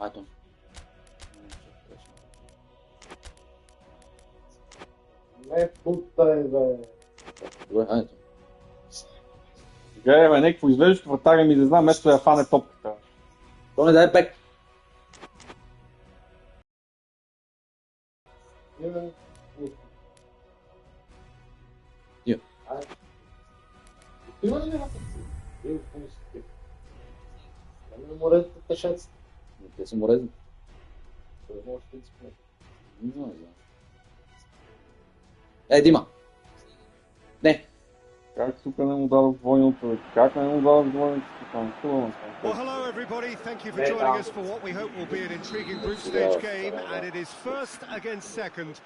Хайде. Не путай, бе. Добре, хайде. Гледай, бе, някакво извеждаш вратаря ми да знам, вместо да я фане топката. То не дай бек. Има ли някакъв си? Не морят тъшаците. Те са морезни. Той може да се спне. Не знам. Дима. Не. Как тук не му дадох двойното? Как не му дадох двойното? Well, hello everybody. Thank you for joining us for what we hope will be an intriguing group stage game, and it is first against second.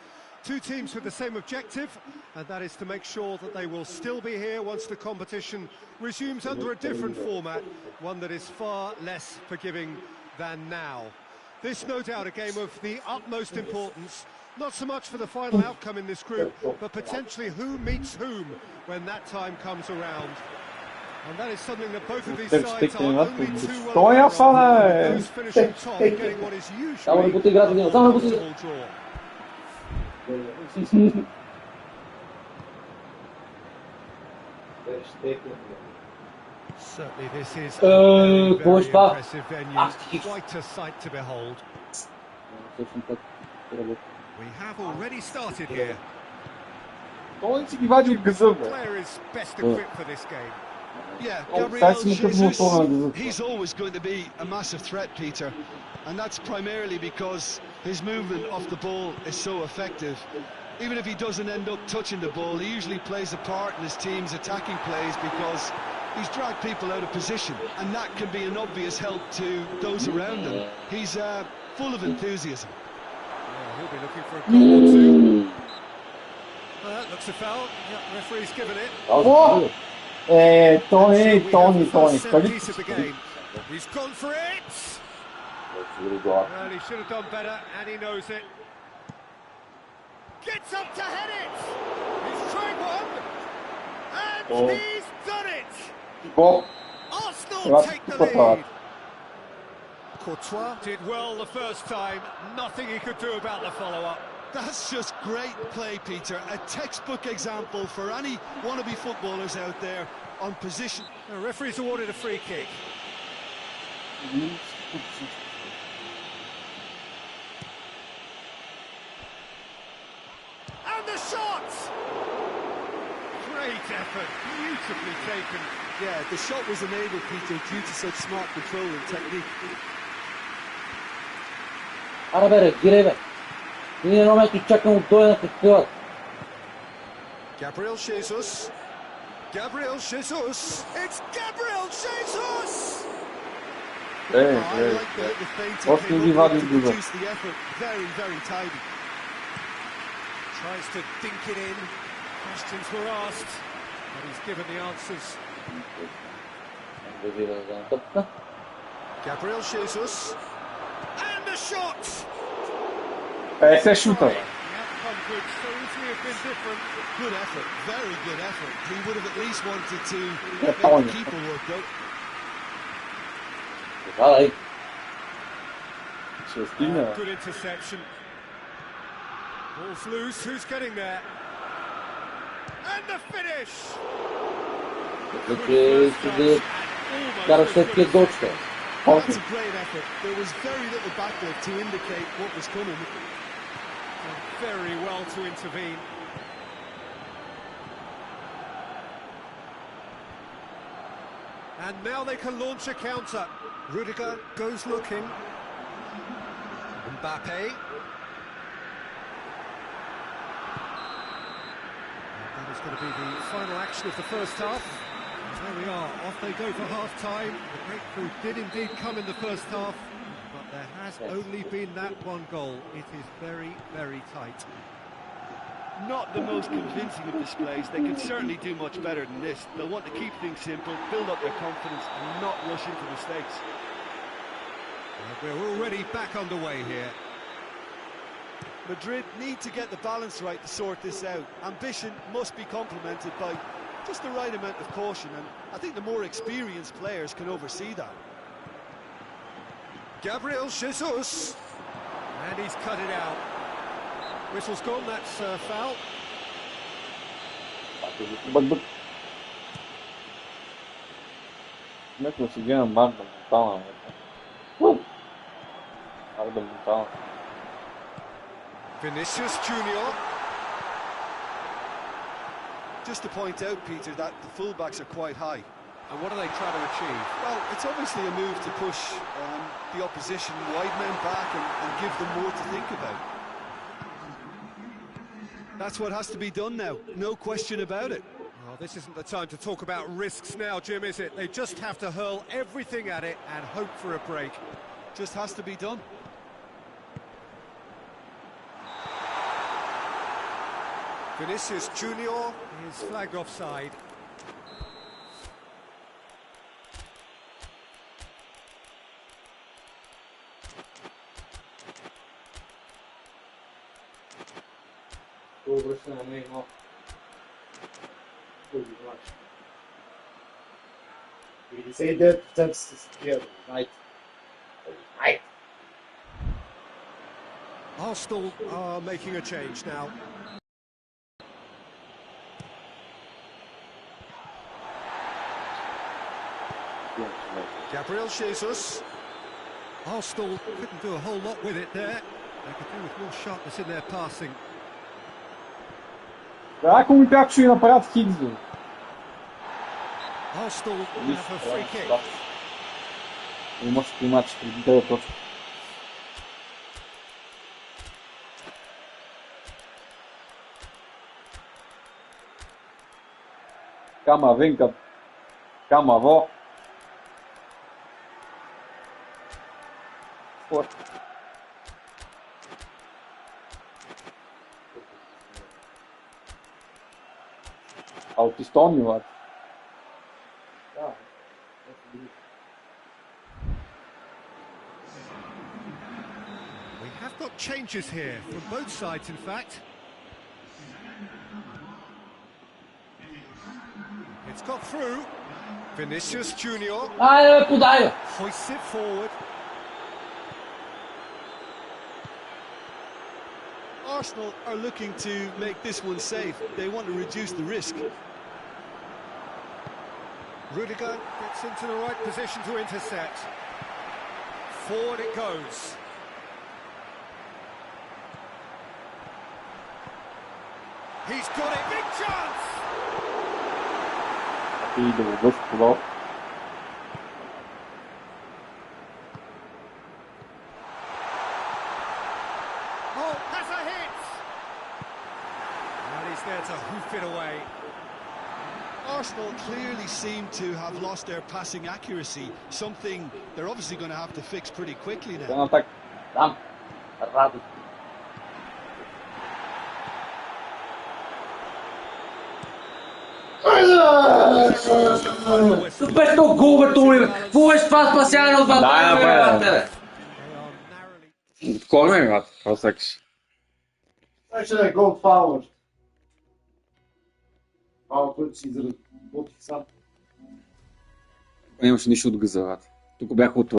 Two teams with the same objective, and that is to make sure that they will still be here once the competition resumes under a different format, one that is far less forgiving than now. This, no doubt, a game of the utmost importance, not so much for the final outcome in this group, but potentially who meets whom when that time comes around. And that is something that both of these sides are only too well aware of. Those finishing top getting what is usually a comfortable draw. Certainly this is a very impressive venue, quite a sight to behold. We have already started here. Player is best equipped for this game. Yeah, Gabriel Jesus, he's always going to be a massive threat, Peter, and that's primarily because his movement off the ball is so effective. Even if he doesn't end up touching the ball, he usually plays a part in his team's attacking plays because he's dragged people out of position, and that can be an obvious help to those around him. He's full of enthusiasm. Yeah, he'll be looking for a goal or two. That looks a foul. Yeah, the referee's given it. Tony. Piece of the game. He's gone for it. Well, he should have done better, and he knows it. Gets up to head it. He's tried one, and he's done it. Arsenal take the lead. Courtois did well the first time. Nothing he could do about the follow-up. That's just great play, Peter. A textbook example for any wannabe footballers out there on position. The referee's awarded a free kick. And the shot! Great effort, beautifully taken. Yeah, the shot was enabled, Peter, due to such smart control and technique. Аре бе, гире бе. Ние едно место чакам от той да те скриват. Gabriel Jesus. Gabriel Jesus. It's Gabriel Jesus! Още ги вади доза. Very, very tidy. Tries to dink it in. Questions were asked, but he's given the answers. Gabriel Jesus. And the shot! Се шута. The outcome could so easily have been different. Good effort, very good effort. He would have at least wanted to make the keeper work out. Good interception. Ball's loose, who's getting there? And the finish! That's a great effort. There was very little backlift to indicate what was coming. And very well to intervene. And now they can launch a counter. Rudiger goes looking. Mbappe. That is going to be the final action of the first half. And there we are, off they go for half-time. The breakthrough did indeed come in the first half, but there has only been that one goal. It is very, very tight. Not the most convincing of displays. They can certainly do much better than this. They'll want to keep things simple, build up their confidence, and not rush into mistakes. We're already back underway here. Madrid need to get the balance right to sort this out. Ambition must be complemented by just the right amount of caution, and I think the more experienced players can oversee that. Gabriel Jesus. And he's cut it out. Whistle's gone, that's foul. Bak. Como é que conseguiu andar da montanha? Da montanha. Vinicius Junior. Just to point out, Peter, that the fullbacks are quite high. And what are they trying to achieve? Well, it's obviously a move to push the opposition wide men back and give them more to think about. That's what has to be done now, no question about it. Well, this isn't the time to talk about risks now, Jim, is it? They just have to hurl everything at it and hope for a break. Just has to be done. Vinicius Junior is flagged offside. Dobro se na mej, no. Drugi mač. Vidi se ide, tam se skrijeli, right. Right. Arsenal are making a change now. Gabriel Jesus. Arsenal couldn't do a whole lot with it there. They could do with more sharpness in their passing. Raak hoe ik actie in apparaat kiezen. Arsenal have a free kick. Je moet klimaat dat. Calma, vem cá. Calma, vó. Forte. Autostonio, wat? Ja. We have got changes here from both sides, in fact. It's got through. Vinicius Junior Ah, podaj! hoists it forward. Arsenal are looking to make this one safe. They want to reduce the risk. Rudiger gets into the right position to intercept. Forward it goes. He's got it, big chance! Iedere luchtblok. Oh, has a hit! And he's there to hoof it away. Arsenal clearly seem to have lost their passing accuracy, something they're obviously going to have to fix pretty quickly now. Dan ataque. Dam. Errado. Tu peste o gol, Bertone! Voor espaço para se não vai Dai, They are narrowly... Kolme wat? Wat seks? Znači da je gol faul. Faul koji si izraz potica. Нямаше нищо от газарата. Тук бяха от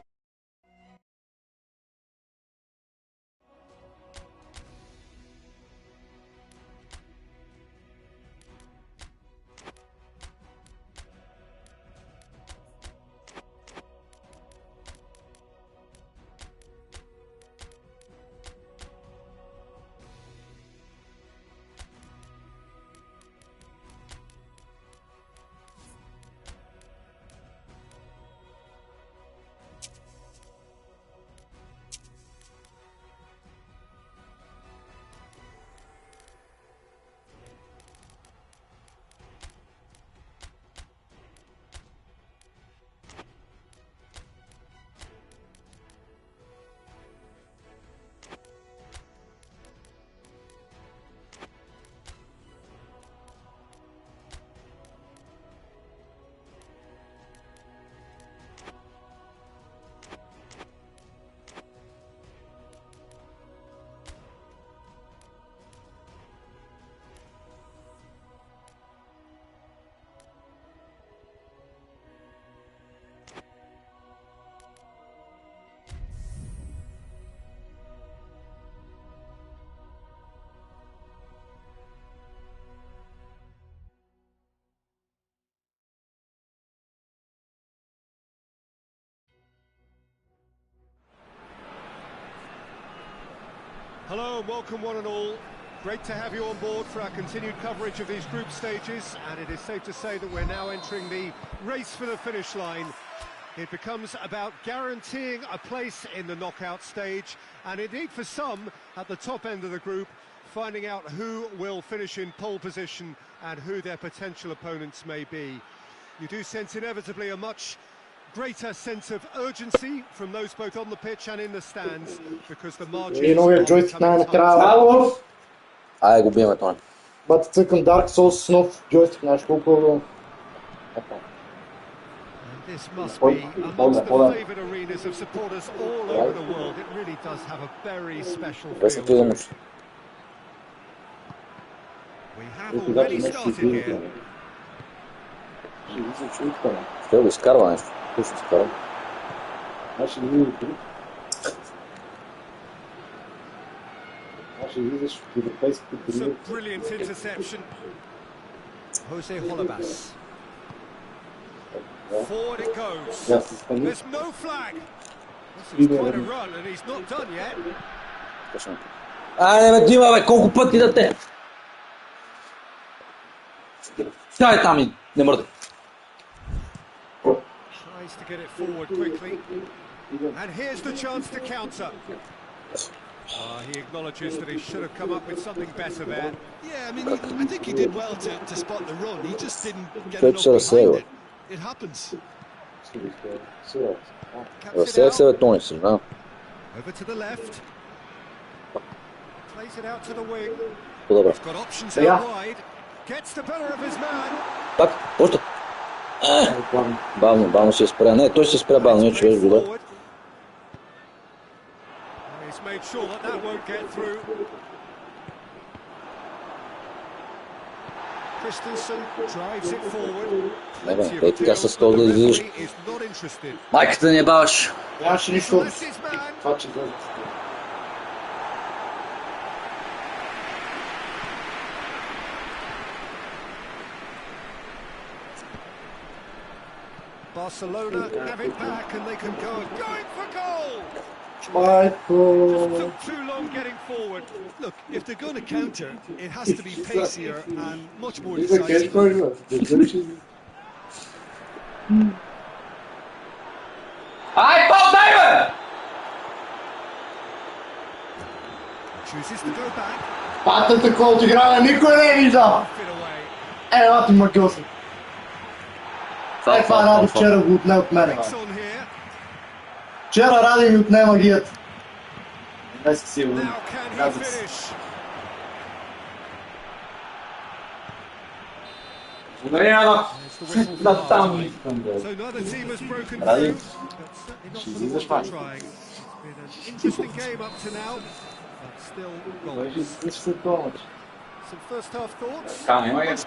Hello and welcome one and all. Great to have you on board for our continued coverage of these group stages, and it is safe to say that we're now entering the race for the finish line. It becomes about guaranteeing a place in the knockout stage, and indeed for some at the top end of the group, finding out who will finish in pole position and who their potential opponents may be. You do sense inevitably a much greater sense of urgency from those both on the pitch and in the stands, because the margins are becoming tighter. Ай, губим това. Бата цъкам Dark Souls с нов джойстик, знаеш колко... This must be amongst the favoured arenas of supporters all over the world. It really does have a very special feel. We have already started here. Ще го изкарва нещо. Ще изкарва. It's a brilliant interception. Jose Holebas. Forward it goes. There's no flag. This is quite a run and he's not done yet. Айде бе, Дима бе, колко пъти да те? Стай там и не мърдай. Tries to get it forward quickly. And here's the chance to counter. He acknowledges that he should have come up with something better there. Yeah, I mean, I think he did well to spot the run. He just didn't get enough behind it. It happens. Over to the left. Plays it out to the wing. He's got options out wide. Gets the better of his man. Пак, още. Бавно се спря. Не, той се спря бавно, че е добре. He's made sure that won't get through. Christensen drives it forward. Е, така с това да излизаш. Майката не баваш. Нямаше нищо от това, че гледат. Barcelona have it back and they can go going for goal. Michael. Took too long getting forward. Look, if they're going to counter, it has to be pacier and much more decisive. Ай, полтай бе! Chooses to go back. Патата, колко играва, никой не е виждал. Ела ти макоса. Това Ради вчера го отне от мене. Вчера Ради ми отне магията. Днес си сигурно. Да там искам да. Ради, ще излизаш пак. Ще излизаш след това мач. Some first half thoughts.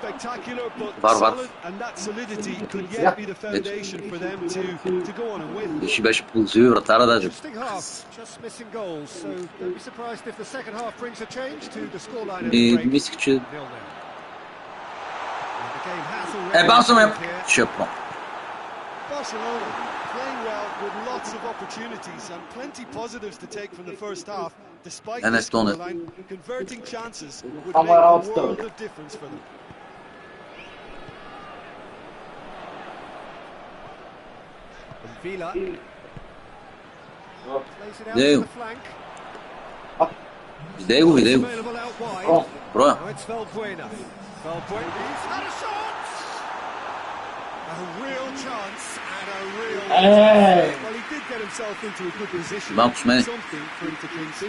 Spectacular, but solid, and that solidity could yet be the foundation for them to go on and win. Ще беше ползиви вратара даже. Just missing goals, so don't be surprised if the second half brings a change to the scoreline. И мислих, че... Бавсаме! Шепно. Barcelona playing well with lots of opportunities and plenty positives to take from the first half. Despite the scoreline, converting chances would make a world of difference for them. Villa plays it out to the flank. Видей го. Броя. It's Valbuena. He's had a shot! A real chance and a real Well, he did get himself into a good position. Something for him to cling to.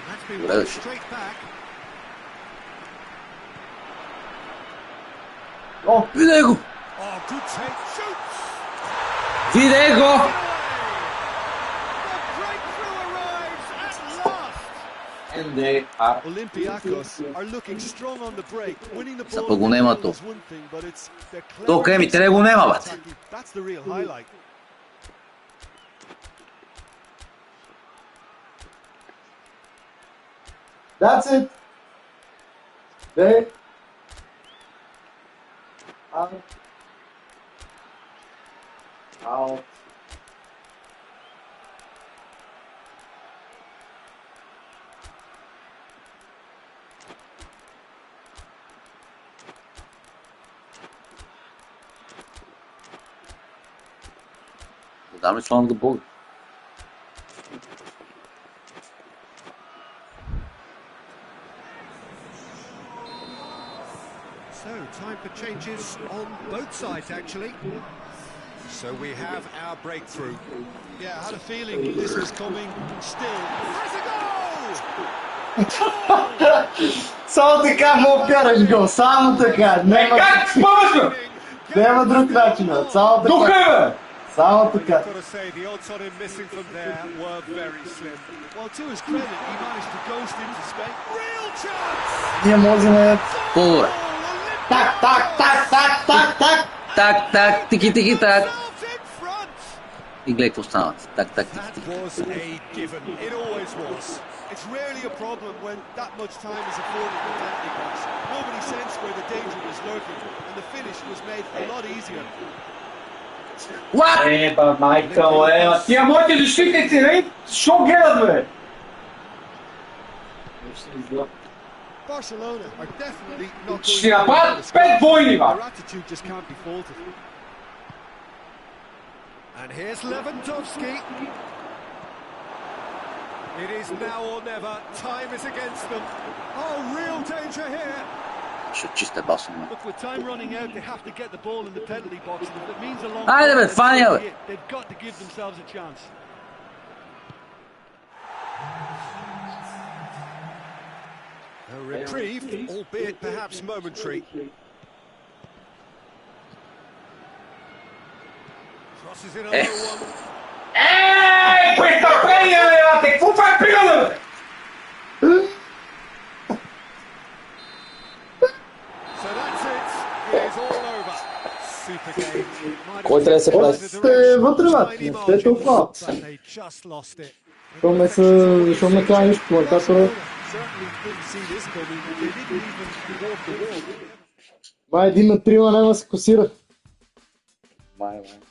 That's been worked straight back. Видей го! Oh, good take. Shoots! Видей го! The breakthrough arrives at last! Olympiacos are looking strong on the break. Winning the ball is one thing, but it's the that's the real highlight. That's it. They out. Damage on the ball. So, time for changes on both sides, actually. So we have our breakthrough. Yeah, I had a feeling this was coming. Still, Has a goal! Само така мога вкараш гол, само така. Как спъваш, бе? Няма друг начин, бе. Само така. Духа, бе! Само така. I've got to say, the odds on him missing from there were very slim. well, to his credit, he managed to ghost into space. Real chance! Ние можем... По-добре. Так, так, так, так, так, так. Так, тики, так. Themselves in front! И гледай какво става. Так, That тики. was a given. It always was. It's rarely a problem when that much time is afforded in the penalty box. Nobody sensed where the danger was lurking, and the finish was made a lot easier. What? Еба, Майкъл, тия моите защитници, не? Шо гледат, бе? Barcelona are definitely not Ще going to направят win 5 двойни, Their ба! attitude just can't be faulted. And here's Lewandowski. It is now or never. Time is against them. Oh, real danger here. Ще чиста басен. Look, with time running out, they have to get the ball in the penalty box, and if it means a long Айде, бе, ball, фани, then бе. so be it. They've got to give themselves a chance. A reprieve, albeit perhaps momentary. Crosses in another one. Ей, престъпление, бе! Какво това е пиране, бе? So that's it. It is all over. Super game. Кой трябва да се прави? Сте вътре, бе. Не сте толкова. But they just lost it. Защо ме казва нищо, коментатора? Certainly couldn't see this coming. They didn't even walk the walk. Май 1 на 3 няма да се косира.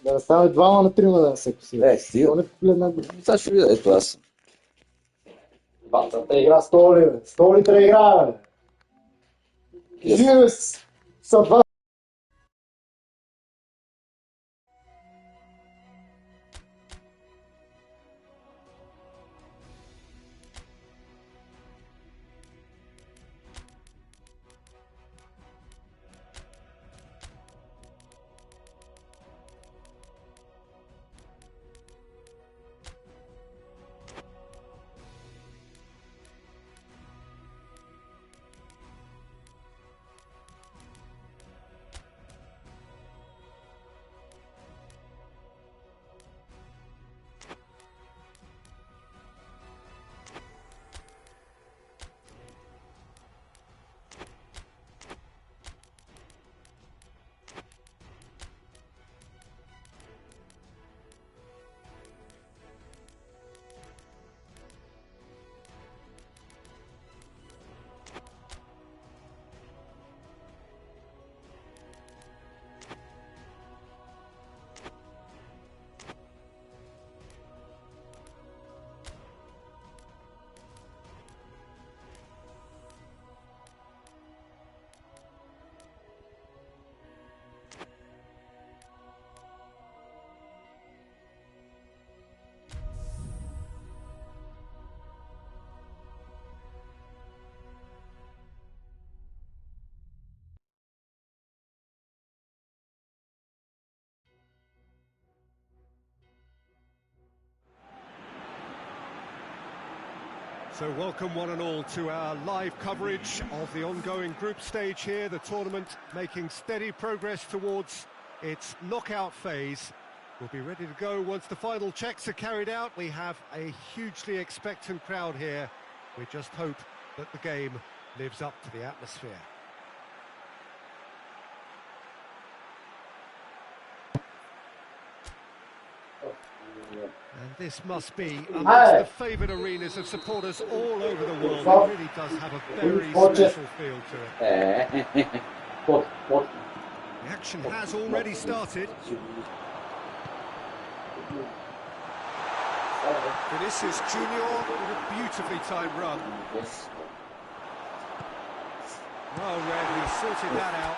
Да не стане 2 на 3 да се косира. Стига. Не погледна го. Сега ще видя, ето аз съм. Бацата игра столи, бе. Столите игра, бе. Живе са 2. So welcome one and all to our live coverage of the ongoing group stage here, the tournament making steady progress towards its knockout phase. We'll be ready to go once the final checks are carried out. We have a hugely expectant crowd here. We just hope that the game lives up to the atmosphere. And this must be amongst the favoured arenas of supporters all over the world. It really does have a very special feel to it. The action has already started. Vinicius Junior with a beautifully timed run. Well read, he sorted that out.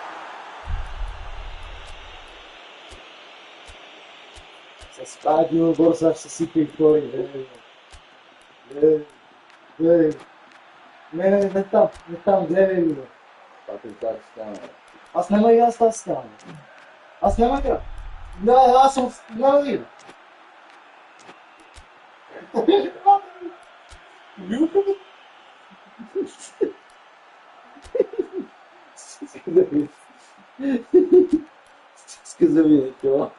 Spadio отбор сега ще си притвори. Не там, гледай го. Аз няма игра с тази стана. Аз няма игра. Да, аз съм... Няма игра. Scusa me, ó.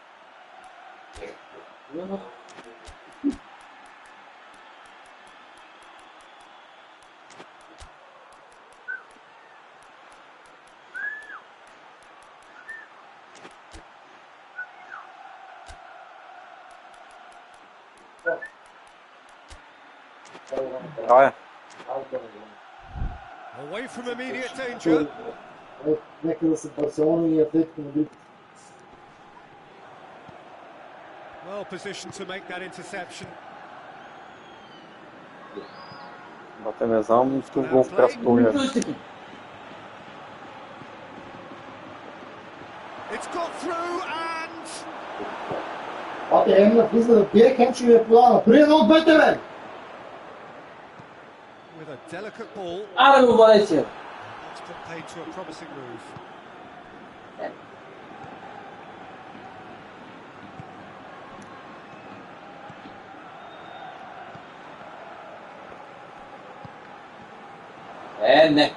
Olha. Away from immediate danger. Nekada se Barcelona e Atlético Madrid. Well positioned to make that interception. Bate не знам, с гол в красния. It's got through and... Bate една влиза да бие, Кенчо ми е подана. Приеда от двете, бе! With a delicate ball. Аре го, Валесия! It's put paid to a promising move. Не.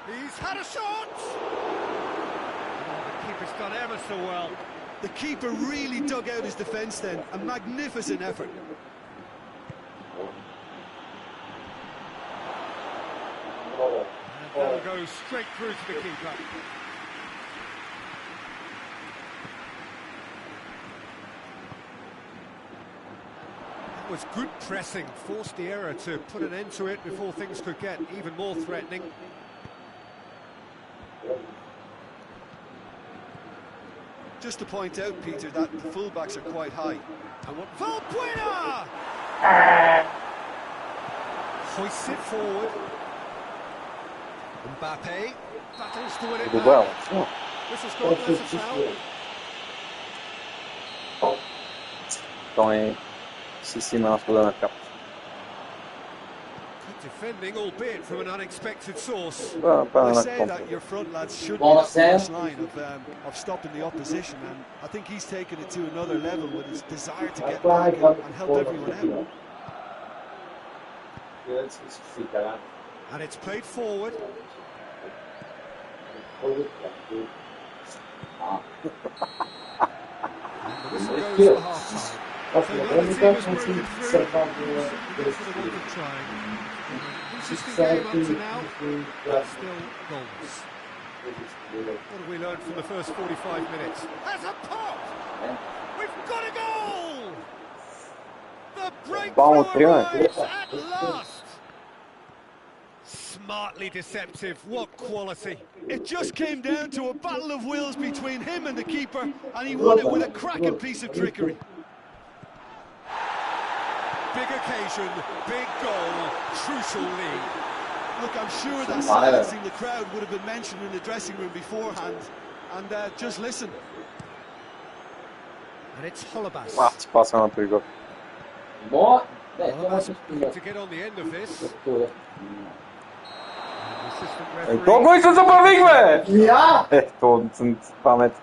He's had a shot! Oh, the keeper's done ever so well. The keeper really dug out his defence then. A magnificent effort. And that'll go straight through to the keeper. That was good pressing, forced the error to put an end to it before things could get even more threatening. Just to point out, Peter, that the fullbacks are quite high. And what Valbuena! Hoists it forward. Mbappe battles to win it Well. back. Whistle's gone, there's a foul. Então é cima na segunda na capa. Good defending, albeit from an unexpected source. I say that your front lads should be the first line of stopping the opposition, and I think he's taken it to another level with his desire to get back and help everyone out. And it's played forward. And the whistle goes for half-time. So now the team has broken through. That's what they wanted trying. Interesting game up to now, but still goals. What have we learned from the first 45 minutes? Has a pop! We've got a goal! The breakthrough arrives at last! Smartly deceptive, what quality. It just came down to a battle of wills between him and the keeper, and he won it with a cracking piece of trickery. Big occasion, big goal, crucial lead. Look, I'm sure that silencing the crowd would have been mentioned in the dressing room beforehand, and just listen. And it's Holobas. Ah, se passa na perigo. Boa! To get on the end of this. To goj se zabavík, ve! Ja! To jsem pamět.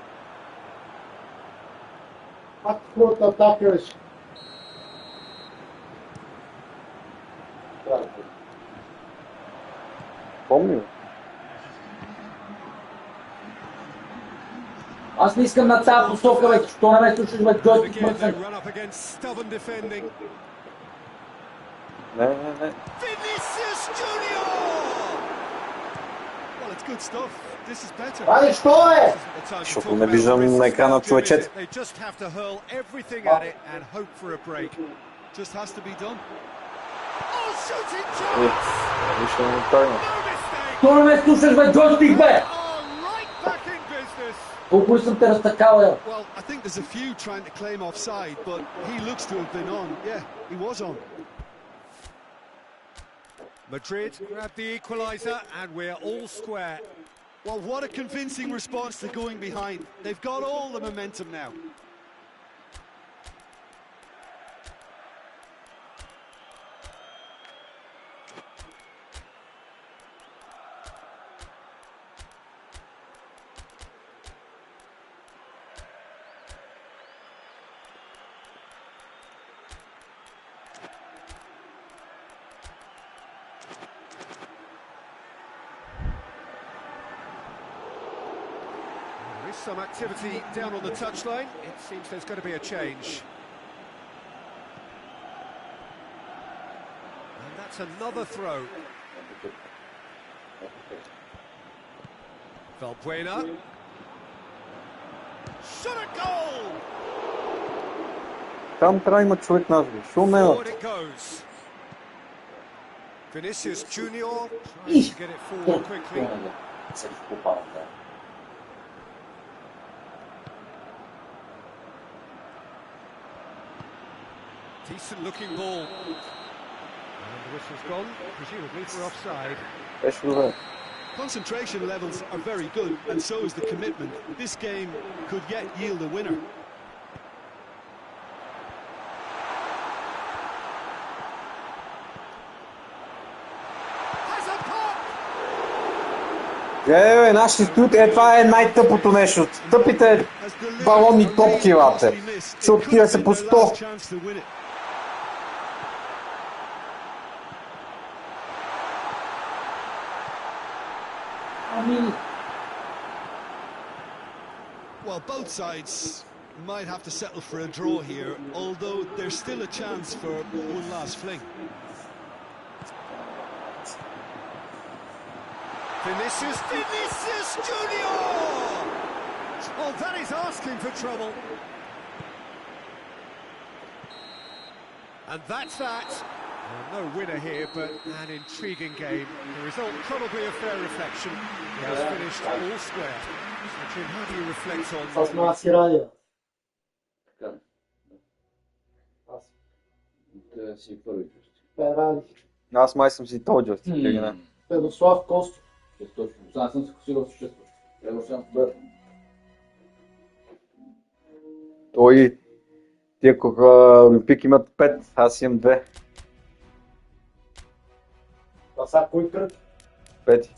Pak furt atakuješ. Помню. Аз не искам на цяла посока, бе, що не ме слушаш, бе, джойстик Again, they мъртвен. run up against stubborn defending. Не. Vinicius Junior! Well, it's good stuff. This is better. Али, що е? Защото не виждам на екрана човечет. They just have to hurl everything at it and hope for a break. Just has to be done. Oh, shooting chance! Нищо не правим. No mistake! Що не ме слушаш, бе, джойстик, бе? Are right back in business. Колко съм те разтакал, бе? Well, I think there's a few trying to claim offside, but he looks to have been on. Yeah, he was on. Madrid grab the equaliser and we're all square. Well, what a convincing response to going behind. They've got all the momentum now. There is some activity down on the touchline. It seems there's going to be a change. And that's another throw. Valbuena. Shot a goal! Там трябва да има човек назад. Шуме. Forward it goes. Vinicius Junior tries to get it forward quickly. Decent looking ball. And the whistle's gone, presumably for offside. Беше добре. Concentration levels are very good, and so is the commitment. This game could yet yield a winner. Has a pop! Бе, нашите тут, това е най-тъпото нещо. Тъпите балонни топки, лапте. Защото тия са по 100. Well, both sides might have to settle for a draw here, although there's still a chance for one last fling. Vinicius Junior! Oh, that is asking for trouble. And that's that. No winner here, but an intriguing game. The result probably a fair reflection. It has finished all square. So, Jim, how do you reflect on... Аз ме аз си радио. Аз. Да си първи чувство. Ради. Аз май съм си този джастик. Педослав Костов. Точно. Аз съм се косирал с чувство. Трябва да съм добър. Той, тия Олимпик имат 5, аз имам 2. А сега кой кръг? 5.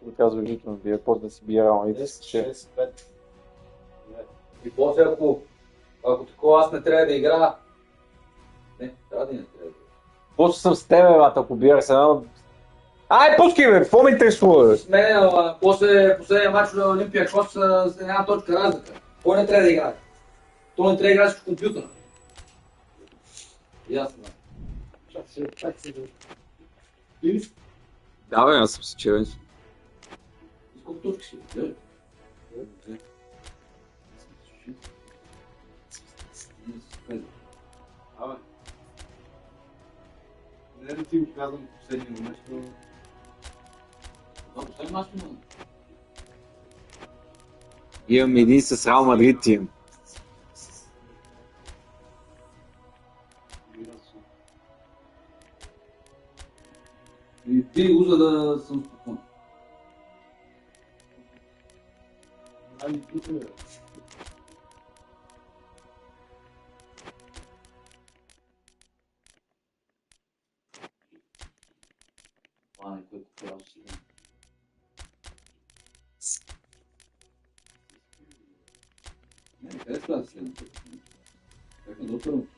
Това казва Виктор, вие после да си бие рано. 10, 6, 5. И после ако такова аз не трябва да игра... Не, трябва да не трябва да игра. После съм с тебе, бата, ако биех се едно... Ай, пускай бе, какво ме интересува? С мен, ама после последния матч на Олимпия Кос с една точка разлика. Кой не трябва да играе? То не трябва да играе с компютъра. Ясно. Чак се Да, бе, аз съм си черен. С колко точки си? Абе. Не да ти го казвам последния момент, но... Да, последния матч има. Имам един с Реал Мадрид тим. И ти го, за да съм спокоен. Ами, тук е. Това не кой купирал си. Не, къде трябва да следвам? Как не допървам?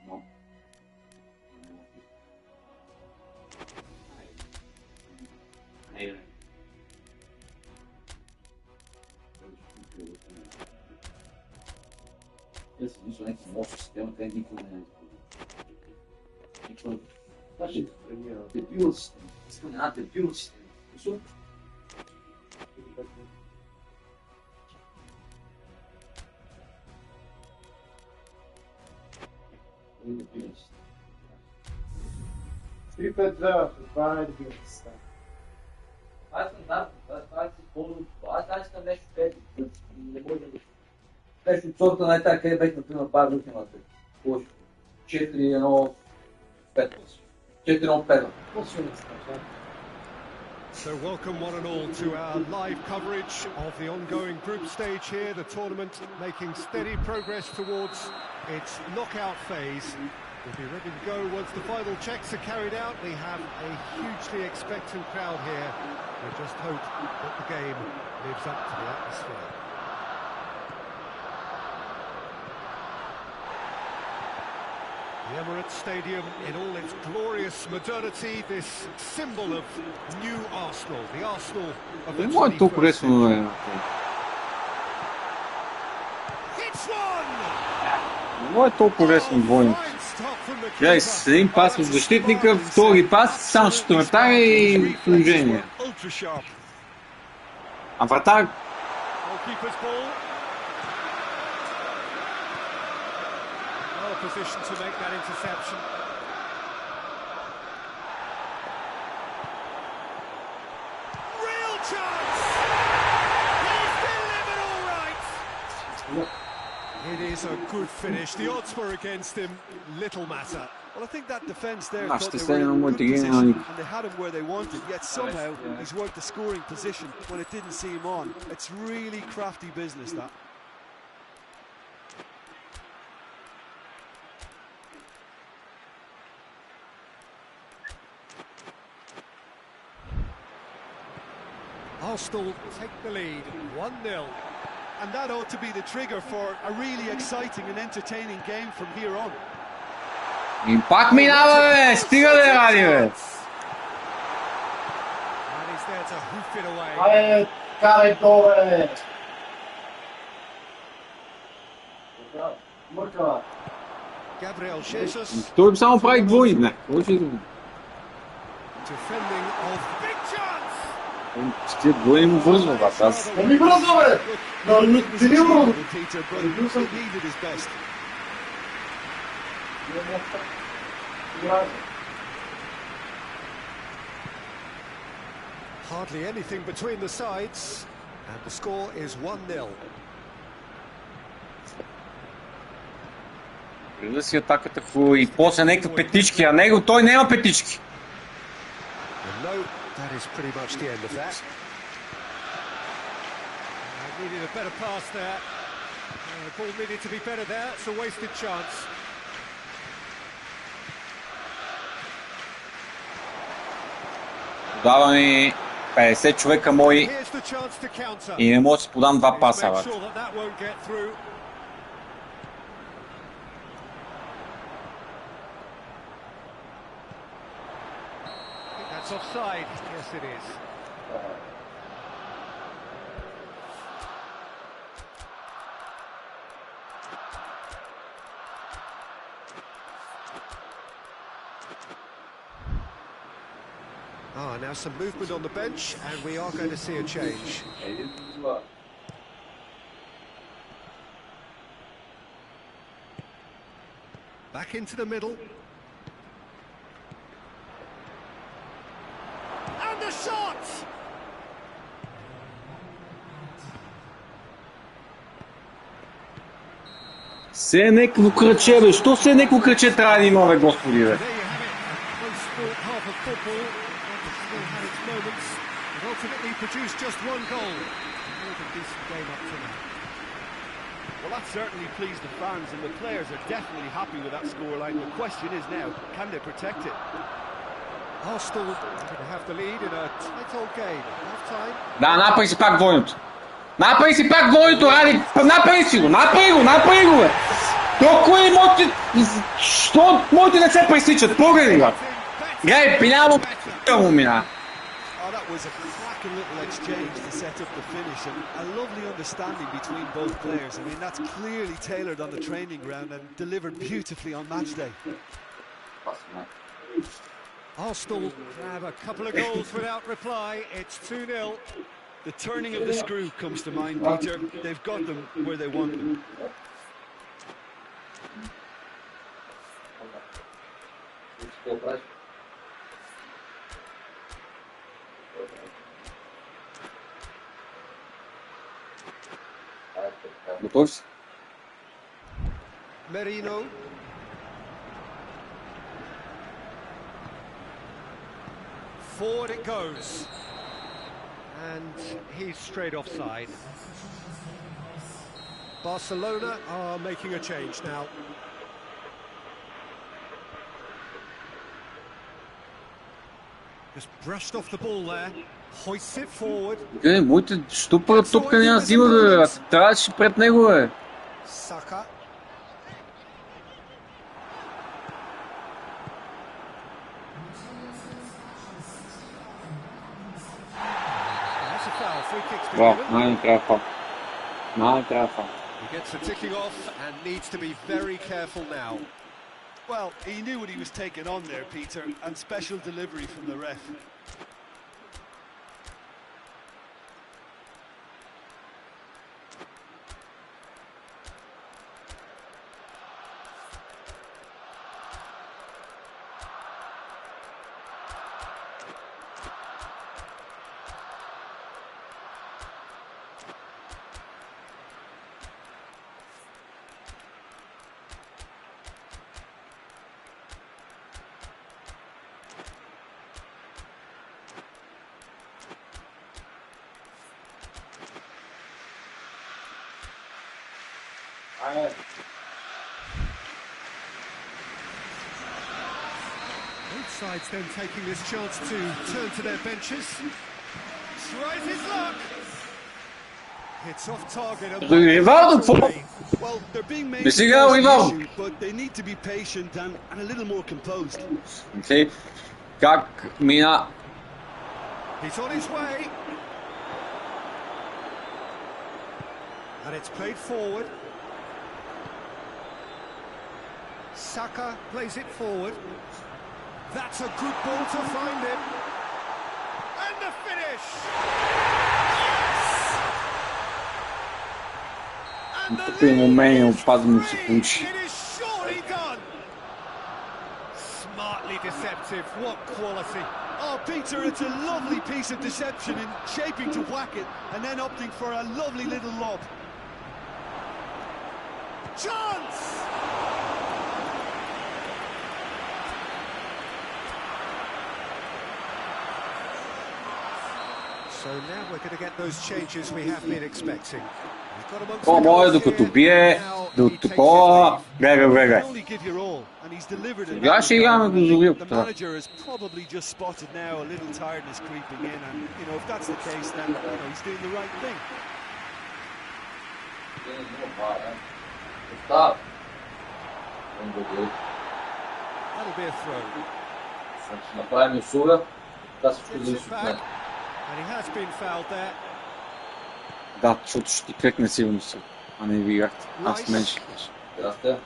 Но. Те си мисля някаква мощна система, те никога не е използват. Значи, дебилна система. Искам една дебилна система. Защо? Дебилна система. 3-5-2, това е дебилна система. Аз съм да, аз си използвам това. Аз искам нещо пет. Не може да... Нещо от сорта на къде беше, например, пар другите матери. 4-1-5 пъси. 4 от 5. So welcome one and all to our live coverage of the ongoing group stage here, the tournament making steady progress towards its knockout phase. We'll be ready to go once the final checks are carried out. We have a hugely expectant crowd here. We just hope that the game lives up to the atmosphere. The Emirates Stadium in all its glorious modernity, this symbol of new Arsenal, the Arsenal of the 21st century. It's one! Не е толкова лесно двойно. Гледай, с един пас от защитника, втори пас, само ще вратаря и положение. А вратар... Position to make that interception. Real chance! He's delivered all right! It is a good finish. The odds were against him. Little matter. Well, I think that defence there Ah, thought ще they were in a good стане position момент and they had him where they wanted, yet somehow he's worked the scoring position when it didn't seem on. It's really crafty business, that. Arsenal take the lead, 1-0. And that ought to be the trigger for a really exciting and entertaining game from here on. И пак минава, бе! Стига да я ради, бе! And he's there to hoof it away. Айде, карай то, бе! Мъркава. Gabriel Jesus. Той само прави двойни, не. Defending of big chance. С тия двойни му вързва, бе. Аз... Не ми вързва, бе! Трилно! Peter, but he needed his best. Hardly anything between the sides, and the score is 1-0. Гледа си атаката и после някакви петички, а него той няма петички. No, that is pretty much the end of that. Needed a better pass there. The ball needed to be better there. It's a wasted chance. Дава ми 50 човека мои и не мога да си подам два паса, бе. That's offside. Yes, it is. Now some movement on the bench, and we are going to see a change. Back into the middle. And the shot! Все е някакво кръче, бе. Що все е някакво кръче трябва да има, бе, господи, бе? Ultimately produced just one goal. More than decent game up to now. Well, that certainly pleased the fans, and the players are definitely happy with that scoreline. The question is now, can they protect it? Arsenal going to have the lead in a tight old game. Half time. Да, направи си пак двойното. Направи си пак двойното, Ради. Направи си го, направи го, бе. Толкова и моите... Що моите не се пресичат? Погледни, бе. Гледай, пиляно му мина. That was a cracking little exchange to set up the finish, and a lovely understanding between both players. I mean, that's clearly tailored on the training ground and delivered beautifully on match day. Arsenal have a couple of goals without reply. It's 2-0. The turning of the screw comes to mind, Peter. They've got them where they want them. Готов си? Merino. Forward it goes. And he's straight offside. Barcelona are making a change now. Just brushed off the ball there. Hoists it forward. Моите штупа топка няма взима, бе. Трябваше пред него, бе. Saka. That's a foul. Free kick's been Браво, given. най-накрая фал. Най-накрая фал. He gets the ticking off and needs to be very careful now. Well, he knew what he was taking on there, Peter, and special delivery from the ref. Both sides then taking this chance to turn to their benches. Tries his luck. Hits off target. Ривалдо, какво? Well, they're being made Не си играл Ривалдо. but they need to be patient and a little more composed. Окей. Как мина? He's on his way. And it's played forward. Saka plays it forward. That's a good ball to find him. And the finish! Yes! And the Такива умения опазваме се получи. It is surely done! Smartly deceptive, what quality! Oh, Peter, it's a lovely piece of deception in shaping to whack it and then opting for a lovely little lob. Chance! So now we're going to get those changes we have been expecting. We've got amongst О, the може goals докато here. бие, Now до he takes такова. his Гледай, You гледай. only give your all, and he's delivered in Сега that ще играме regard. до The зубилката. manager has probably just spotted now a little tiredness creeping in, and if that's the case, then he's doing the right thing. Stop. That'll be a throw. Ще направим услуга. Да, всичко Gets зависи it от back. мен. And he has been fouled there. Да, защото ще ти крекне сигурно си. А не ви играхте. Аз мен ще кажа. Здрасте.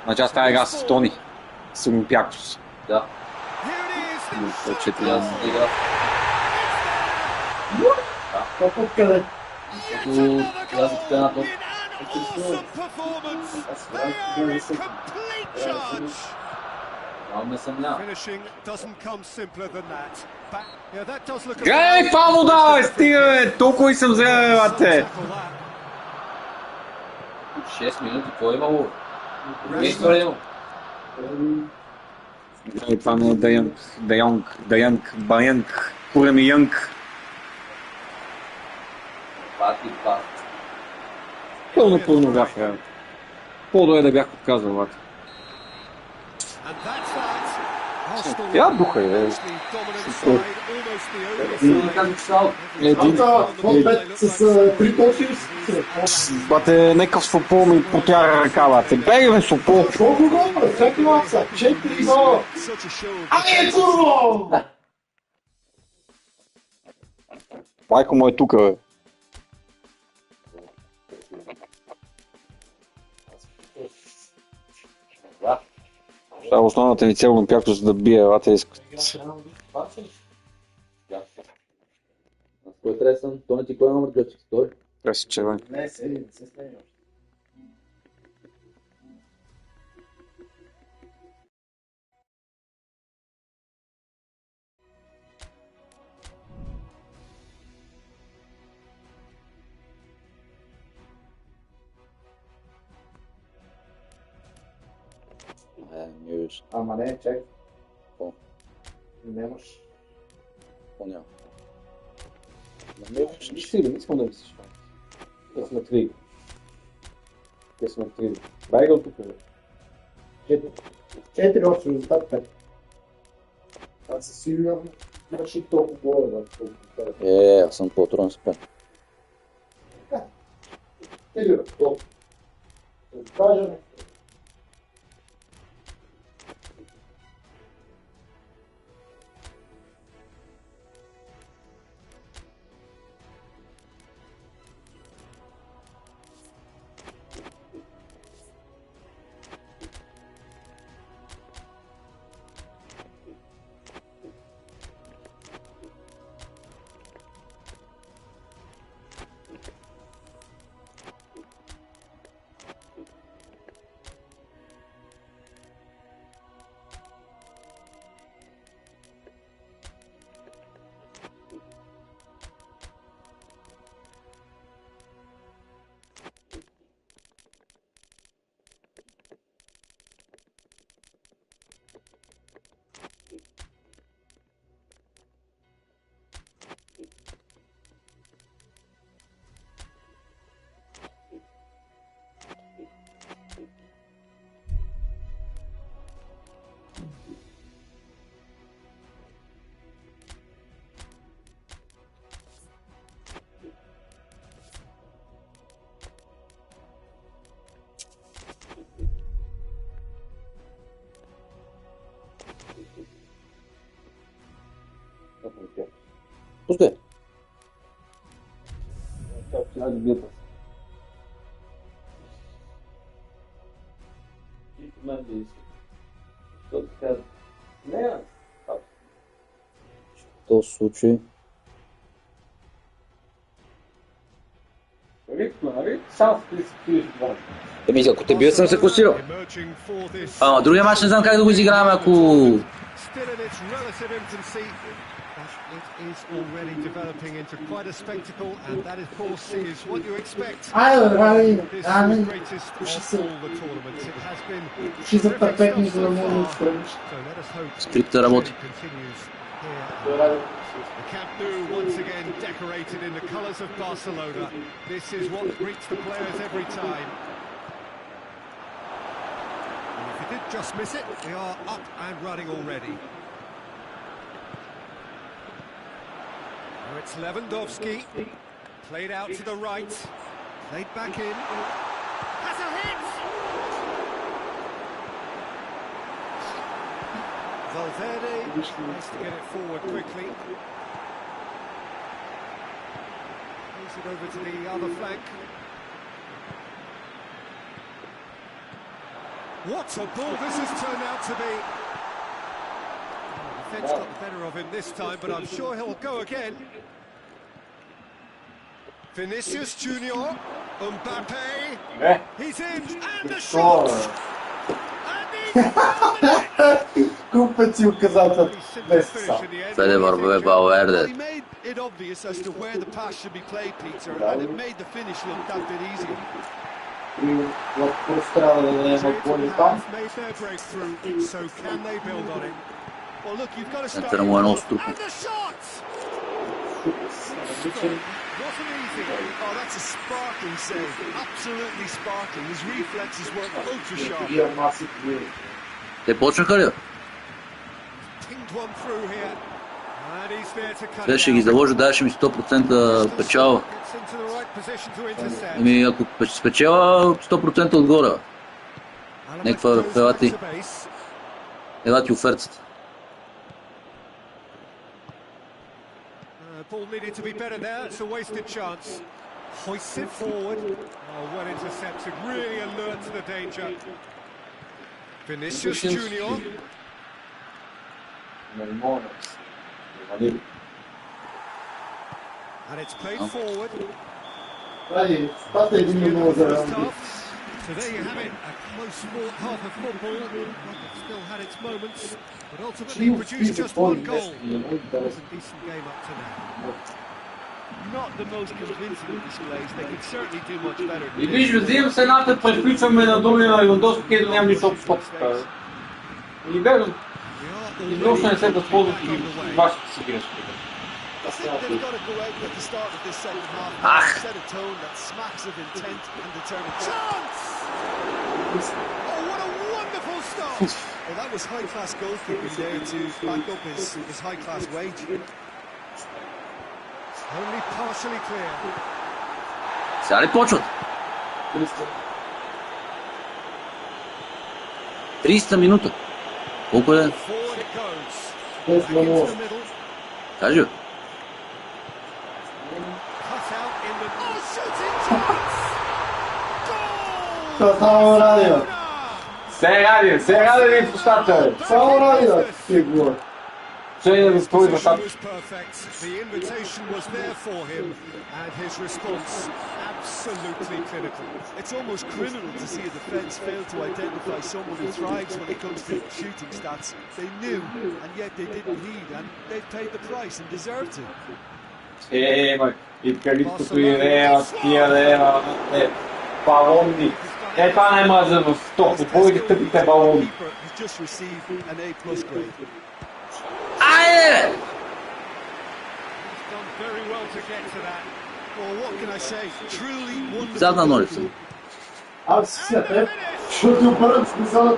Значи аз тази игра с Тони. С Олимпиакос. Да. Here it is. Но че ти И аз да игра. Колко къде? Yet Като another аз от една goal топ. in an awesome performance. They are in complete charge. Малко ме съмнява. Finishing doesn't come simpler than that. Yeah, that does look a Гледай, фал му дава, стига, бе! Толкова и съм зря, бате! 6 минути, какво е имало? Две история имало. Гледай, това не е Даянг, Баянг, Куреми Янг. Пати, пати. Пълна порнография. По-добре да бях отказал, бате. And that's that. Arsenal Я духа е, бе. mostly dominant side, almost the only Ти не side. казах цяло. Отбет с 3 точки. Бате, некъв Сопо ми потяга ръка, бате. Бегай, бе, Сопо! Колко гола? Всеки маса. 4 гола. Such a show of Ай, курво! Майко му е тука, бе. Това е основната ни цел, Олимпиакос да бие, бате, искат. Кой трябва да съм? Тони ти кой е номер гръчки? Втори? Трябва си червен. Не, седи, не се сменя. News. Ама не, чакай. Какво? Нямаш. Няма. Не ще не искам да ми се шпани. Те сме три. Байгал тук е. 4 общо резултат 5. Аз със сигурно имаш и толкова гола. Аз съм по-труден с 5. Или толкова. Да кажа. Пускай. Трябва да бия пас. И в мен да иска. Защото така... Не, В този случай... Само с 32. Ако те бият, съм се класирал. Другия мач не знам как да го изиграваме, ако... It is already developing into quite a spectacle, and that, of course, is what you expect. This is the greatest of all the tournaments. It has been terrific stuff so far. So let us hope it continues here. The Camp Nou once again decorated in the colours of Barcelona. This is what greets the players every time. And if you did just miss it, they are up and running already. It's Lewandowski, played out to the right, played back in, has a hit! Valverde needs to get it forward quickly. Plays it over to the other flank. What a ball this has turned out to be! The defence got the better of him this time, but I'm sure he'll go again. Vinicius Junior, Mbappe, he's in, and the shot! And he's Купец и указател. Fede Valverde. Well, he made it obvious as to where the pass should be played, Peter, and it made the finish look that bit easier. Made their breakthrough, so can they build on it? Well, look, you've got to start. And the shot! Wasn't easy. Oh, that's a sparkling save. Absolutely sparkling. His reflexes were ultra sharp. Те почнаха ли? Pinged one through here. And he's there to cut Сега it ще ги out. заложа, даваше ми 100% печала. Gets into the right position to intercept. Ами ако спечела 100% отгоре. Някаква ела ти офертата. Ball needed to be better there. It's a wasted chance. Hoists it forward. Oh, well intercepted. Really alert to the danger. Vinicius Junior. And it's played forward. So there you have it, a close sport half of football. It still had its moments, but ultimately produced just one goal. It was a decent game up to now. Not the most convincing displays. They could certainly do much better. И виж, взимам с едната, превключваме на думи на Левандовски, където нямам нищо общо. И бегам. Изобщо не се възползват и вашите си грешки. I think they've got to go out at the start of this second half and set a tone that smacks of intent and determination. Chance! Oh, what a wonderful stop! Well, that was high-class goalkeeping there to back up his high-class wage. Only partially clear. Сега ли почват? 30 минута. Колко е? Кажи. Само радио. Се ради ви в устата. Само радио. Фигура. Че да стои в устата. The invitation was there for him, and his response absolutely clinical. It's almost criminal to see a defence fail to identify someone who thrives when it comes to shooting stats. They knew, and yet they didn't heed, and they've paid the price and deserve to. И калистото и Реал, тия Реал, балонни. Това не маза в топ, отборите тъпите балонни. Айде! Задна ножица. Аз си се теб, защото обърнат смисъл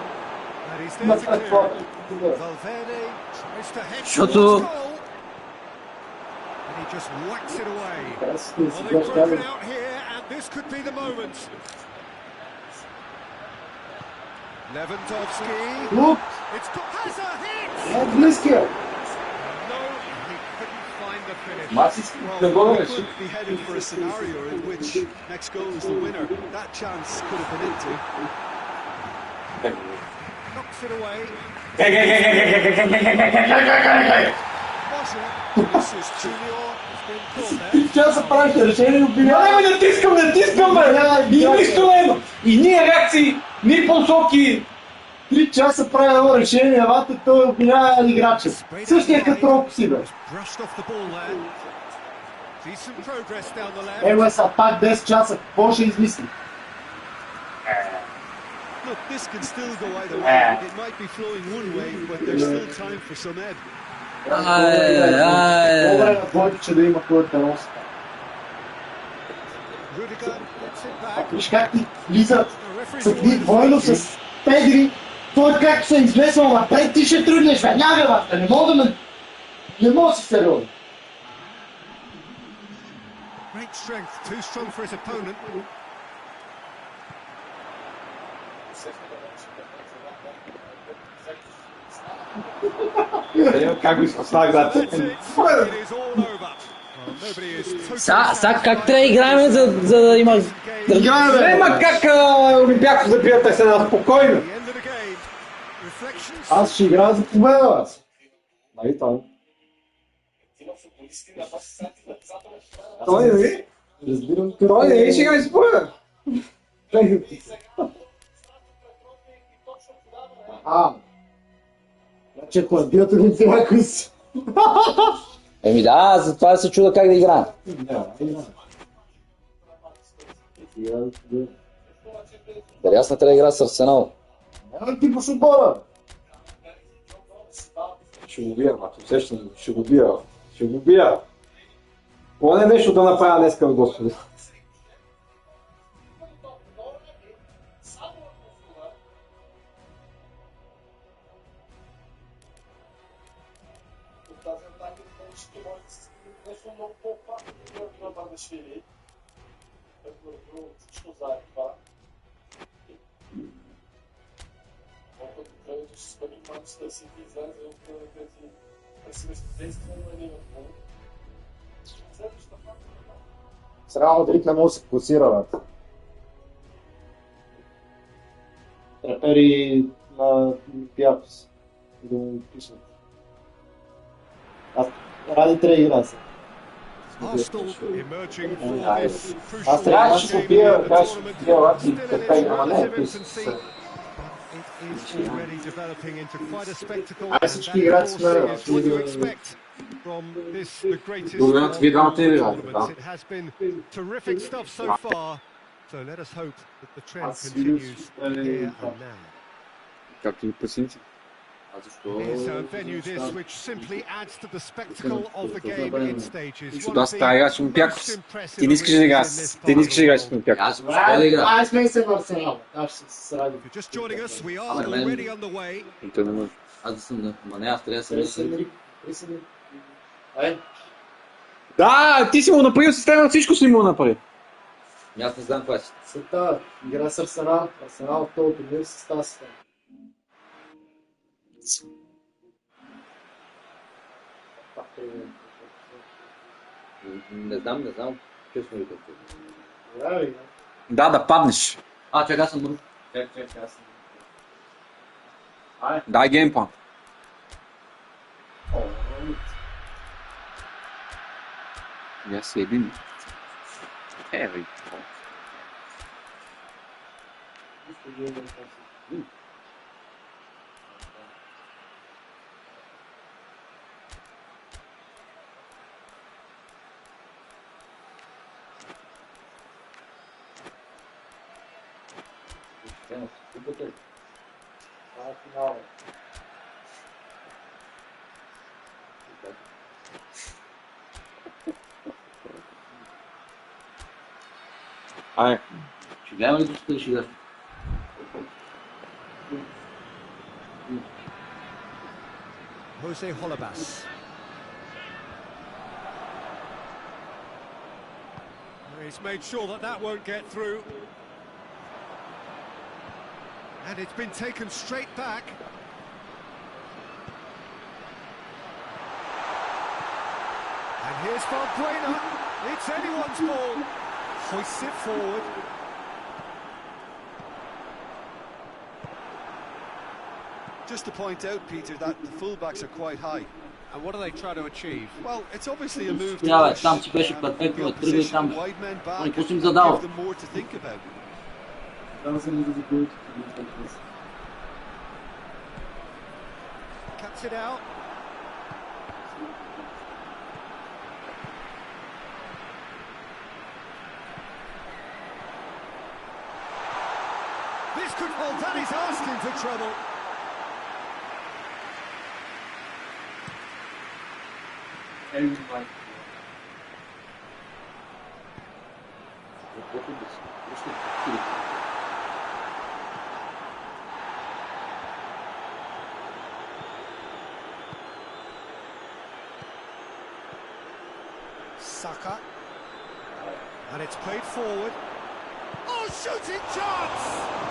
на това. Защото... He just whacks it away. Well, they've broken out here, and this could be the moment. Lewandowski. It's has a hit. Близкия. No, he couldn't find the finish. Well, we could be heading for a scenario in which next goal is the winner. That chance could have been into. Knocks it away. Тя се правите решение и обвинява. Натискам, бе! И нищо няма! И ни реакции, ни посоки! 3 часа прави едно решение, вате той обвинява играча. Същия като Роко си, бе. Ево е са пак 10 часа, какво ще измисли? Look, this can still go either way. It might be flowing one way, but there's still time for some ebb. Добре на двойка, че да има твоята носка. Виж как ти влизат двойно с Педри, той както се измесвал напред, ти ще тръгнеш веднага, бата, не мога да си сериозен. Great strength, too strong for his opponent. Как го изпоснах, да. Сега как трябва да играем, за да има... Няма как Олимпиакос да бият се на спокойно. Аз ще играя за победа, аз. Нали това? Той не ви? Разбирам като... Той не ви ще играе за победа. Значи ако е бият Олимпиакос. Еми да, затова се чуда как да играем. Дали аз не трябва да игра с Арсенал? Няма ти по шубора. Ще го бия, усещам, ще го бия. Поне нещо да направя днеска, господи. Срано Мадрид не може да се класира, бе. Трепери на Олимпиакос. Да му пишат. Ради трябва игра се. Аз трябва да ще побия, да ще побия Лаци Трепери, ама не, Ай всички играчи сме, Добре, ви двамата не играте, да. Както ви пресените. Is a venue this which simply adds to the spectacle of the game in stages. Защото доста трябва да играш в Олимпиакос. Ти не искаш да играш в Олимпиакос. Аз сме се в Арсенал. Аз ще се радим. Just joining us, we are already on the way. Аз да съм ма не, аз трябва да съм Да, ти си му направил система, всичко си му направи. Аз не знам каква си. Сета, игра с Арсенал. Арсенал в този турнир с тази система. Не знам, честно ли като. Да паднеш. Чакай, аз съм друг. Чакай, аз съм. Дай геймплан. Я си един. Ери. Айде. Ще гледаме ли тук ще играш? Jose Holebas. He's made sure that won't get through. And it's been taken straight back. And here's Valbuena. It's anyone's ball. Hoists it forward. Just to point out, Peter, that the fullbacks are quite high. And what do they try to achieve? Well, it's obviously a move to Yeah, push там си беше перфектно, the тръгва и opposition там. wide men back Ами, какво си им and задал? give them more to think about. Cuts it out. This could hold Danny's arse into trouble. Saka. And it's played forward. Oh, shooting chance!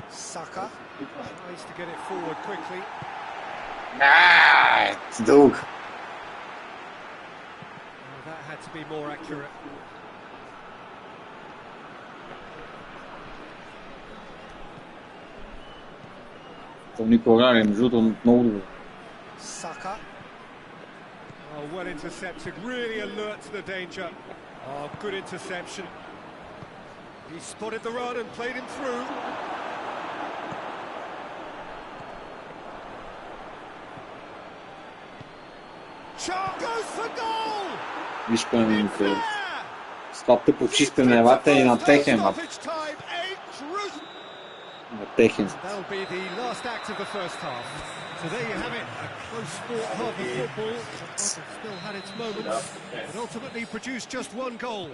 Saka tries to get it forward quickly. It's dug. Oh, that had to be more accurate. Никога между другото много добре. Saka. Oh, well intercepted, really alert to the danger. Oh, good interception. He spotted the run and played him through. Char goes for goal! Виж кой ми интерес. Стопте почистене елата и на техен. На техен. That'll be the last act of the first half. So there you have it, a close fought half of football. Still had its moments, but ultimately produced just one goal.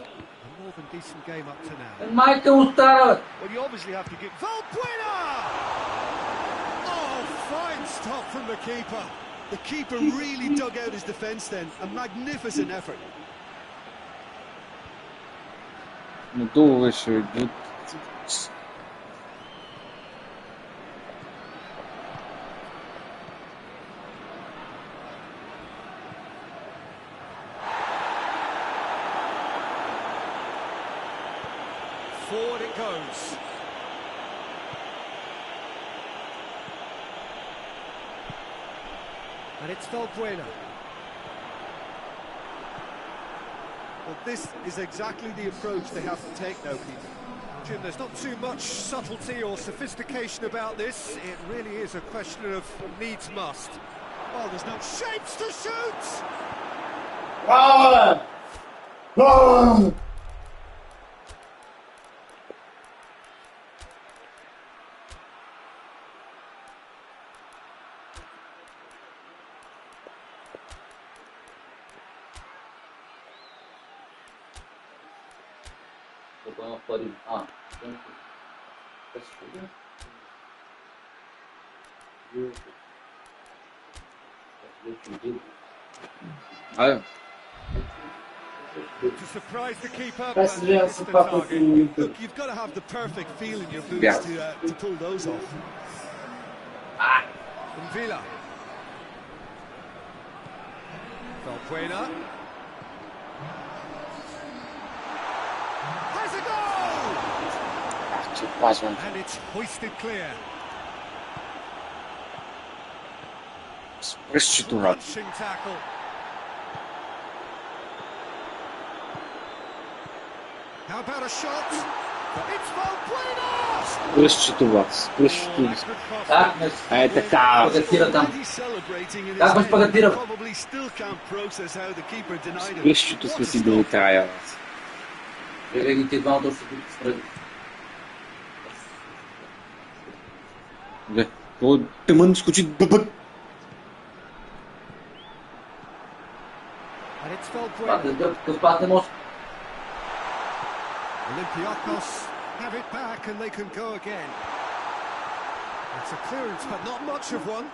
A more than decent game up to now. Майка остара! Well, you obviously have to give... Valbuena! Oh, fine stop from the keeper. The keeper really dug out his defence then. A magnificent effort. Но долу беше. Forward it goes. And it's Valbuena. Well, this is exactly the approach they have to take now, Peter. Jim, there's not too much subtlety or sophistication about this. It really is a question of needs must. Oh, there's no shapes to shoot! Браво, браво! To surprise the keeper, That's and the miss answer, the Papa, target. to- Look, you've got to have the perfect feel in your boots Yeah. to pull those off. Villa. Valbuena. Has a goal! And it's hoisted clear. Crunching tackle. How about a shot? It's Valbuena! Е така. Пагатира там. And he's celebrating in his Как head. пагатира? Probably still can't process how the keeper denied it. Плещето сме си били края. Винаги ти двамата ще ги справи. Той тъмън скочи бъбък. And it's Това Valbuena. да такъв пас не може. Olympiacos have it back and they can go again. It's a clearance, but not much of one.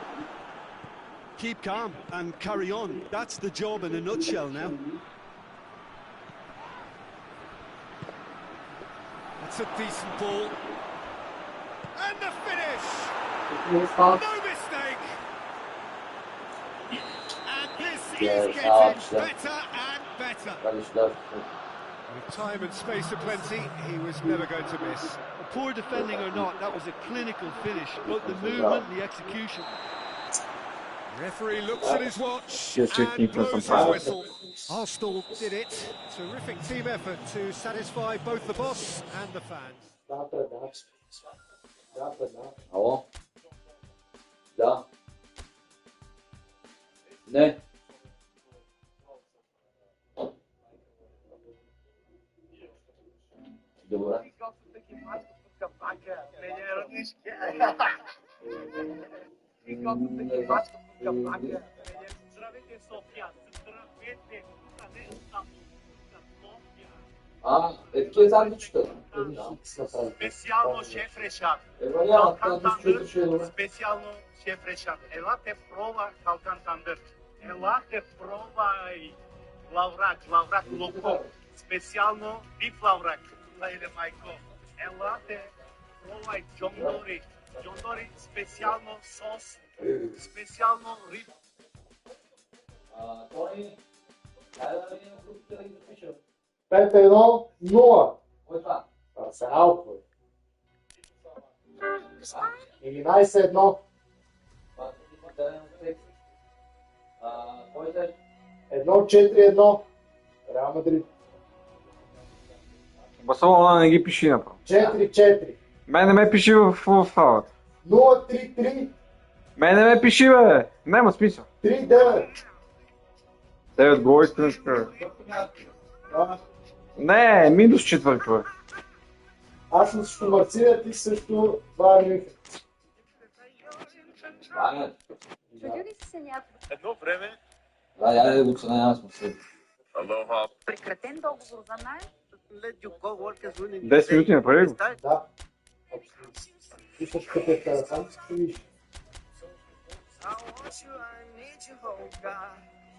Keep calm and carry on. That's the job in a nutshell now. That's a decent ball. And the finish! No mistake! And this is getting better and better. With time and space aplenty, he was never going to miss. Poor defending or not, that was a clinical finish. Both the movement and the execution. Referee looks at his watch checking and for blows some his foul. whistle. Arsenal did it. Terrific team effort to satisfy both the boss and the fans. Ало? Да. Не. Добре. Такива сандвичета. Специално шеф Решат. Няма, Калкан това Тандър, ще е добре. специално шеф Решат. Елате проба Калкан Тандър. Елате пробай лаврак локо. Специално биф лаврак. Лайде майко. Елате пробай Джондори специално сос. Специално риб. Тони, дай да видим групите да ги запишем. 5-1-0. Кой е това? Арсенал. 11-1. Кой е? 1-4-1. Реал Мадрид. Барселона не ги пиши направо. 4-4. Мен не ме пиши в фалата. 0-3-3. Мен не ме пиши, бе. Няма смисъл. 3-9. 9 голи сте не, минус 4, бе. Аз съм също Марсилия, ти също Байер Мюнхен. Чудили си се някой? Едно време. Да го цена, смисъл. Прекратен договор за найем? 10 минути направи го. Да. Писаш като е сам, ще видиш.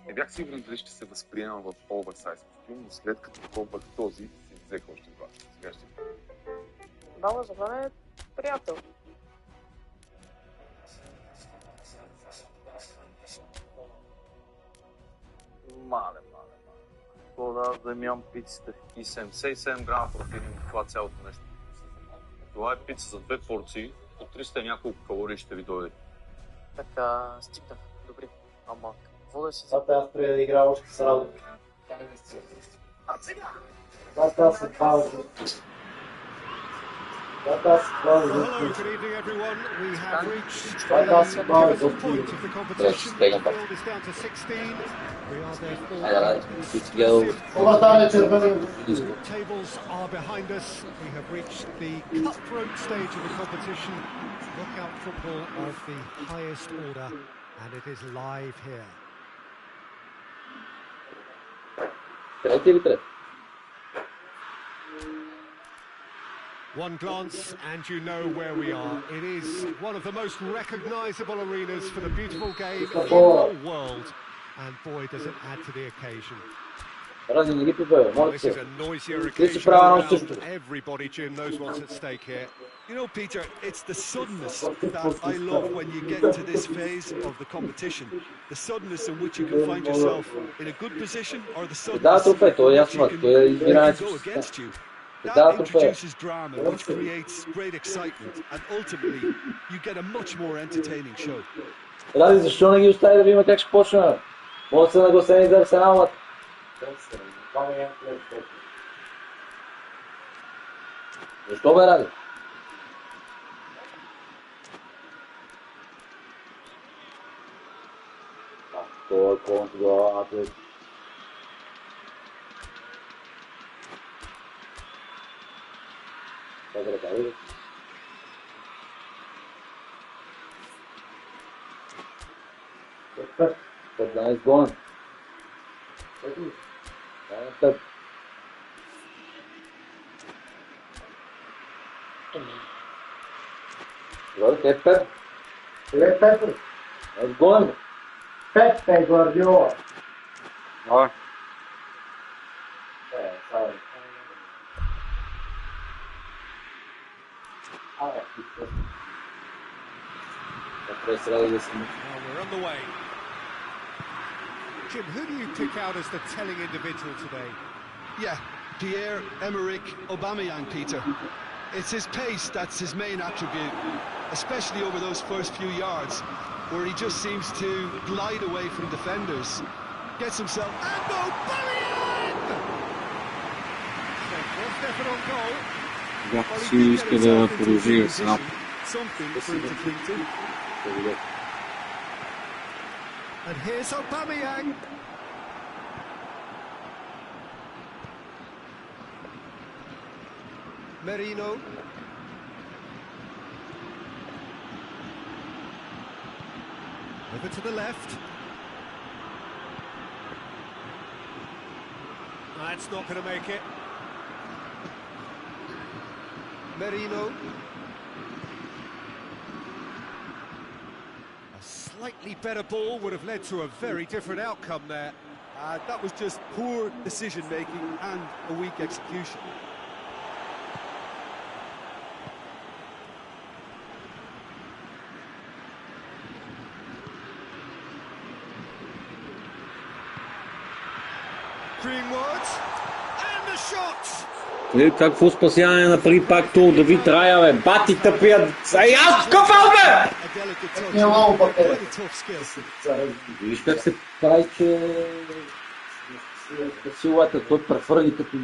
Не бях сигурен дали ще се възприемам в оверсайз костюм, но след като пробвах този, си взех още два. Сега ще... Баба за мен е приятел. Мале. Да вземям пиците. И 77 грама протеин в това цялото нещо. Това е пица за 2 порции, по 300 няколко калории ще ви дойде. Така, стигнах. Добре. Ама, какво да си... Това аз трябва да игра още с работа. Това съм това. Well, hello, good evening everyone. We have reached the pivotal point of the competition. The field is down to 16. We are therefore exclusive. Tables are behind us. We have reached the cutthroat stage of the competition. Knockout football of the highest order, and it is live here. One glance and you know where we are. It is one of the most recognisable arenas for the beautiful game in the world. And boy, does it add to the occasion. Well, this is a noisier occasion around. Everybody, Jim, knows what's at stake here. You know, Peter, it's the suddenness that I love when you get to this phase of the competition. The suddenness in which you can find yourself in a good position, or the suddenness in which you can go against you. That introduces drama, which creates great excitement, and ultimately, you get a much more entertaining show. Ради, защо не ги остави да видим как ще почне? Може да се нагласени за Арсенал. Защо бе, Ради? Това е колонто главата. But now it's gone. Pep. It's gone. Pepe Guardiola. No. Sorry. Well, we're on the way. Jim, who do you pick out as the telling individual today? Yeah, Pierre-Emerick Aubameyang, Peter. It's his pace that's his main attribute, especially over those first few yards, where he just seems to glide away from defenders. Gets himself... And Aubameyang! One step on goal. Си иска да продължи Арсенал. Something for him to cling to. And here's Aubameyang. Merino. Over to the left. That's not going to make it. Merino. A slightly better ball would have led to a very different outcome there. That was just poor decision-making and a weak execution. Greenwood. And the shot! Какво спасяване на преди пак то Давид Рая, бе. Бати тъпия. Ай, аз къфал, бе! Виж как се прави, че силата, той префърли като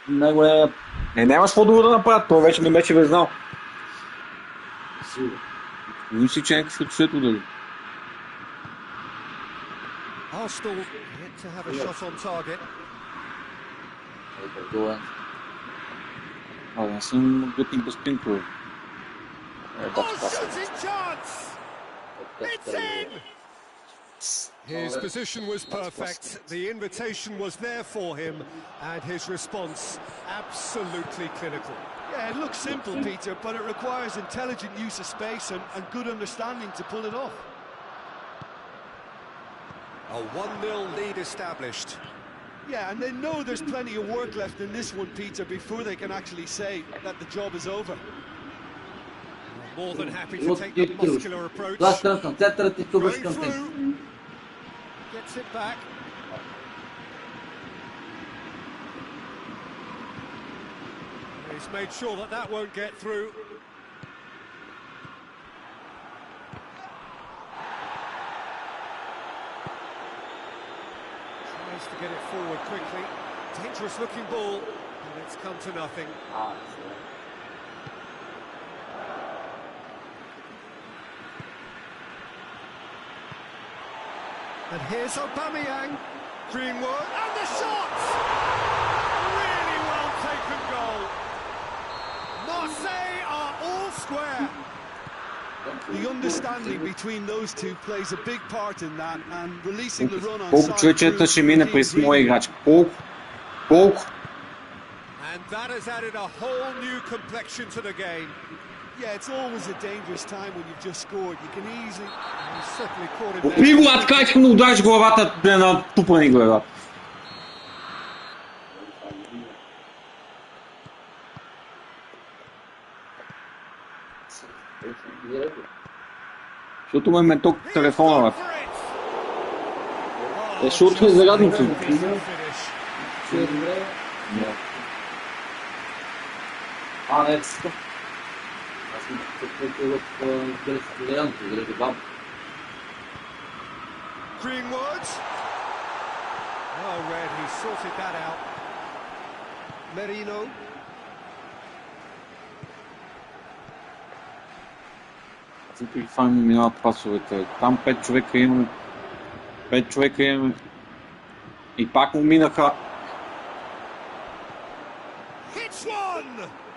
най-големия... Нямаш какво друго да направят, той вече ми беше знал. Мисли, че някакъв като сето дали. Arsenal yet to have a shot on target. Аз съм гътин без пинкове. Shooting chance! It's in! His position was perfect, the invitation was there for him, and his response absolutely clinical. Yeah, it looks simple, Peter, but it requires intelligent use of space and good understanding to pull it off. A 1-0 lead established. Yeah, and they know there's plenty of work left in this one, Peter, before they can actually say that the job is over. More than happy to take the muscular approach. Going through. Gets it back. He's made sure that that won't get through. Tries to get it forward quickly. Dangerous looking ball, and it's come to nothing. And here's Aubameyang. Greenwood, and the shot! Really well taken goal. Marseille are all square. The understanding between those two plays a big part in that, and releasing the run on Колко side. човечета ще мине през моя играч? Колко? And that has added a whole new complexion to the game. Yeah, it's always a dangerous time when you've just scored. You can easily... Certainly caught him Опри го, а така искам да удариш главата на тупани глава. Защото ме ме тук телефона, бе. Защото е зарядното. Не, аз съм в зарядното, заради баба. Greenwood. Oh, Red, he sorted that out. Merino. Всички това ми минават пасовете. Там 5 човека имаме. 5 човека имаме. И пак му минаха.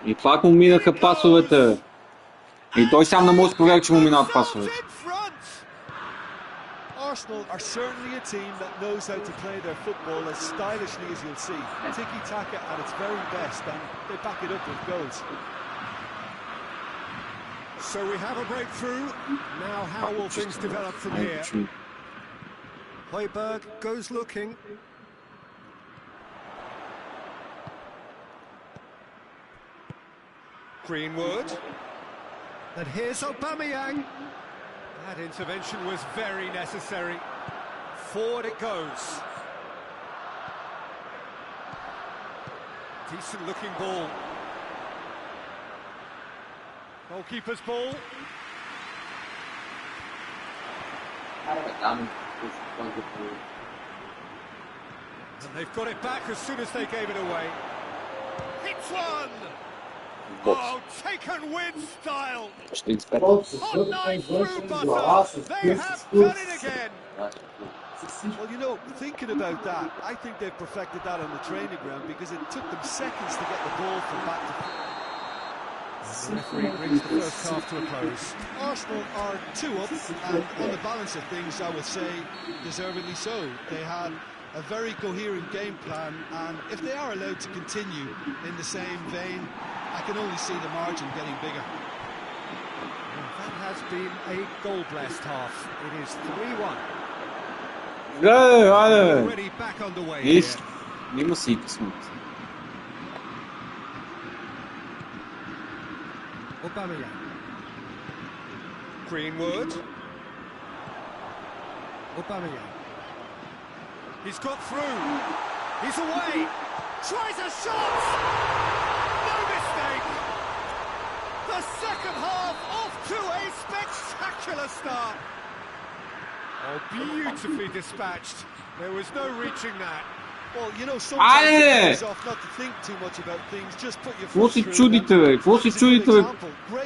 И пак му минаха пасовете. И той сам не може да провери, че му минават пасовете. Arsenal are certainly a team that knows how to play their football as stylishly as you'll see. Tiki-taka at its very best, and they back it up with goals. So we have a breakthrough. Now how will things develop from here? Højbjerg goes looking. Greenwood. And here's Aubameyang. That intervention was very necessary. Forward it goes. Decent looking ball. Goalkeeper's ball. And they've got it back as soon as they gave it away. Hits one! Oh, taken with style! Hot knife through butter! They have done it again! Well, you know, thinking about that, I think they've perfected that on the training ground because it took them seconds to get the ball from back to front. The referee brings the first half to a close. Arsenal are 2 up, and on the balance of things, I would say, deservedly so. They had a very coherent game plan, and if they are allowed to continue in the same vein, I can only see the margin getting bigger. And that has been a goal-blessed half. It is 3-1. Already back underway here. Има си късмет. Aubameyang. Greenwood. Aubameyang. He's got through. He's away. Tries a shot. No mistake. The second half off to a spectacular start. Oh, beautifully dispatched. There was no reaching that. Well, you know, sometimes it's off not to think too much about things. Just put your foot through. Какво си чудите, бе?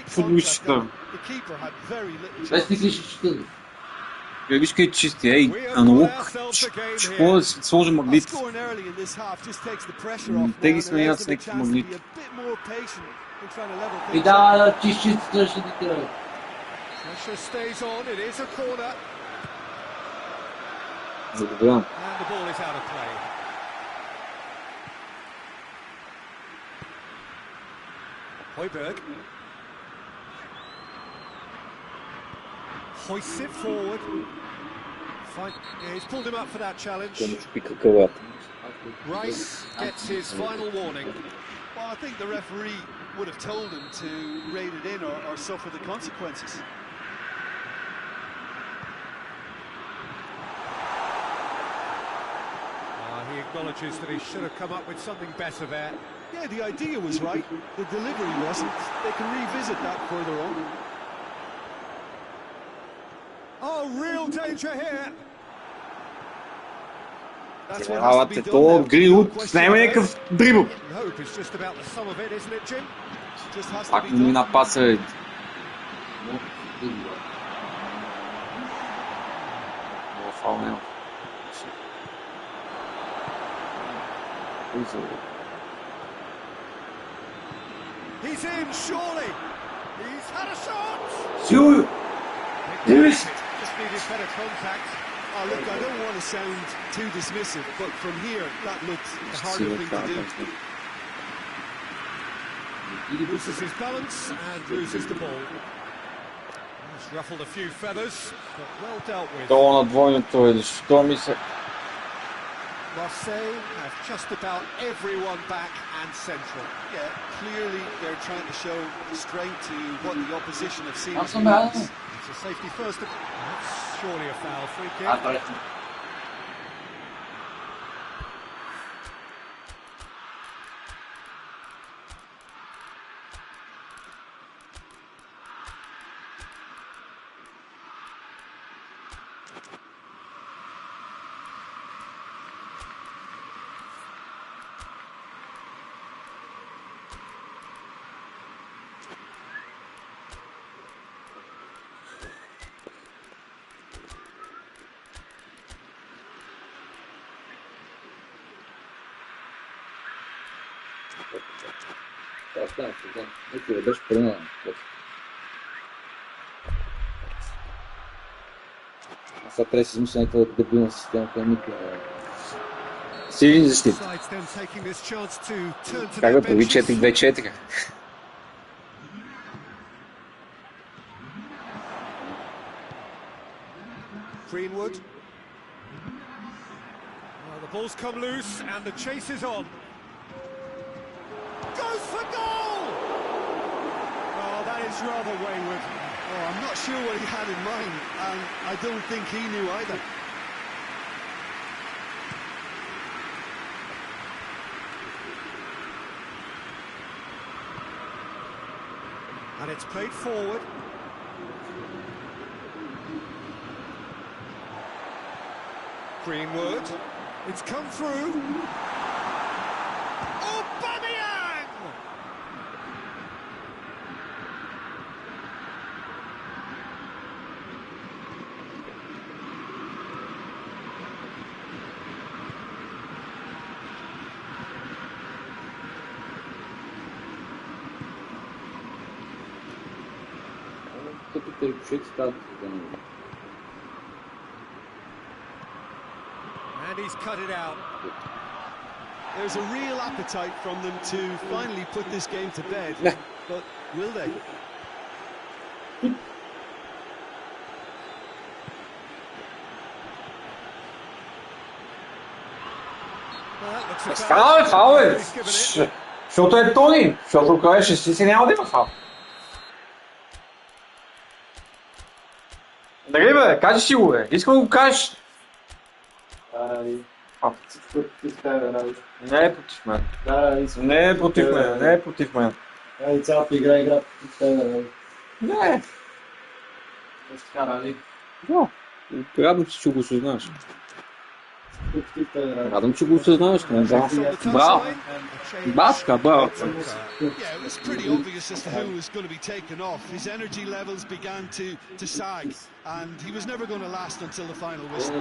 Футболистите. The keeper had very little chance. Виж къде чисти, ей, аналог. Какво да си сложим магнит? Те ги сменят с някакви магнити. И да, чистите ще ти трябва. Pressure stays on, it is a corner. Благодаря. And the ball is out of play. Højbjerg. Hoists it forward. Yeah, he's pulled him up for that challenge. Rice gets his final warning. Well, I think the referee would have told him to rein it in or suffer the consequences. He acknowledges that he should have come up with something better there. Yeah, the idea was right. The delivery wasn't. They can revisit that further on. Oh, real danger here. Тренировате то, Гринвуд, снема някакъв дрибъл. Пак му мина паса. Фаул няма. He's in, surely. He's had a shot. Сюр! Дивись! Just needed better contact. Oh, look, I don't want to sound too dismissive, but from here, that looks the harder thing to do. Loses his balance and loses the ball. He's ruffled a few feathers, but well dealt with. То на двойното или що ми се... Marseille have just about everyone back and central. Yeah, clearly they're trying to show strength to what the opposition have seen. Аз съм бял. It's a safety first. That's surely a foul. Free kick. Никой не беше преминал. Аз сега трябва да си измисля някаква дебилна система, която никой не е. Силен защит. Как да прави 4-2-4? Greenwood. Well, the ball's come loose and the chase is on. Goes for goal! Oh, that is rather wayward. Oh, I'm not sure what he had in mind, and I don't think he knew either. And it's played forward. Greenwood. It's come through. Aubameyang! Като перекушек стават за него. And he's cut it out. There's a real appetite from them to finally put this game to bed, but will they? Фаул е! Защото е Тони, защото кажеш, си няма да има фаул. Нали бе, кажи си го бе, искам да го кажеш. Не е против мен. Не е против мен, не е против мен. Цялата игра против тебе, нали? Не. Точно така, нали? Да. Радвам се, че го осъзнаваш. Против тебе, нали? Радвам, че го осъзнаваш. Браво. Баска, браво. Yeah, it was pretty obvious as to who was going to be taken off. His energy levels began to sag, and he was never going to last until the final whistle.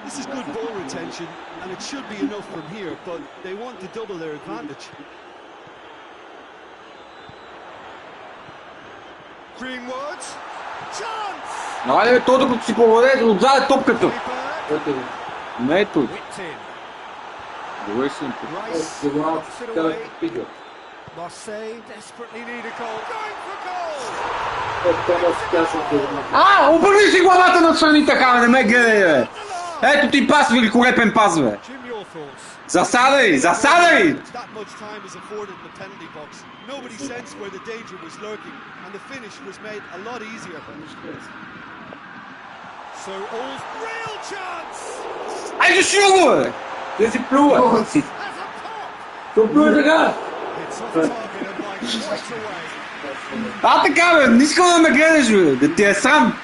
This is good ball retention, and it should be enough from here, but they want to double their advantage. Greenwood. Chance! Давай бе, то докато си поведе отзад топката. Не е той. Добре си. Marseille desperately need a goal. Going for goal! Обърни си главата настрани така, не ме гледай, бе. Ето ти пас, великолепен пас, бе. Засадай, засадай! That much time is afforded in the penalty box. Nobody sensed where the danger was lurking, and the finish was made a lot easier. So all's real chance! Айде шило, бе! Те си плюва. То плюва така. Така, бе, не искам да ме гледаш, бе, да ти е срам.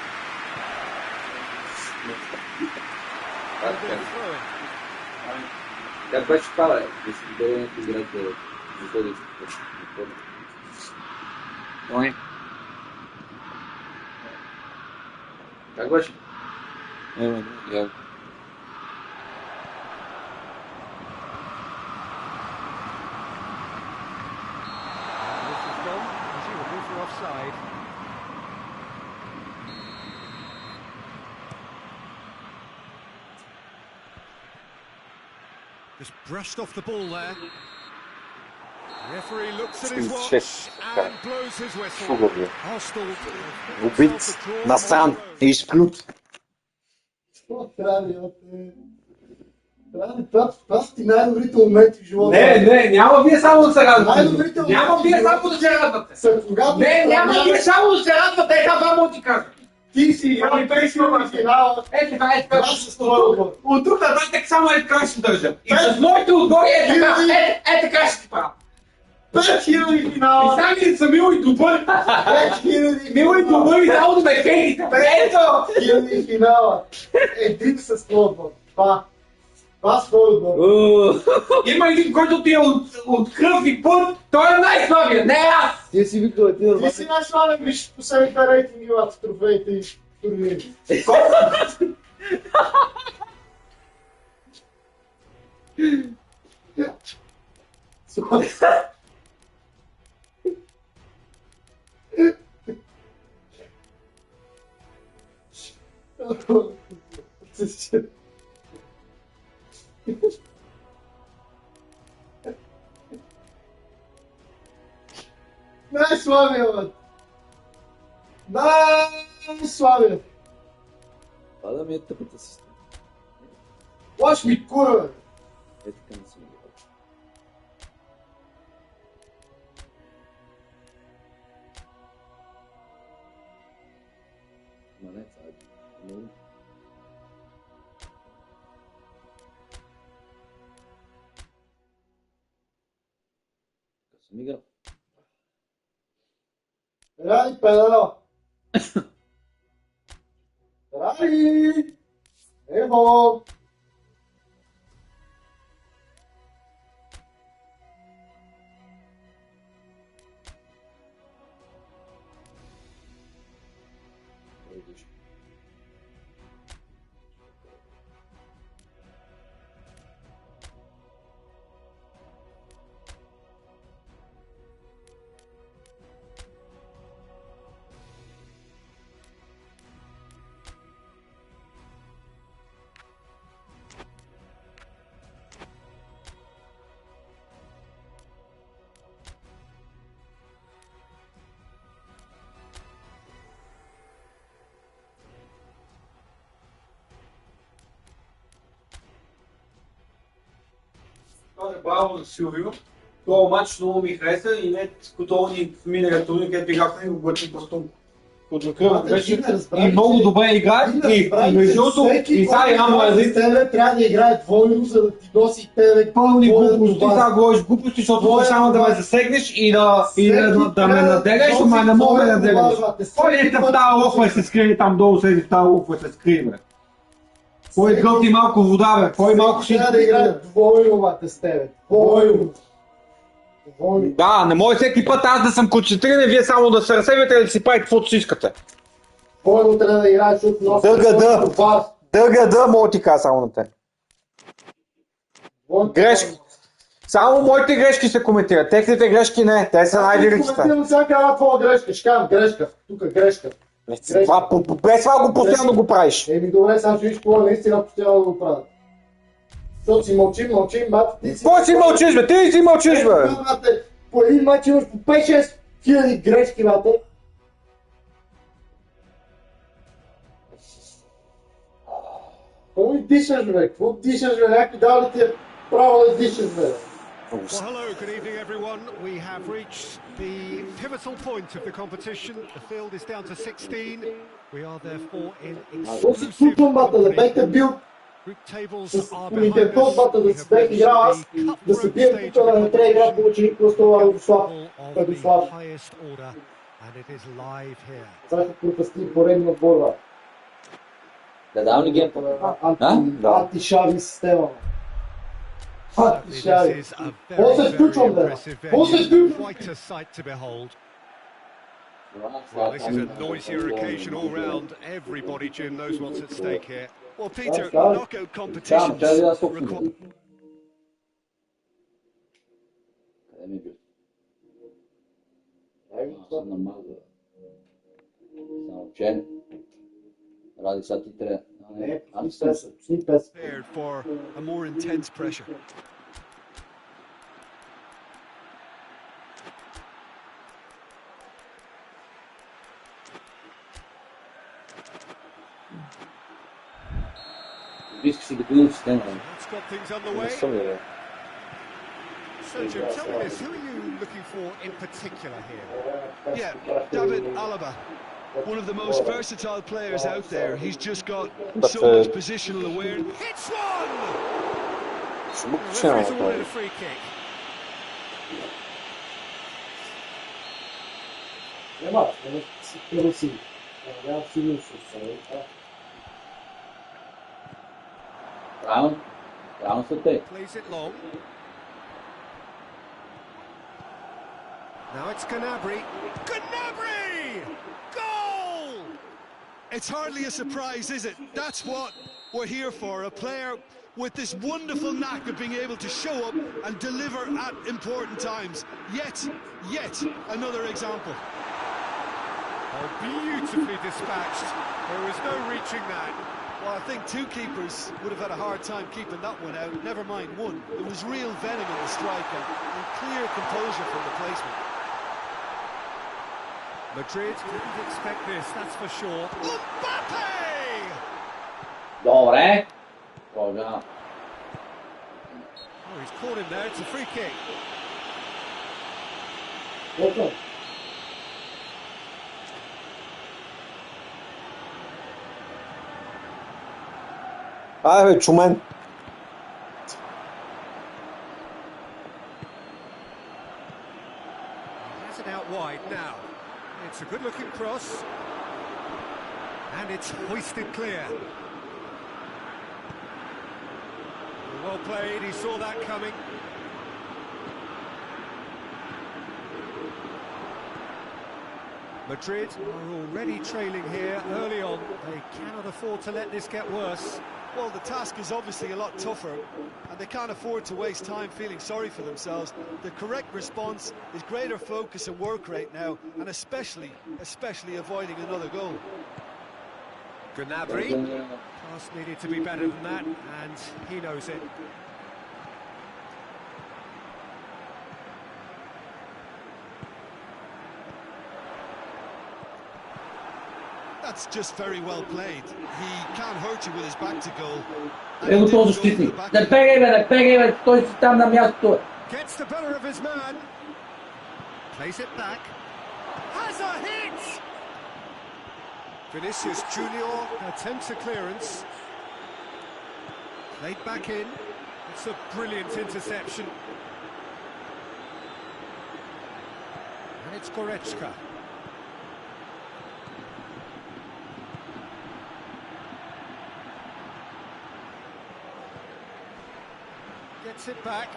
Как беше това, бе? Да си даде някакви играта да заходи. Тони. Как беше? side. Just brushed off the ball there. The referee looks at his watch and blows his whistle. Arsenal Убит, насран и изплют. Какво прави, това са ти най-добрите моменти в живота. Не, няма вие само да се радвате. Най-добрите моменти. Няма вие само да се радвате. Не, няма вие само да се радвате. Ето това му ти кажа. Ти си играл в финала. Ето така. От тук нататък само така ще държа. И с моите отбори така ще ти правя. 5000 финала. И сами са мил и добър. 5000 мил и добър и само да ме хейтите. Ето! 5000 финала. Един с твой отбор. Това с твой отбор. Има един, който ти е от кръв и път. Той е най-слабия, не аз! Ти си Виктор, ти си най-слабен, виж последните рейтинги в трофеите и турнири. Най-слабия, бе! Най-слабия! Това да ми е тъпата система. Плаш ми кура, бе! Е, така не съм играл. Ма не, това е много. Така съм играл. Ради, педала! Ради! Ево! Браво за Силвио. Това матч много ми хареса и не като ни в миналия турнир, където играхме и го глъчим просто под кръв беше и много добре играе и между другото и сега имам един трябва да играе двойно, за да ти носи тебе пълни глупости, сега говориш глупости, защото само да ме засегнеш и да ме наделеш, ама не мога да наделеш. Кой е в тази лофа и се скрие там долу, седи в тази лофа и се скрие, бе? Кой гълти малко вода, бе? Кой малко ще... Трябва да играе двойно, бате, с тебе. Двойно. Да, не може всеки път аз да съм концентриран и вие само да се разсейвате и да си правите каквото си искате. Двойно трябва да играеш, защото носи... ДГД, мога ти кажа само на те. Грешки. Само моите грешки се коментират, техните грешки не, те са най-великите. Коментирам всяка една твоя грешка, ще кажам грешка, тук грешка. Без това го постоянно го правиш. Еми добре, сега ще виж какво наистина постоянно да го правят. Защото си мълчим, бат. Кой си мълчиш, бе? Ти си мълчиш, бе! По един мач имаш по 5-6 хиляди грешки, бате. Какво ми дишаш, бе? Какво дишаш, бе? Някой дава ли ти е право да дишаш, бе? Well, hello, good evening everyone. We have reached the pivotal point of the competition. The field is down to 16. We are therefore in exclusive group tables are behind us. We have reached the cup group stage of the competition of the highest order, and it is live here. Да дам ли гейм? Антишави система. This is a very impressive venue, quite a sight to behold. Well, this is a noisier occasion all round. Everybody, Jim, knows what's at stake here. Well, Peter, knockout competitions require... Samo čer. Radi sad ti treba. Prepared for a more intense pressure. Risks in the goals then. That's got things underway. So Jim, tell me this, who are you looking for in particular here? Yeah, David Alaba. One of the most versatile players out there. He's just got so much positional awareness. Hits one! The referee's awarded a free kick. Brown for take. Plays it long. Now it's Gnabry. Gnabry! Goal! It's hardly a surprise, is it? That's what we're here for. A player with this wonderful knack of being able to show up and deliver at important times. Yet another example. Oh, beautifully dispatched. There was no reaching that. Well, I think two keepers would have had a hard time keeping that one out. Never mind one. There was real venom in the strike and clear composure from the placement. Madrid didn't expect this, that's for sure. Mbappe! Dobre. Proga. Oh, he's caught him there, it's a free kick. Ajde, čumen. Has it out wide now. It's a good-looking cross. And it's hoisted clear. Well played, he saw that coming. Madrid are already trailing here early on. They cannot afford to let this get worse. Well, the task is obviously a lot tougher, and they can't afford to waste time feeling sorry for themselves. The correct response is greater focus and work rate now, and especially avoiding another goal. Gnabry. Pass needed to be better than that, and he knows it. That's just very well played. He can't hurt you with his back to goal. Evo to zaštitnik. Ne pegaj me, stoj si tam na mjestu. Gets the better of his man. Plays it back. Has a hit! Vinicius Junior attempts a clearance. Played back in. It's a brilliant interception. And it's Goretzka. Gets it back.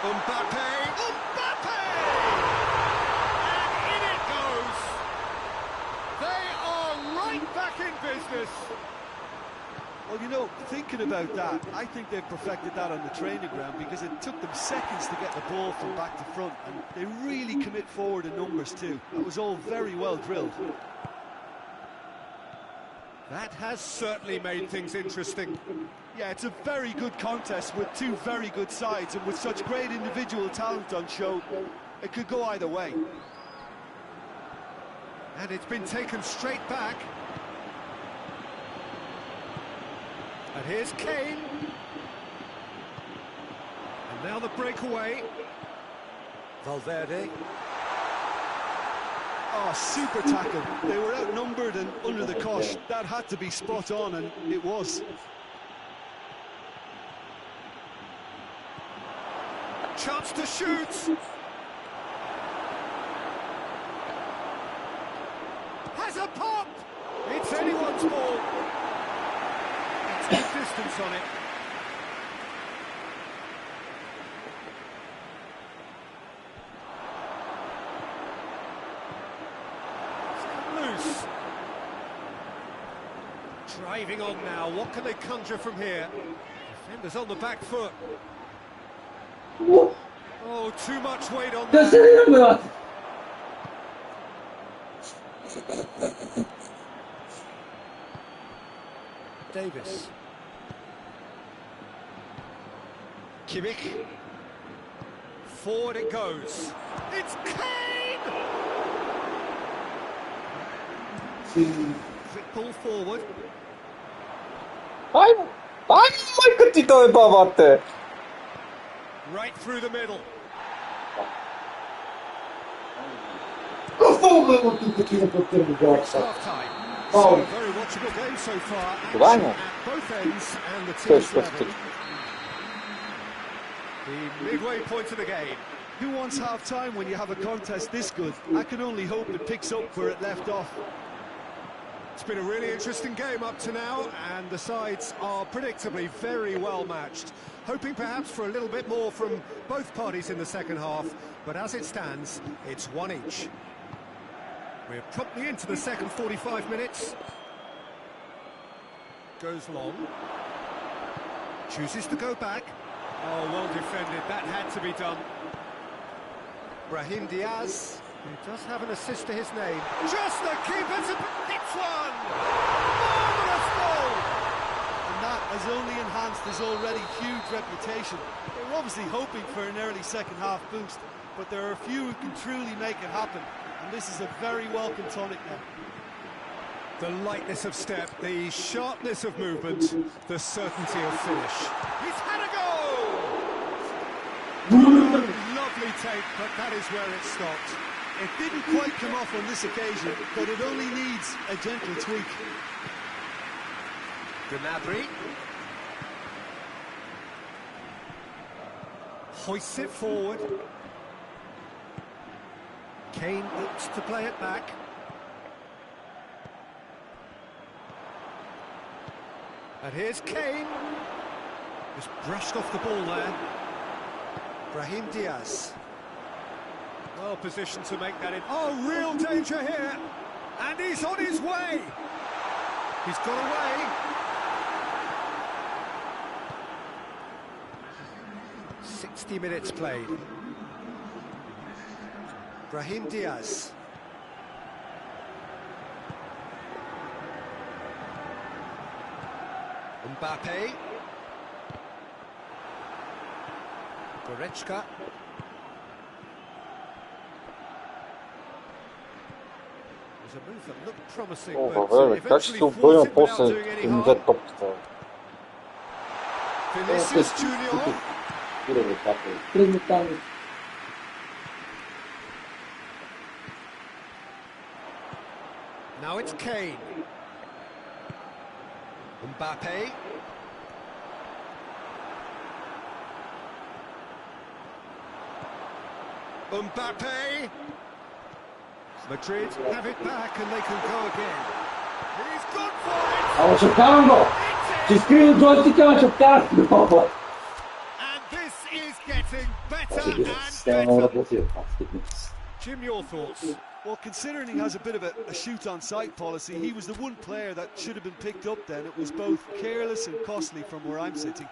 Mbappe! And in it goes! They are right back in business! Well, you know, thinking about that, I think they've perfected that on the training ground because it took them seconds to get the ball from back to front, and they really commit forward in numbers too. That was all very well drilled. That has certainly made things interesting. Yeah, it's a very good contest with two very good sides, and with such great individual talent on show, it could go either way. And it's been taken straight back. And here's Kane. And now the breakaway. Valverde. Oh, super tackle. They were outnumbered and under the cosh. That had to be spot on, and it was. Chance to shoot. Has a pop. It's anyone's ball. It's good distance on it. Driving on now, what can they conjure from here? Defenders on the back foot. Oh, too much weight on that. Davis. Kimmich. Forward it goes. It's Kane! Quick ball forward. Ai cât doi babate. Right through the middle. Half time. So a very watchable game so far. Action at both ends and the team's level. The midway point of the game. Who wants half-time when you have a contest this good? I can only hope it picks up where it left off. It's been a really interesting game up to now, and the sides are predictably very well matched. Hoping perhaps for a little bit more from both parties in the second half, but as it stands, it's one each. We're promptly into the second 45 minutes. Goes long. Chooses to go back. Oh, well defended. That had to be done. Brahim Diaz, who does have an assist to his name. Just the keeper to... It's one! Marvellous goal! And that has only enhanced his already huge reputation. They're obviously hoping for an early second-half boost, but there are a few who can truly make it happen. And this is a very welcome tonic now. The lightness of step, the sharpness of movement, the certainty of finish. He's had a go! Lovely take, but that is where it stopped. It didn't quite come off on this occasion, but it only needs a gentle tweak. Gnabry. Hoists it forward. Kane looks to play it back. And here's Kane. Just brushed off the ball there. Brahim Diaz. Well positioned to make that in. Oh, real danger here. And he's on his way. He's got away. "60 minutes played. Brahim Diaz. Mbappe. Goretzka. Was a move that looked promising, but eventually forced it without doing any harm. Vinicius Junior. Now it's Kane. Mbappe. Mbappe. Madrid have it back and they can go again. He's gone for it! And this is getting better and better. Jim, your thoughts? Well, considering he has a bit of a shoot-on-sight policy, he was the one player that should have been picked up then. It was both careless and costly from where I'm sitting.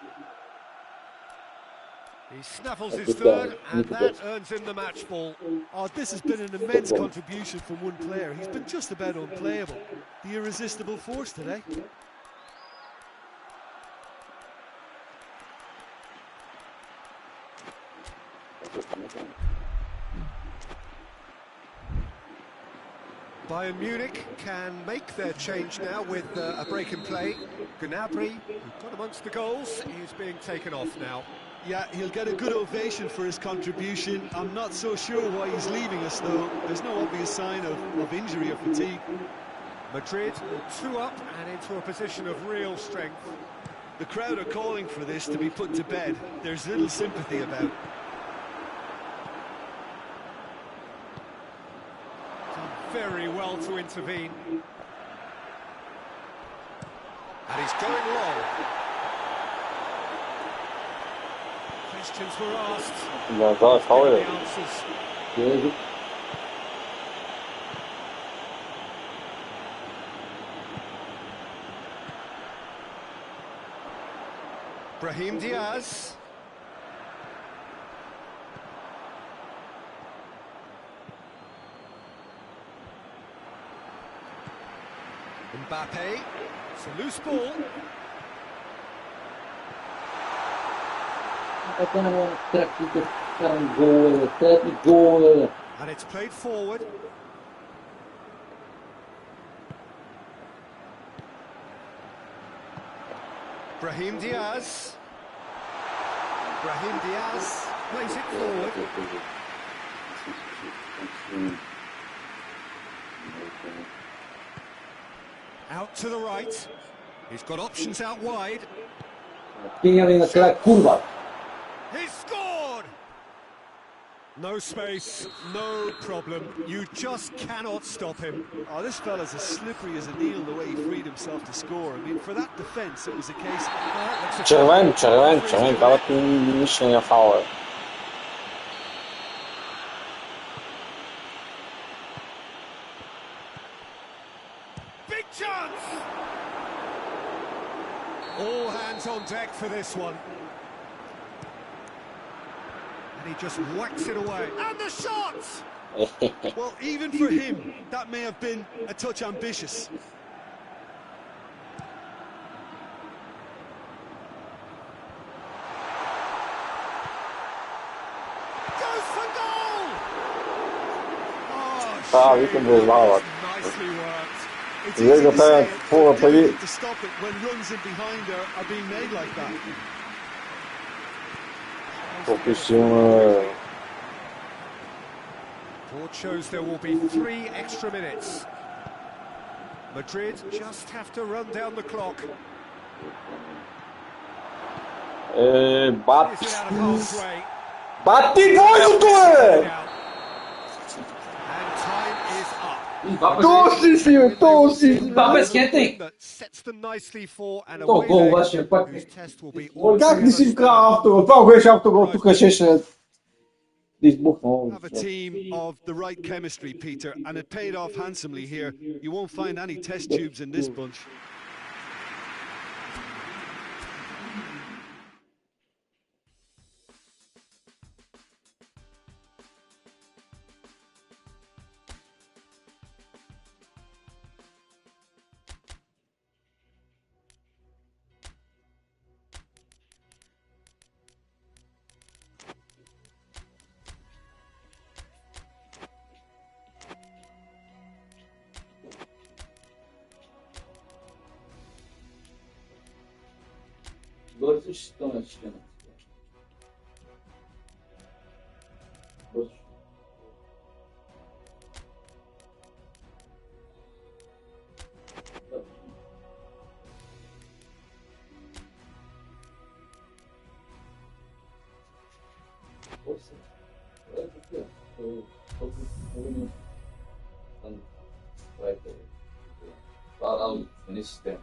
He snaffles his third, and that earns him the match ball. Oh, this has been an immense contribution from one player. He's been just about unplayable. The irresistible force today. Bayern Munich can make their change now with a break in play. Gnabry, who got amongst the goals, is being taken off now. Yeah, he'll get a good ovation for his contribution. I'm not so sure why he's leaving us, though. There's no obvious sign of injury or fatigue. Madrid 2 up and into a position of real strength. The crowd are calling for this to be put to bed. There's little sympathy about. Done very well to intervene. And he's going long. Questions were asked. The answers. Brahim Diaz. Mbappe. It's a loose ball. And it's played forward. Brahim Diaz. Brahim Diaz plays it forward. Out to the right. He's got options out wide. He's scored! No space, no problem. You just cannot stop him. Oh, this fella's as slippery as a needle the way he freed himself to score. I mean, for that defence, it was a case... Червен, давайте mišljenja faul. Big chance! All hands on deck for this one. And he just whacks it away. And the shot! Well, even for him, that may have been a touch ambitious. Goes for goal! Да, викам го знала. Nicely worked. It's easy to say it, but difficult to stop it when runs in behind are being made like that. Board shows there will be 3 extra minutes. Madrid just have to run down the clock. Bati voju tu je! And time is up. To si! Mbappe skjetting! That sets them nicely for an To away gol leg vaše, pak whose test will be Как не си вкара автогол? Това го беше автогол, тук щеше да избухна. Have a team of the right chemistry, Peter, and it paid off handsomely here. You won't find any test tubes in this bunch. Dois instantes, cara. Nesse tempo.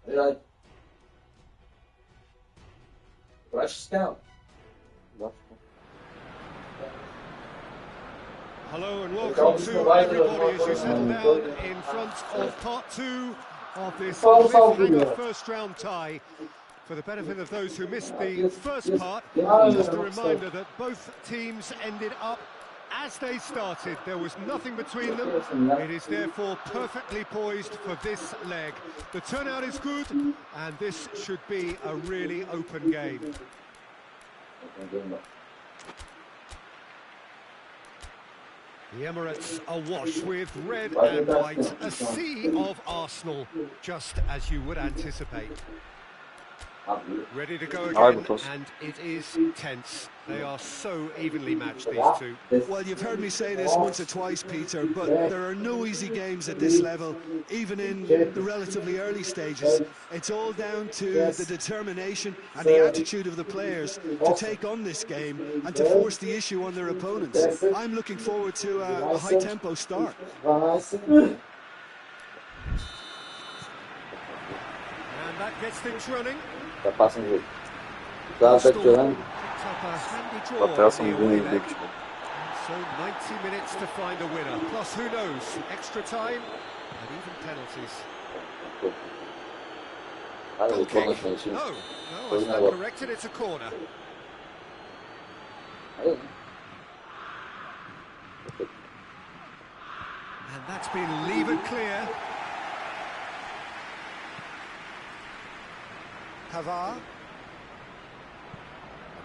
Verdade. Rush down. Hello and welcome to everybody as you settle down in front of part 2 of this cliffhanger first round tie. For the benefit of those who missed the first part, just a reminder that both teams ended up as they started. There was nothing between them. It is therefore perfectly poised for this leg. The turnout is good, and this should be a really open game. The Emirates awash with red and white, a sea of Arsenal, just as you would anticipate. Ready to go again, and it is tense. They are so evenly matched, these two. Well, you've heard me say this once or twice, Peter, but there are no easy games at this level, even in the relatively early stages. It's all down to the determination and the attitude of the players to take on this game and to force the issue on their opponents. I'm looking forward to a high-tempo start. And that gets things running. So 90 minutes to find a winner. Plus, who knows, extra time And even penalties. Goal kick. No, I stand corrected, it's a corner. And that's been levered clear. Pavard.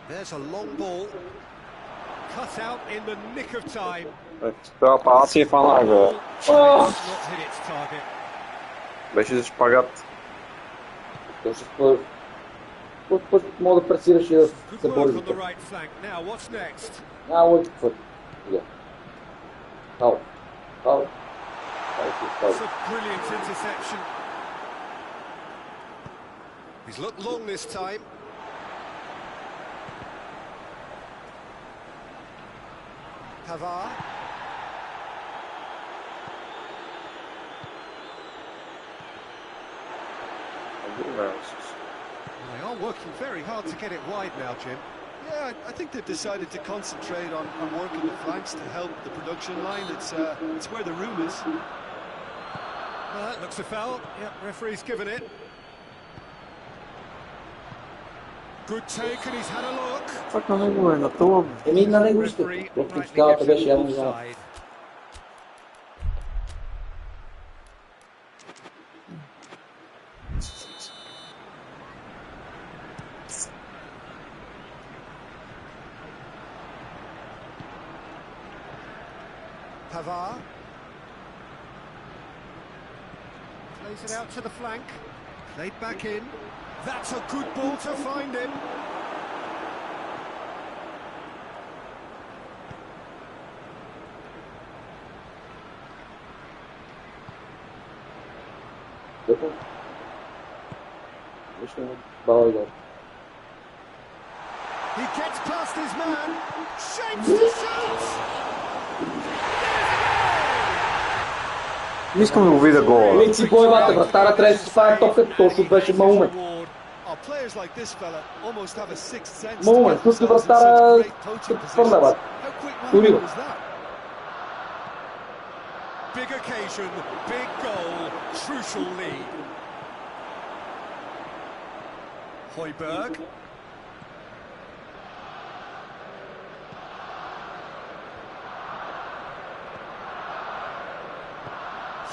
There's a long ball. Cut out in the nick of time. Експлоатация falan böyle. Not hit its target. 500 шпагат. Мога да пресираш и да Good се work бориш. on the right flank. Now, what's next? Now foot. Yeah. How? It's a brilliant interception. He's looked long this time. Pavard. They are working very hard to get it wide now, Jim. Yeah, I think they've decided to concentrate on working the flanks to help the production line. It's where the room is. That looks a foul. Yep, referee's given it. Good take, and he's had a look. Пак на него е на това. На него ще. Referee Въпреки rightly скалата gives беше it явно offside. Pavard. Plays it out to the flank. Played back in. That's a good ball to find him. He gets past his man. Shapes to shoot. Не искам да го видя гола. Виж си бойбата, вратаря трябва да си спае топката, точно беше маумен. Маумен, също вратаря твърда бат. Дори го. Big occasion, big goal, crucial lead. Højbjerg.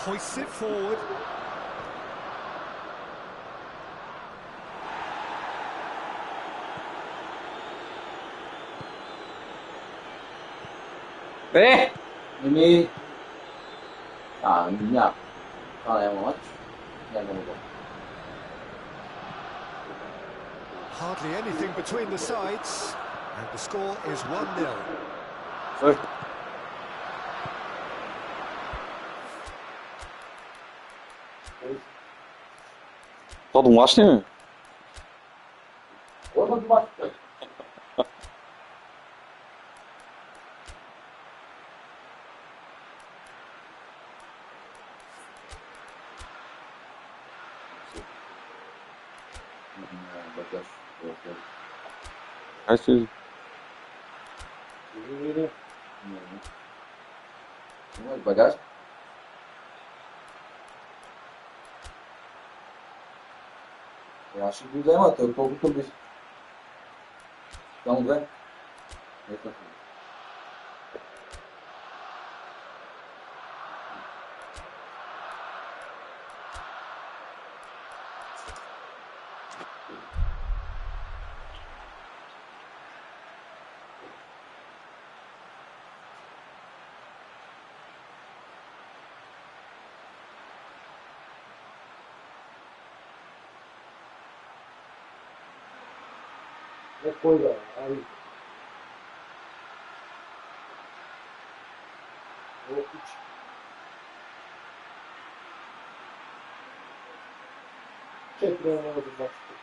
Hoists it forward. Еми... няма. Това няма мач. Няма го. Hardly anything between the sides, and the score is 1-0. Това домашни е? Кой има домашни? Ай си. Имаш багаж? Аз ще го взема, той колкото би. Само две. Ето. Кой да? Ами. Четири не мога да бачите.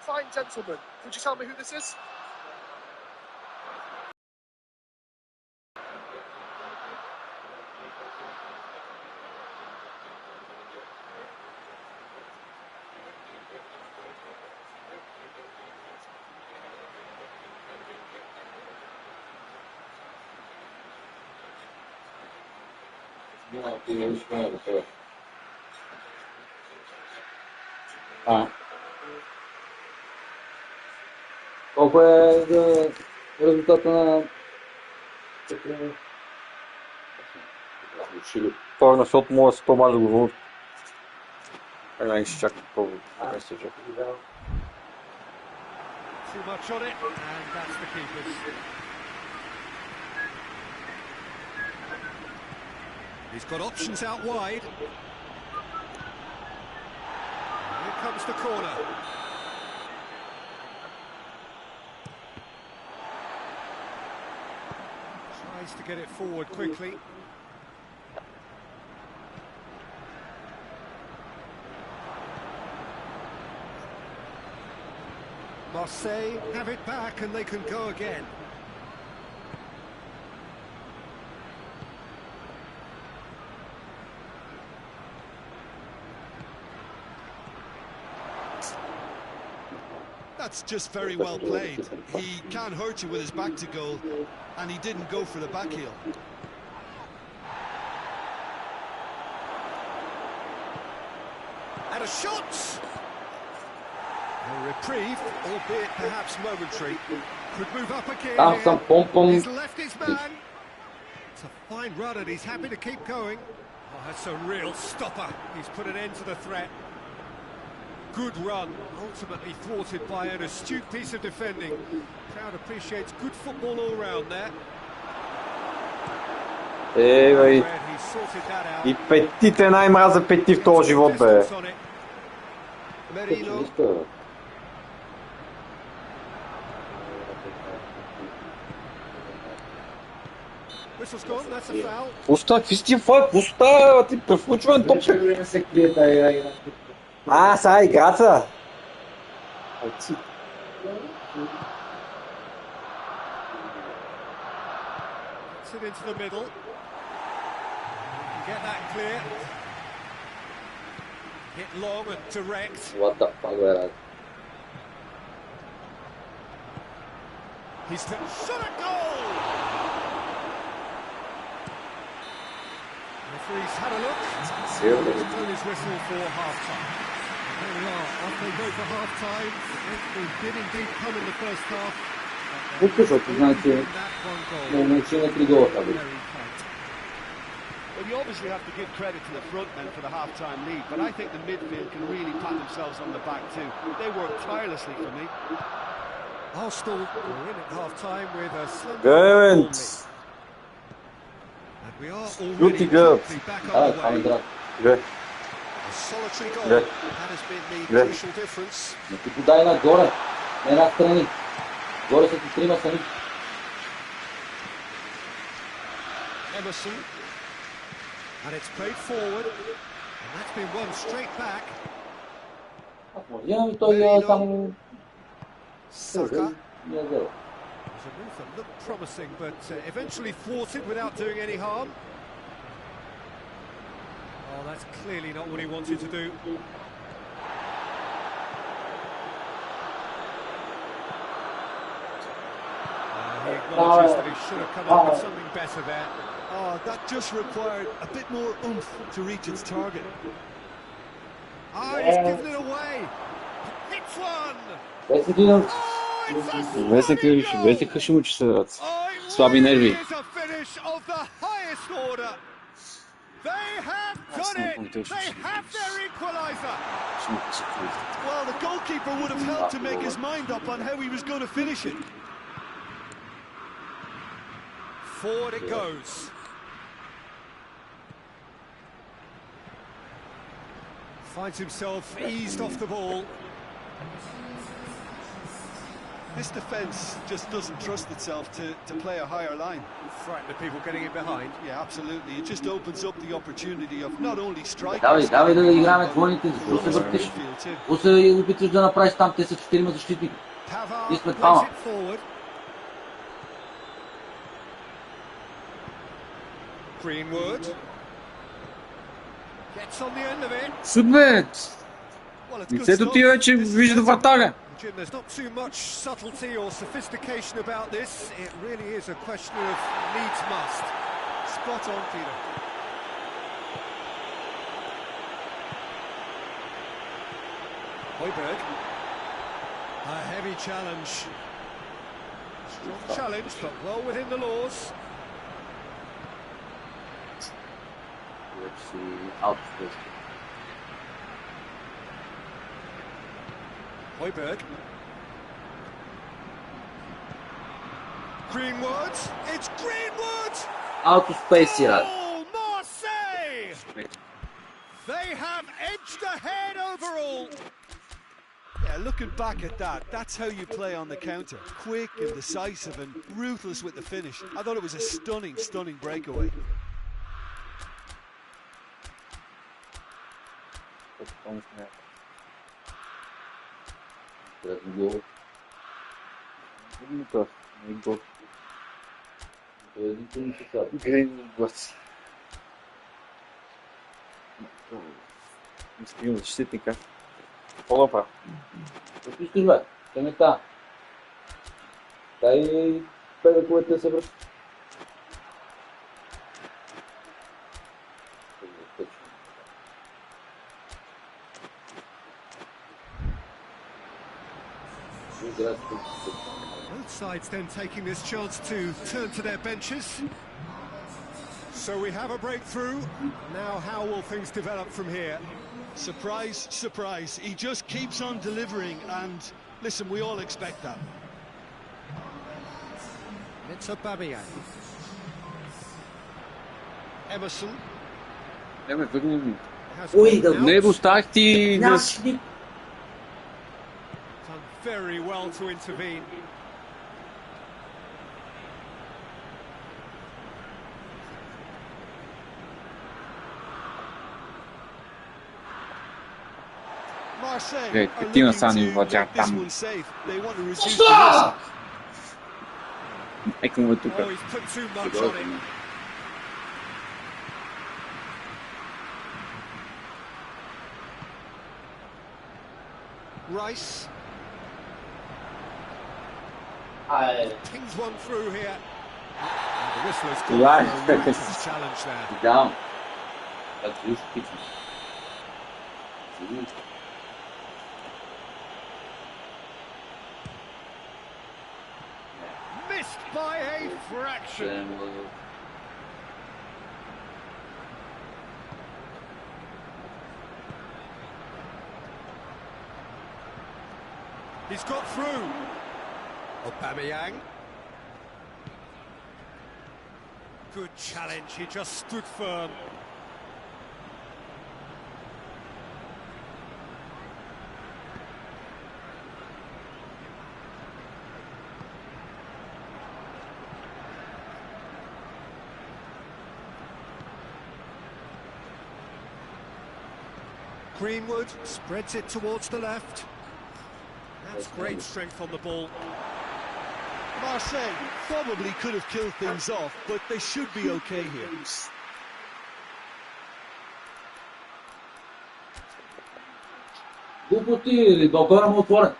Fine gentleman, could you tell me who this is? Колко е резултата на... Това на шот може да се по-мали да го вълнат. Една и ще чака по-го. Too much on it, and that's the keeper's. He's got options out wide. Here comes the corner. Tries to get it forward quickly. Marseille have it back and they can go again. That's just very well played. He can't hurt you with his back to goal, and he didn't go for the back heel. And a shot! A reprieve, albeit perhaps momentary. Could move up again. He's left his man. It's a fine run and he's happy to keep going. Oh, that's a real stopper. He's put an end to the threat. Good run, ultimately thwarted by an astute piece of defending. Crowd appreciates good football all round there. Бе, и петите най-мраза пети в този живот, бе. Пуста, какви си ти фак? Пуста, ти превключване топче. Сега играта. It into the middle. Get that clear. Hit long and direct. What the fuck, where? He's shot a goal. Referee's had a look. He's blown his whistle for half-time. There we are. Off they go for half-time. They did indeed come in the first half. Well, you obviously have to give credit to the front men for the half-time lead, but I think the midfield can really pat themselves on the back too. They worked tirelessly for me. Arsenal were in at half-time with a slender lead. And we are already back on the way. A solitary goal. That has been the crucial difference. Emerson. And it's played forward. And that's been won straight back. Saka. It was a move that looked promising, but eventually thwarted without doing any harm. Oh, that's clearly not what he wanted to do. He acknowledges that he should have come up with something better there. Oh, that just required a bit more oomph to reach its target. Oh, he's given it away. Hits one. Весник ще му, че са слаби нерви. order. They have done it! They have their equaliser! Well, the goalkeeper would have helped to make his mind up on how he was going to finish it. Forward it goes. Finds himself eased off the ball. This defence just doesn't trust itself to play a higher line. Frightened of people getting it behind. Yeah, absolutely. It just opens up the opportunity of not only strikers. Давай да играме двойните, защо се въртиш? Защо се опитваш да направиш там, те са 4 защитника. И сме двама. Greenwood gets on the end of it. Супер! Лицето ти вече вижда вратаря. Jim, there's not too much subtlety or sophistication about this. It really is a question of needs must. Spot on, Peter. Højbjerg. A heavy challenge. Strong challenge, but well within the laws. Let's see, out first. Højbjerg. Greenwood. It's Greenwood. Out of space here. Oh, Marseille! They have edged ahead overall. Yeah, looking back at that, that's how you play on the counter. Quick and decisive and ruthless with the finish. I thought it was a stunning, stunning breakaway. Изпил защитника. Опа. Какви искаш, бе? Те ме та. Дай педаковете се връщат. Both sides then taking this chance to turn to their benches. So we have a breakthrough. Now how will things develop from here? Surprise, surprise. He just keeps on delivering and, listen, we all expect that. It's a Aubameyang. Emerson. Ме върни ми. Не го оставих ти... Done very well to intervene. Marseille are Тина looking Сани to вътре make this там. one safe. They want to reduce the risk. Нека му е тук. Oh, he's put too much on it. Rice. Pings one through here. And the whistler's gone for a ruthless challenge there. Down. That's this kitchen. Missed by a fraction. He's got through. Aubameyang. Good challenge, he just stood firm. Greenwood spreads it towards the left. That's great strength on the ball. Marseille probably could have killed things off, but they should be okay here. Глупо ти или балкона му отворен?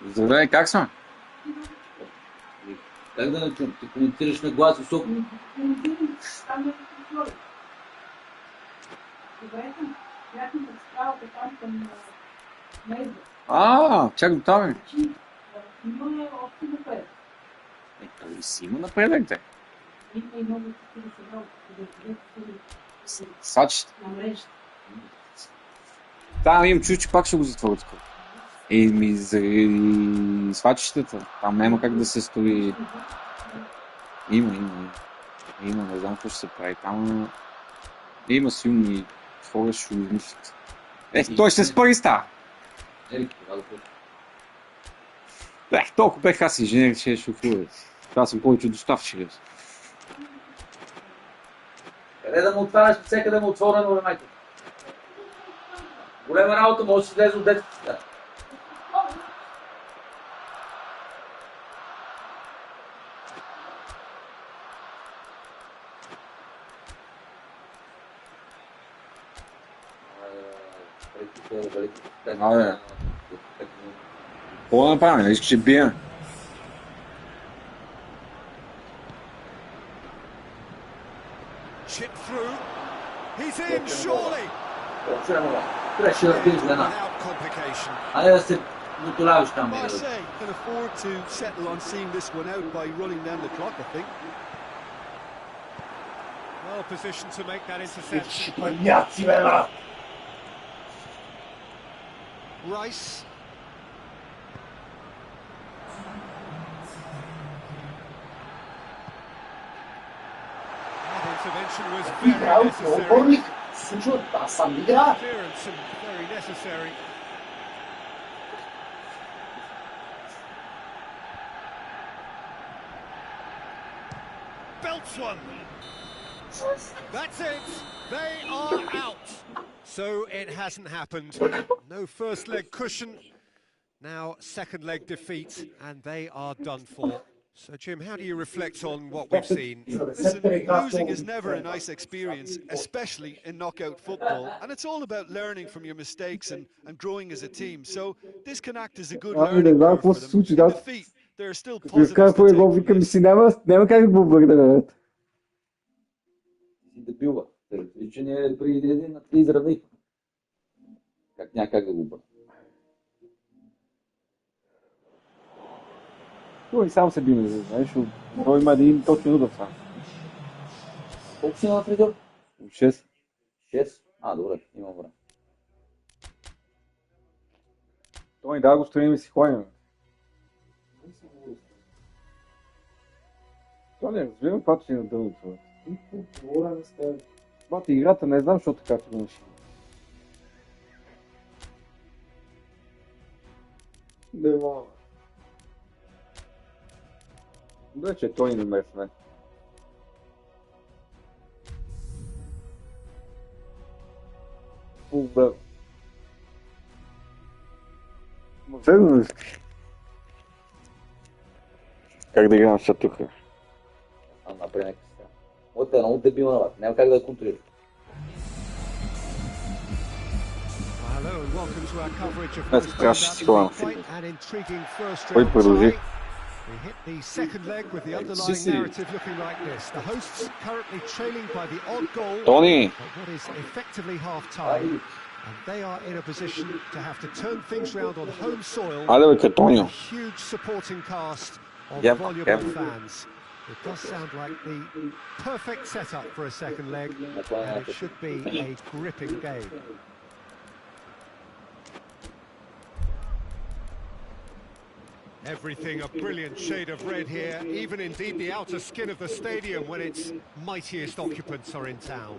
Здравей, как съм? Как да не ти коментираш на глас високо? Чак до там е. Той си има напредък, те. Свачите. Там им чу, че пак ще го затворят. Еми, заради свачищата. Там няма как да се стои. Има. Не знам какво ще се прави. Там има силни хора, ще го измислят. Той ще се пари става. Толкова бех аз инженер, че е шофьор. Това съм повече доставчик. Къде да му отваряш, всека да му отворено, майка? Голема работа, може да си влезе от детската. Какво да направим? Искаш ще бием. Chip through. He's in, surely. Трябваше да спиш една. Айде да се мотоляваш там. Marseille can afford to settle on seeing this one out by running down the clock, I think. Well positioned to make that interception. Rice. That intervention was very necessary. Clearance and very necessary. Belts one. That's it. They are out. So it hasn't happened. No first leg cushion. Now second leg defeat, and they are done for. So Jim, how do you reflect on what we've seen? Listen, losing is never a nice experience, especially in knockout football. And it's all about learning from your mistakes and growing as a team. So this can act as a good learning curve for them. In defeat, there are still positives to take from this. Няма как да го благодарят. Дебила. Че ние преди един изравних. Няма как да го бъде. Той сам се би, знаеш, той има един точно удар сам. Колко си на фризор? 6. 6? Добре, имам време. Той да го строим и си ходим. Това не разбирам, това че на дълго. Бати играта не знам, защото така ти го наши. Не мога. Добре, че той не ме в мен. Фулбел. Как да играм с тука? Направи някакъв сега. От едно дебилна вата. Няма как да я контролира. Hello and welcome to our coverage of an intriguing first Ой, round продължи. tie. We hit the second leg with the underlying narrative looking like this. The hosts currently trailing by the odd goal Tony. at what is effectively half-time. And they are in a position to have to turn things round on home soil. A huge supporting cast of voluble fans. It does sound like the perfect setup for a second leg, and it should be a gripping game. Everything a brilliant shade of red here, even indeed the outer skin of the stadium when its mightiest occupants are in town.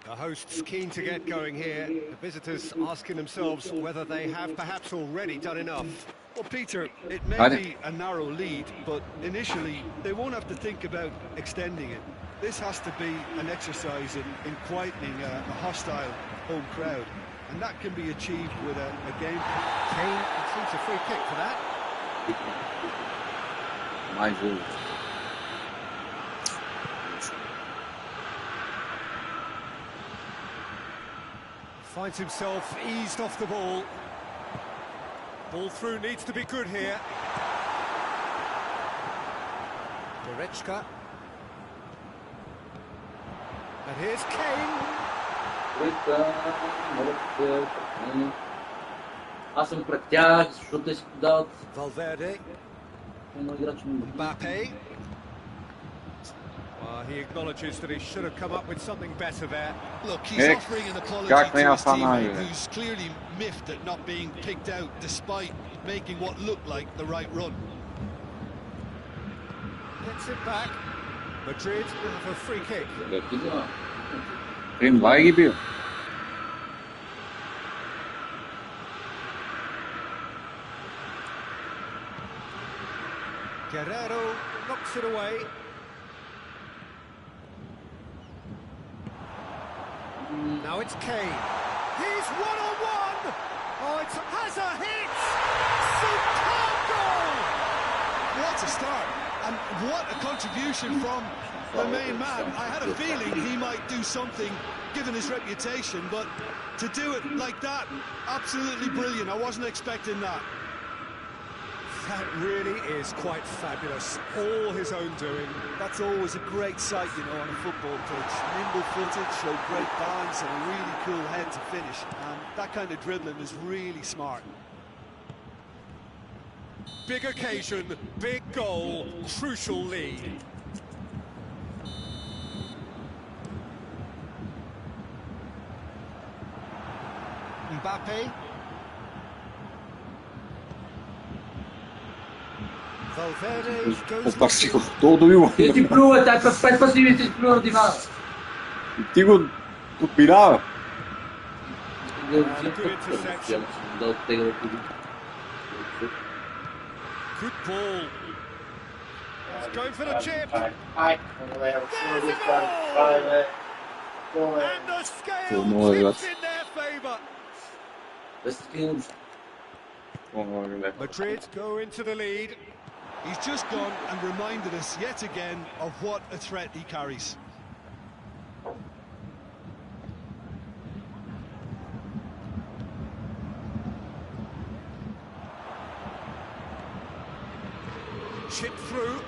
The hosts keen to get going here, the visitors asking themselves whether they have perhaps already done enough. Well, Peter, it may be a narrow lead, but initially they won't have to think about extending it. This has to be an exercise in quietening a hostile home crowd. And that can be achieved with a game. Kane concludes a free kick for that. My God. Finds himself eased off the ball. Ball through needs to be good here. Goretzka. And here's Kane. Аз съм пред тях, защото те си подават. Valverde. Mbappe. He acknowledges that he should have come up with something better there. Look, he's offering an apology to his teammate, who's clearly miffed at not being picked out despite making what looked like the right run. Gets it back. Madrid have a free kick. Vai gibi. Guerrero knocks it away. Now it's Kane. He's one-on-one! Oh, it's has a hit! Superb goal! What a start, and what a contribution from the main man. I had a feeling he might do something, given his reputation, but to do it like that, absolutely brilliant. I wasn't expecting that. That really is quite fabulous. All his own doing. That's always a great sight, you know, on a football pitch. Nimble-footed, showed great balance and a really cool head to finish. And that kind of dribbling is really smart. Big occasion, big goal, crucial lead. Mbappe. Valverde goes... Todo vivo. Ti plува, taj pa si ti plува di mano. Ti go podpirava. Good interception. Good ball. He's going for the chip. There's the goal! And the scale tips in their favour. Madrid go into the lead. He's just gone and reminded us yet again of what a threat he carries. Chip through.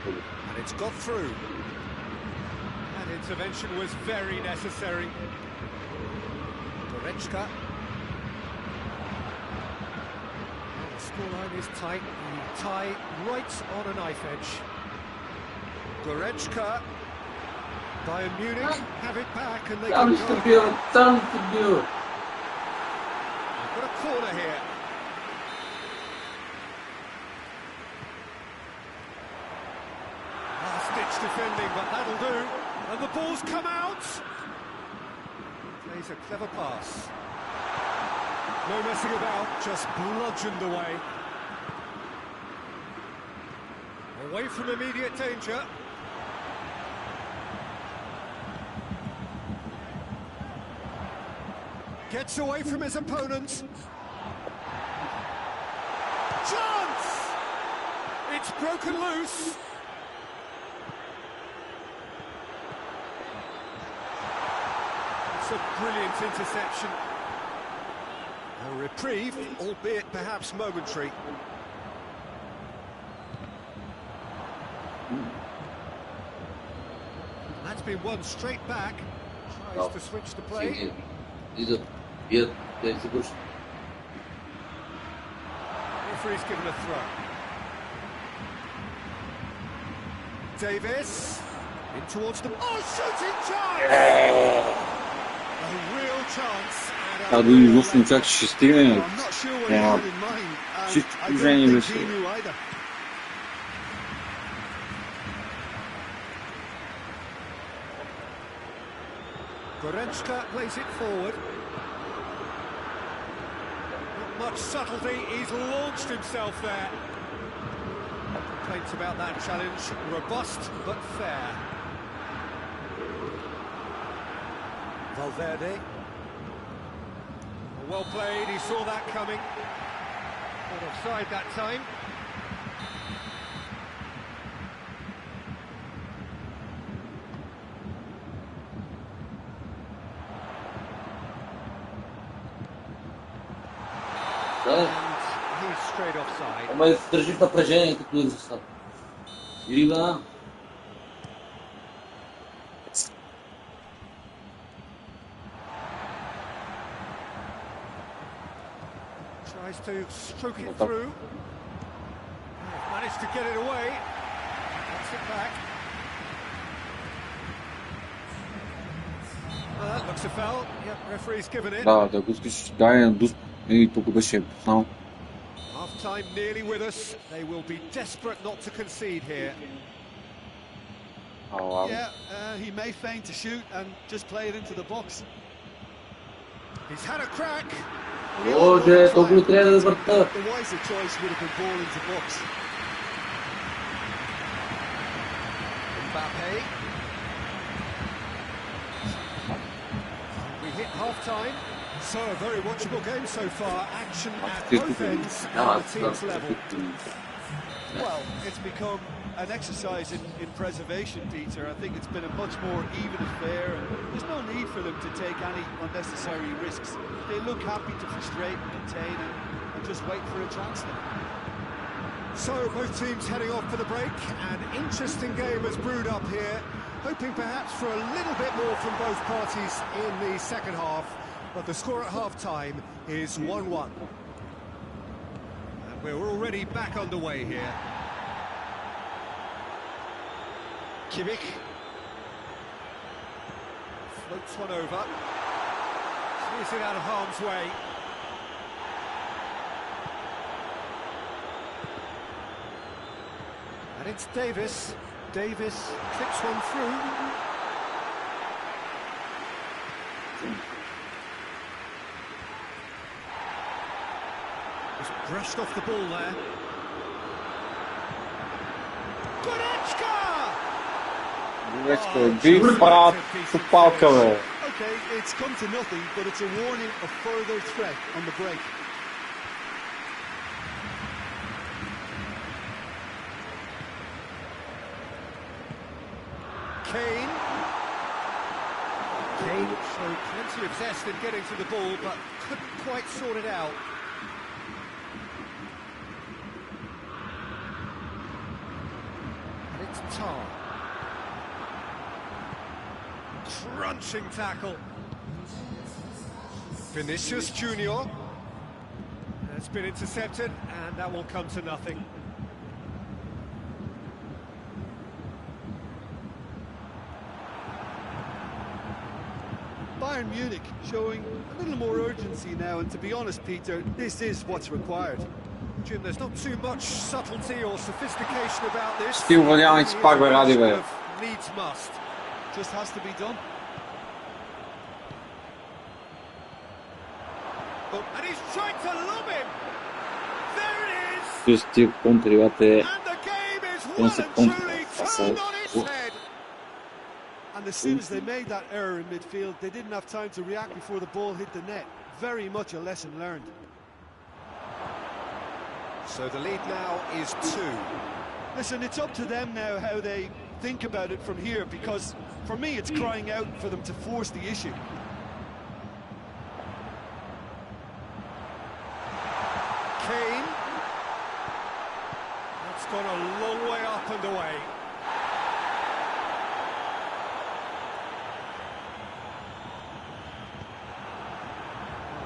And it's got through. And intervention was very necessary. Goretzka. Scoreline is tight, the tie right on a knife edge. Goretzka, Bayern Munich have it back and they can go. Got a corner here. Last-ditch defending, but that'll do. And the ball's come out. Plays a clever pass. No messing about, just bludgeoned away. Away from immediate danger. Gets away from his opponent. Chance! It's broken loose. It's a brilliant interception. A reprieve, albeit perhaps momentary. That's been won straight back. Tries to switch the play. Referee's given a throw. Davis in towards the shooting chance! A real chance. Да, да изобщо чак ще стигне. Няма. Чисто положение беше. Goretzka plays it forward. Not much subtlety, he's launched himself there. Complaints about that challenge, robust but fair. Valverde. Well played, he saw that coming. Not offside that time. And he's straight offside. Mas dържи в напрежението, като резултат. Риба. Tries to stroke it through. Managed to get it away. gets it back. That looks a foul. Yep, referee's given it. Да, да го искаш, дай и тук беше само. Half time nearly with us. They will be desperate not to concede here. Yeah, he may feign to shoot and just play it into the box. He's had a crack. Боже, то го трябва да върта. The wiser choice would have been ball into box. Mbappe. We hit half time. So a very watchable game so far. Action at both ends and the team's level. Well, it's become an exercise in preservation, Peter. I think it's been a much more even affair, and there's no need for them to take any unnecessary risks. They look happy to frustrate and contain and just wait for a chance now. So both teams heading off for the break. An interesting game has brewed up here, hoping perhaps for a little bit more from both parties in the second half, but the score at half-time is 1-1. And we're already back underway here. Kimmich floats one over, clears it out of harm's way. And it's Davis. Davis clips one through. Just brushed off the ball there. Бив прав палка, бе. Okay, it's come to nothing, but it's a warning of further threat on the break. Kane showed plenty of zest in getting to the ball, but couldn't quite sort it out. And it's Tar. Crunching tackle. Vinicius Junior has been intercepted, and that will come to nothing. Bayern Munich showing a little more urgency now, and to be honest, Peter, this is what's required. Jim, there's not too much subtlety or sophistication about this. Стил валяници пак бе, ради бе. Needs must. Just has to be done. Oh, and he's trying to lob him. There it is. Плюс тия контри, бате. And the game is well and truly turned on its head. And as soon as they made that error in midfield, they didn't have time to react before the ball hit the net. Very much a lesson learned. So the lead now is 2. Listen, it's up to them now how they think about it from here, because for me it's crying out for them to force the issue. Kane. That's gone a long way up and away.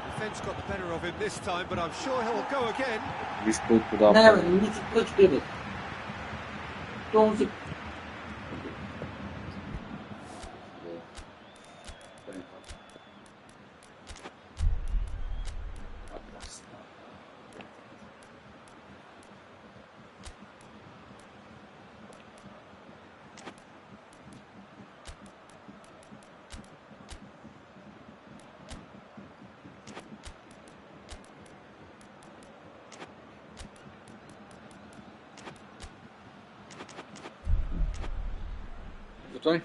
Defence got the better of him this time, but I'm sure he'll go again. Виж кой подава. Не, бе, не си пръчки, бе. То си... Готови?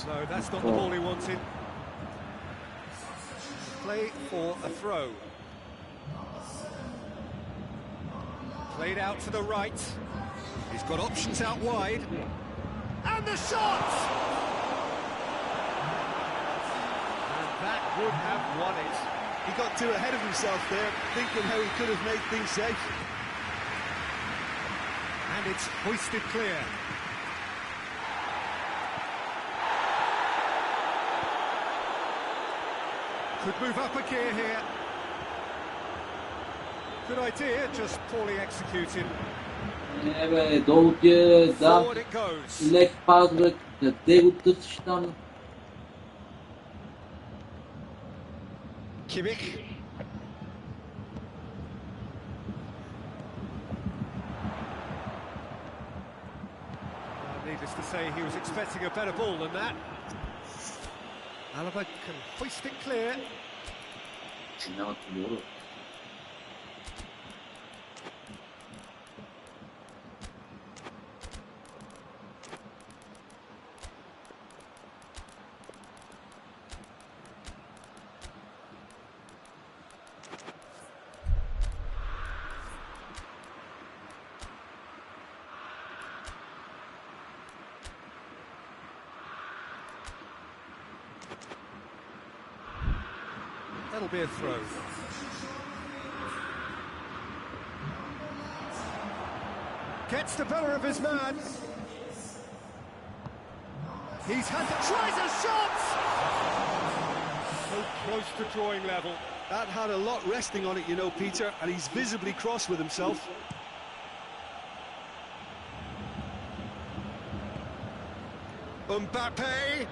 No, that's not the ball he wanted. Play for a throw. Played out to the right. He's got options out wide. And the shot! And that would have won it. He got too ahead of himself there, thinking how he could have made things safe. And it's hoisted clear. Could move up a gear here. Good idea, just poorly executed. Долу ти е да Forward it goes. лек пас, бе, къде го търсиш там? Kimmich. Needless to say, he was expecting a better ball than that. Alaba can hoist it clear. That'll be a throw. Gets the better of his man. He's had to tries a shot. So close to drawing level. That had a lot resting on it, you know, Peter, and he's visibly cross with himself. Mbappe.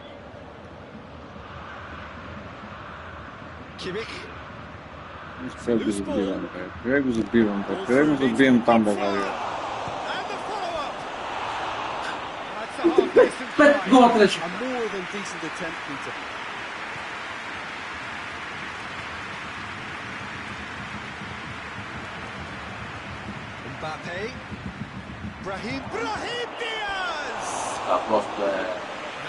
Kimmich. Как го забивам, бе? Как го забивам, бе? Как го забивам там, България? Пет гола трябваше. A more than decent attempt, Peter. Mbappe. Brahim Diaz! Просто е...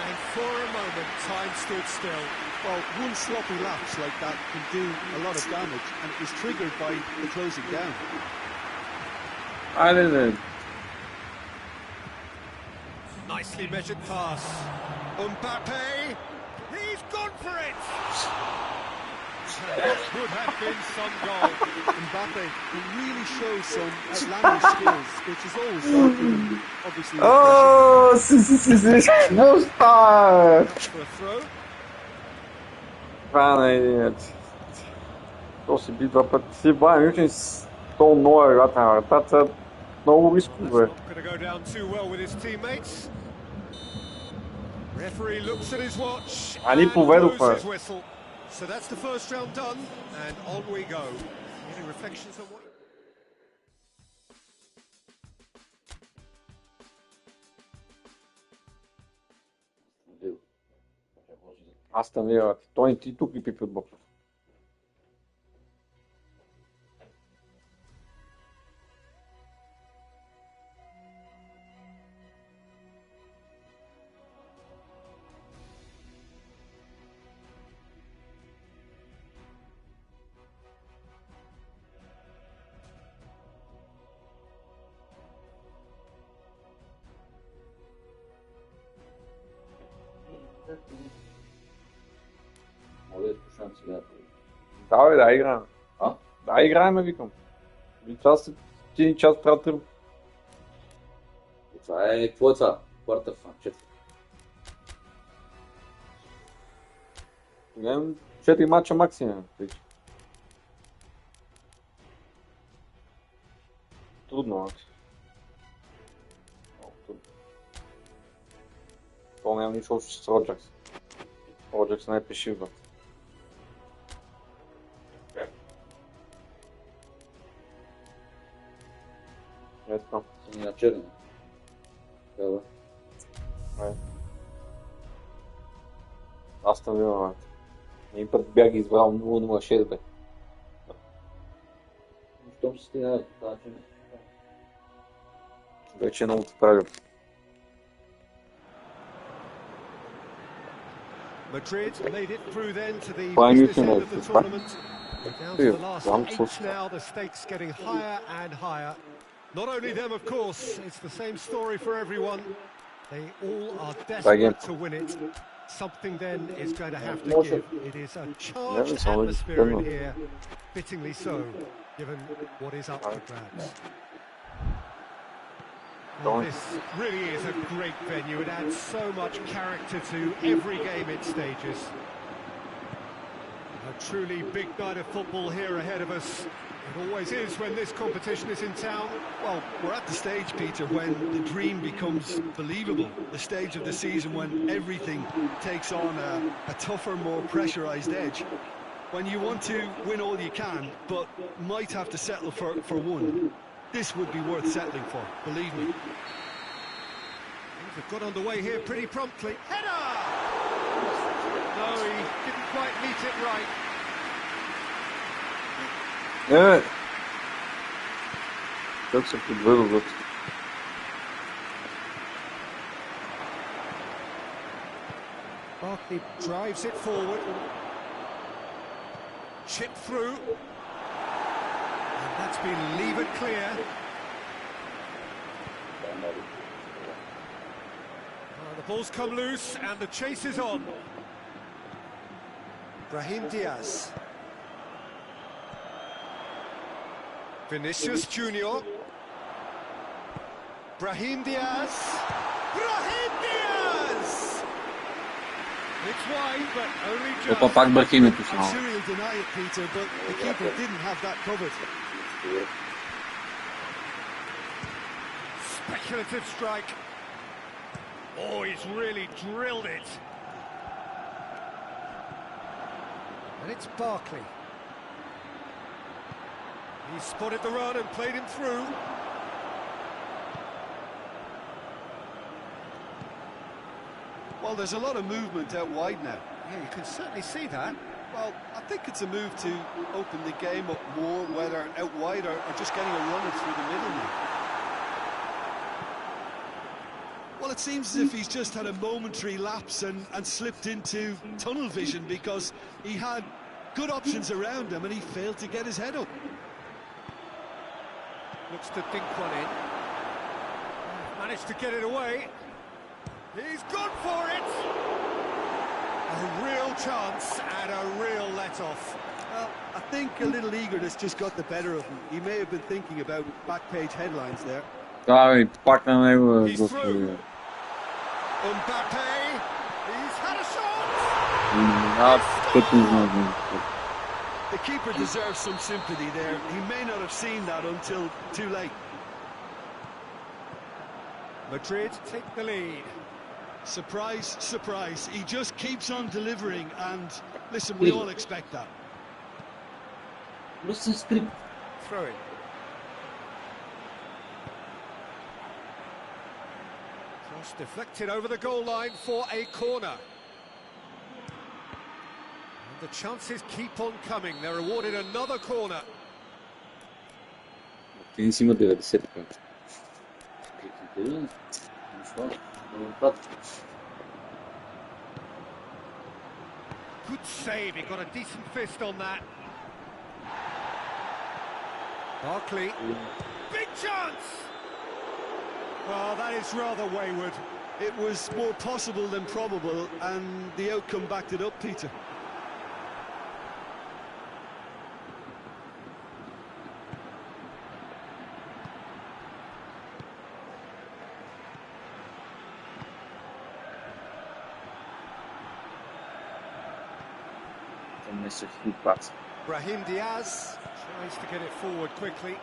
And for a moment, time stood still. Well, one sloppy lapse like that can do a lot of damage, and it was triggered by the closing down. Айде, бе. Nicely measured pass. Mbappe! He's gone for it! That would have been some goal. Mbappe can really show some outlandish skills, which is always something, obviously. Oh, sim. Não está. For a throw. То си би два пъти. Си Байерн Мюнхен с то много играта. Това много риско, бе. Not going to go down too well with his teammates. Referee looks at his watch Они поведоха. his whistle. So that's the first round done, and on we go. Any reflections on what? Астън Вила. Той не ти тук и пипи от бокса. Да, бе, да играем. А? Да, играем, викам. Един час трябва да тръгвам. Това е... Какво е това? Квартър фан, четвърт. Гледам 4 мача максимум. Трудно, Макс. Много трудно. То няма нищо общо с Роджакс. Роджакс не е пешива. Ето. Сини на черни. Кава. Астън Вила, бе. Един път бях ги избрал 0-0-6, бе. Щом се стигна до това, че... Вече е много правил. Madrid made it through then to the Bayern business München end of the is tournament. Down to the last I'm 8 so- now, the stakes getting higher and higher. Not only them, of course, it's the same story for everyone. They all are desperate to win it. Something then is going to have to give. It is a charged it's always atmosphere in done. here, fittingly so, given what is up for grabs. Well, this really is a great venue. It adds so much character to every game it stages. A truly big night of football here ahead of us. It always is when this competition is in town. Well, we're at the stage, Peter, when the dream becomes believable. The stage of the season when everything takes on a tougher, more pressurised edge. When you want to win all you can, but might have to settle for one. This would be worth settling for, believe me. Things have got underway here pretty promptly. Header! No, he didn't quite meet it right. Evet. Yoksa futbol olur. Barkley drives it forward. Chip through. And that's been levered clear. The ball's come loose and the chase is on. Brahim Diaz. Vinicius Junior. Brahim Diaz. Brahim Diaz! It's wide, but only just. Opa, pak Brahim tu I'm sure he'll deny it, Peter, but the keeper didn't have that covered. Speculative strike. Oh, he's really drilled it. And it's Barkley. He spotted the run and played him through. Well, there's a lot of movement out wide now. Yeah, you can certainly see that. Well, I think it's a move to open the game up more, whether out wide or just getting a runner through the middle now. Well, it seems as if he's just had a momentary lapse and slipped into tunnel vision because he had good options around him and he failed to get his head up. Looks to think one in. Managed to get it away. He's gone for it! A real chance and a real let-off. Well, I think a little eagerness just got the better of him. He may have been thinking about back-page headlines there. Ai, pak na него. He's through. Mbappe. He's had a shot! The keeper deserves some sympathy there. He may not have seen that until too late. Madrid take the lead. Surprise, surprise. He just keeps on delivering and, listen, we all expect that. Throw it. Cross deflected over the goal line for a corner. The chances keep on coming. They're awarded another corner. Tem em cima dele, de cerca. Good save. He got a decent fist on that. Barkley. Big chance! Oh, that is rather wayward. It was more possible than probable, and the outcome backed it up, Peter. Brahim Diaz tries to get it forward quickly.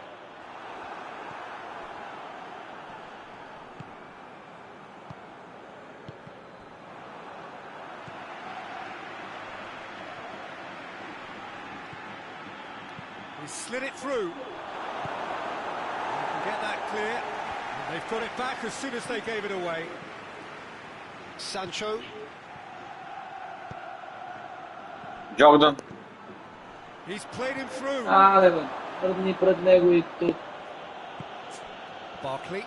He slid it through. You can get that clear. And they've got it back as soon as they gave it away. Sancho. Jordan. He's played him through. Пред него и тут. Barkley.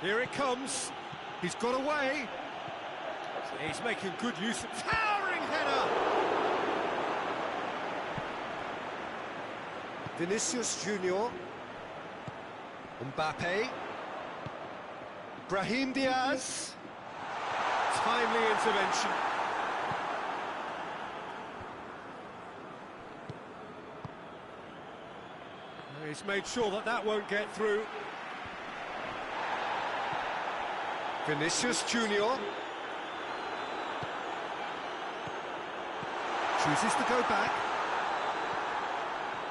Here it comes. He's got away. He's making good use of towering header. Vinicius Junior. Mbappe. Brahim Diaz. Timely intervention. He's made sure that that won't get through. Vinicius Junior. Chooses to go back.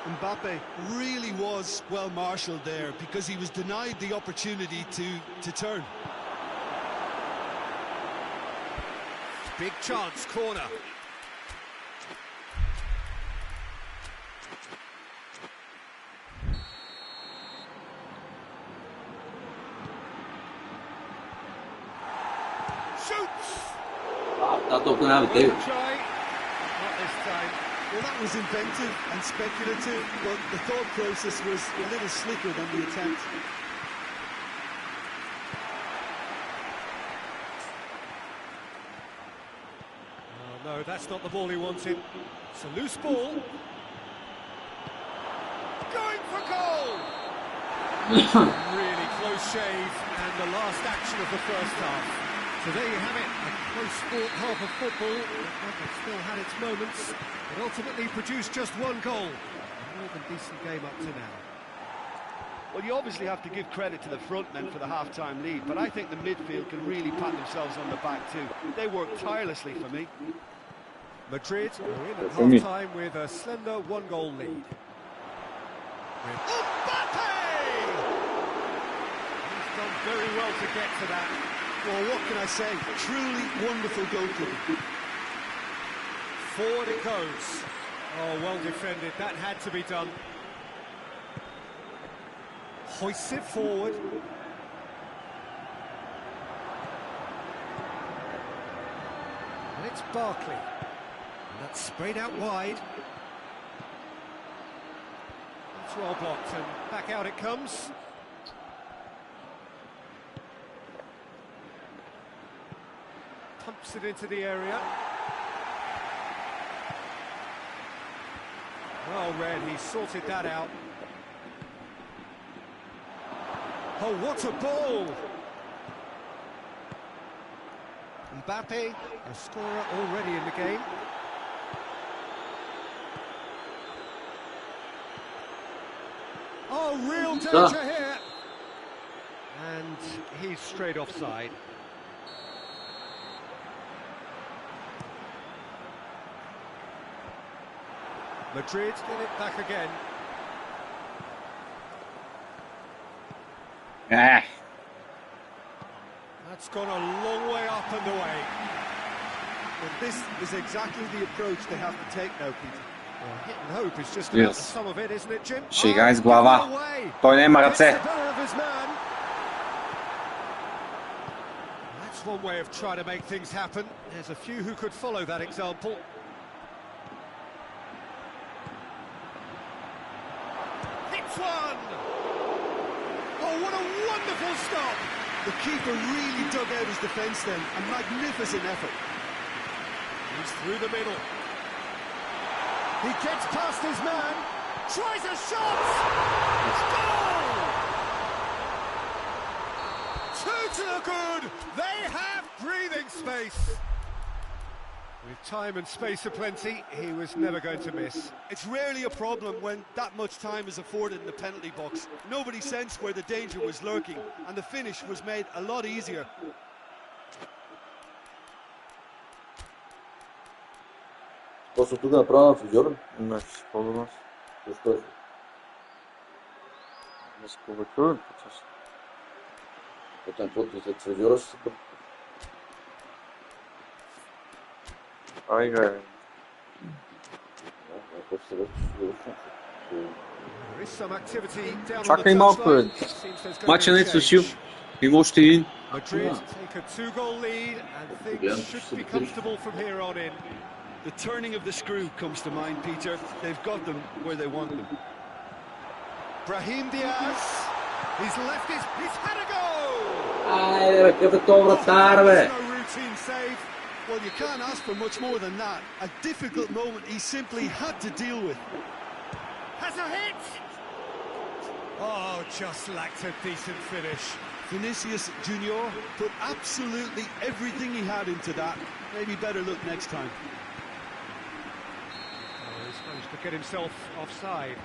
Mbappe really was well marshalled there because he was denied the opportunity to turn. Big chance, corner. That took an out, David. Not this time. Well, that was inventive and speculative, but the thought process was a little slicker than the attempt. Oh, no, that's not the ball he wanted. It's a loose ball. Going for goal! Really close shave, and the last action of the first half. So there you have it, a close-fought half of football that still had its moments, but ultimately produced just one goal. A more than decent game up to now. Well, you obviously have to give credit to the front men for the half-time lead, but I think the midfield can really pat themselves on the back too. They worked tirelessly for me. Madrid are in at half-time with a slender one-goal lead. Mbappe! He's done very well to get to that. Well, what can I say? Truly wonderful goalkeeping. Forward it goes. Oh, well defended. That had to be done. Hoists it forward. And it's Barkley. And that's sprayed out wide. It's well blocked, and back out it comes. Pumps it into the area. Well read, he sorted that out. Oh, what a ball! Mbappe, a scorer already in the game. Oh, real danger here! And he's straight offside. Madrid get it back again. That's gone a long way up and away. And this is exactly the approach they have to take now, Peter. Well, hit and hope is just about the sum of it, isn't it, Jim? Šega iz glava. To nema rъце. That's one way of trying to make things happen. There's a few who could follow that example. Hits one! Oh, what a wonderful stop! The keeper really dug out his defence then. A magnificent effort. He's through the middle. He gets past his man. Tries a shot! Goal! Two to the good! They have breathing space! With time and space aplenty, he was never going to miss. It's rarely a problem when that much time is afforded in the penalty box. Nobody sensed where the danger was lurking, and the finish was made a lot easier. Точно тук направо на фризьора? Не, по-до нас. Защо? Не се повечува по-часо. Потом каквото след фризьора ще се пър. Ай, гай. Чакай малко, бе. Мача не е свършил. Има още един. Madrid take a two-goal lead and things should be comfortable from here on in. The turning of the screw comes to mind, Peter. They've got them where they want them. Brahim Diaz, he's left he's had a go! Айде, бе, какъв е то вратар, бе! No routine save. Well, you can't ask for much more than that. A difficult moment he simply had to deal with. Has a hit! Oh, just lacked a decent finish. Vinicius Junior put absolutely everything he had into that. Maybe better look next time. Oh, he's managed to get himself offside.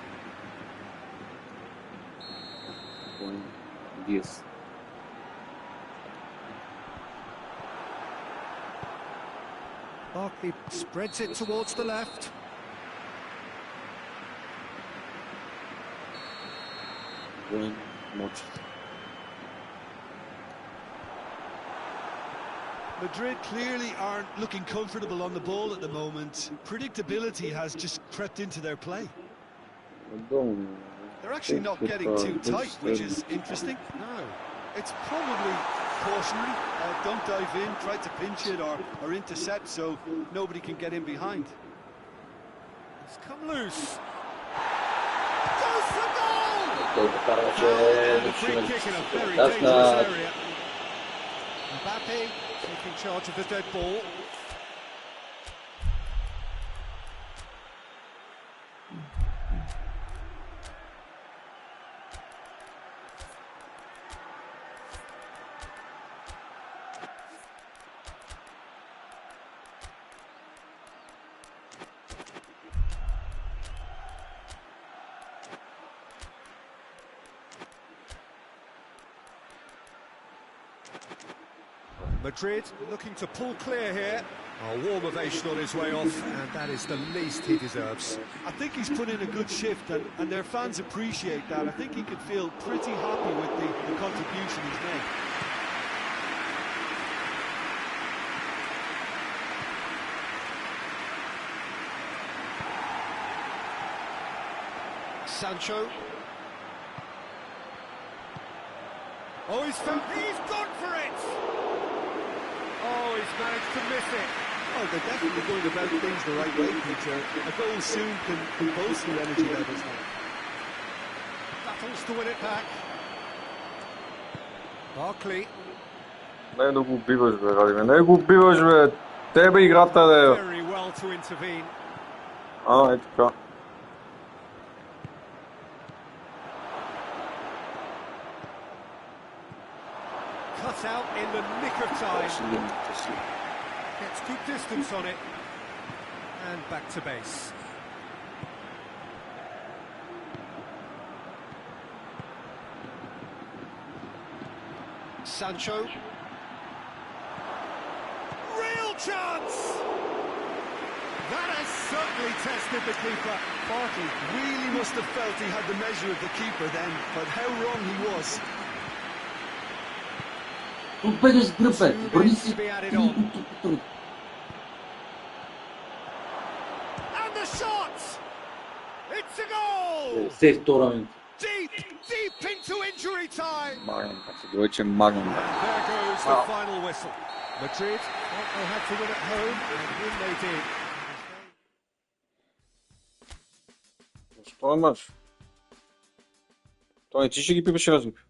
Yes. Barkley spreads it towards the left. Madrid clearly aren't looking comfortable on the ball at the moment. Predictability has just crept into their play. They're actually not getting too tight, which is interesting. No, it's probably cautionary. Don't dive in, try to pinch it or intercept so nobody can get in behind. It's come loose. Goes for goal! The free kick in a very dangerous area. Mbappe taking charge of the dead ball. Madrid looking to pull clear here. A warm ovation on his way off, and that is the least he deserves. I think he's put in a good shift, and their fans appreciate that. I think he can feel pretty happy with the contribution he's made. Sancho. Oh, he's gone for it! Oh, he's managed to miss it. Oh, they're definitely going about things the right way, Peter. A goal soon can boost the energy levels now. Battles to win it back. Barkley. Не да го биваш, бе, Радиме. Не го биваш, бе. Тебе играта да е. Very well to intervene. Е така. Cut out in the nick of time. Gets good distance on it. And back to base. Sancho. Real chance! That has certainly tested the keeper. Barkley really must have felt he had the measure of the keeper then, but how wrong he was. To be added on. And the shot! It's a goal! Deep into injury time! There goes the final whistle. Madrid, they had to win at home, and win they did. Що имаш? Той ти ще ги пипаш разлик.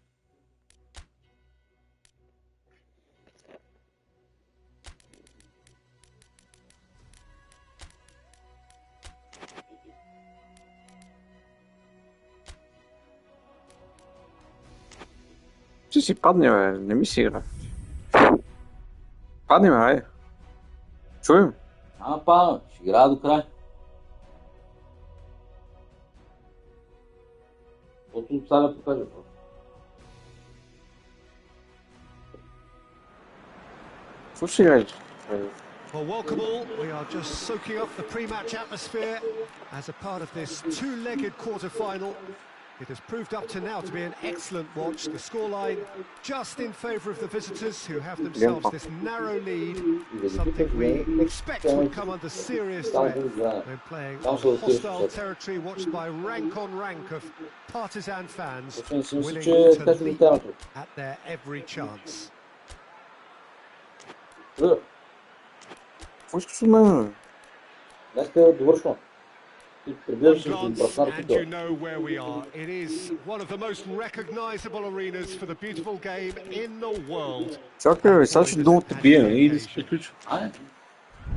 Ти си падне, бе, не ми си игра. Падне, бе, айде. Чуем. Падна, ще играя до край. Каквото сега да покажа. Слушай, играеш. Well, welcome all. We are just soaking up the pre-match atmosphere as a part of this two-legged quarter-final. It has proved up to now to be an excellent watch. The scoreline just in favour of the visitors, who have themselves this narrow lead, something we expect would come under serious threat when playing on hostile territory watched by rank-on-rank of partisan fans willing to leap at their every chance. And you know where we are. It is one of the most recognisable arenas for the beautiful game in the world.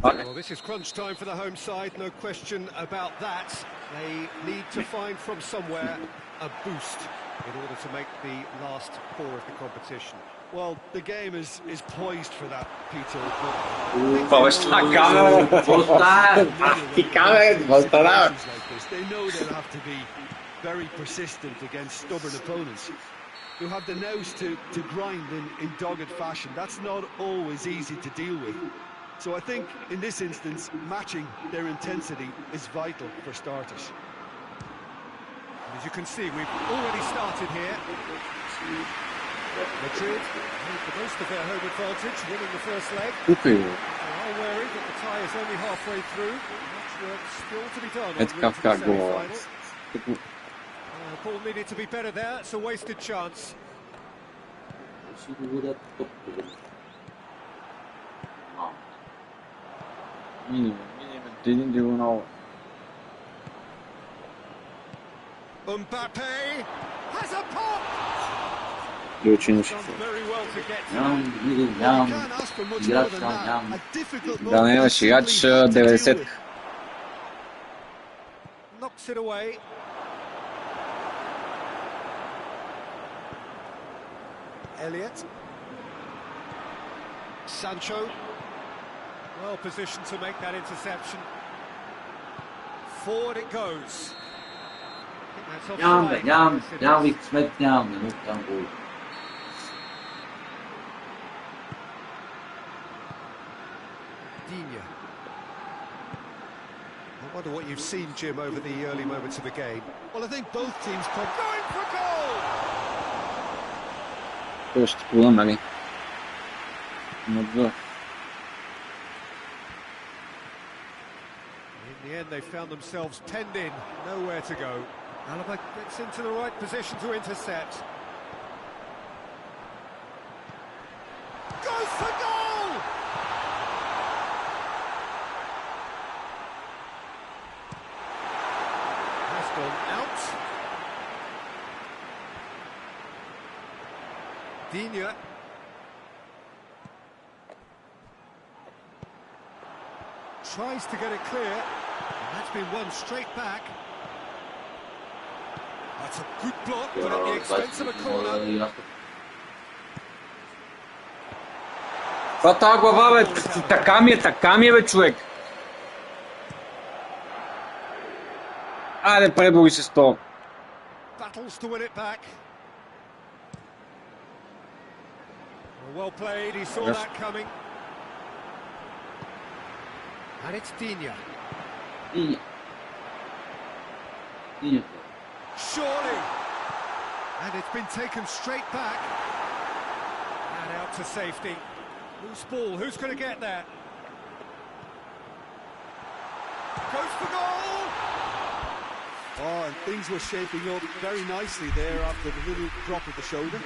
Well, this is crunch time for the home side, no question about that. They need to find from somewhere a boost in order to make the last four of the competition. Well, the game is poised for that, Peter. They know they'll have to be very persistent against stubborn opponents who have the nous to grind in dogged fashion. That's not always easy to deal with. So I think, in this instance, matching their intensity is vital for starters. As you can see, we've already started here. Madrid made the most of their home advantage, winning the first leg. Okay. They are wary that the tie is only halfway through. Much work still to be done Het on kan route to the vaak door. semi-final. Ball needed to be better there. It's a wasted chance. Minimum dediğin gibi ona Mbappe has a pop. очень Done very well to get to Нямам, that. видим, You нямам. can't ask for much more Играч than там, that. нямам. A difficult Да, moment наверное, they играч simply had to deal 90. with. Knocks it away. Elliott. Sancho. Well positioned to make that interception. Forward it goes. I think that's Нямам бе, offside. нямам, Yes, it нямам is. ви късмет, нямам бе, но там гол. Digne. I wonder what you've seen, Jim, over the early moments of the game. Well, I think both teams come Going for goal! Просто kullanmari. Много. In the end, they found themselves penned in, nowhere to go. Alaba gets into the right position to intercept. Goes for goal! Has gone out. Digne. Tries to get it clear, and that's been won straight back. That's a good block, but at the expense of a corner. Това тази глава, бе, така ми е, бе, човек. Айде, пребори се с то. Battles to win it back. Well played, he saw Yes. that coming. And it's Digne. Диня. Диня. Surely! And it's been taken straight back. And out to safety. Loose ball, who's going to get that? Goes for goal! Oh, and things were shaping up very nicely there after the little drop of the shoulder.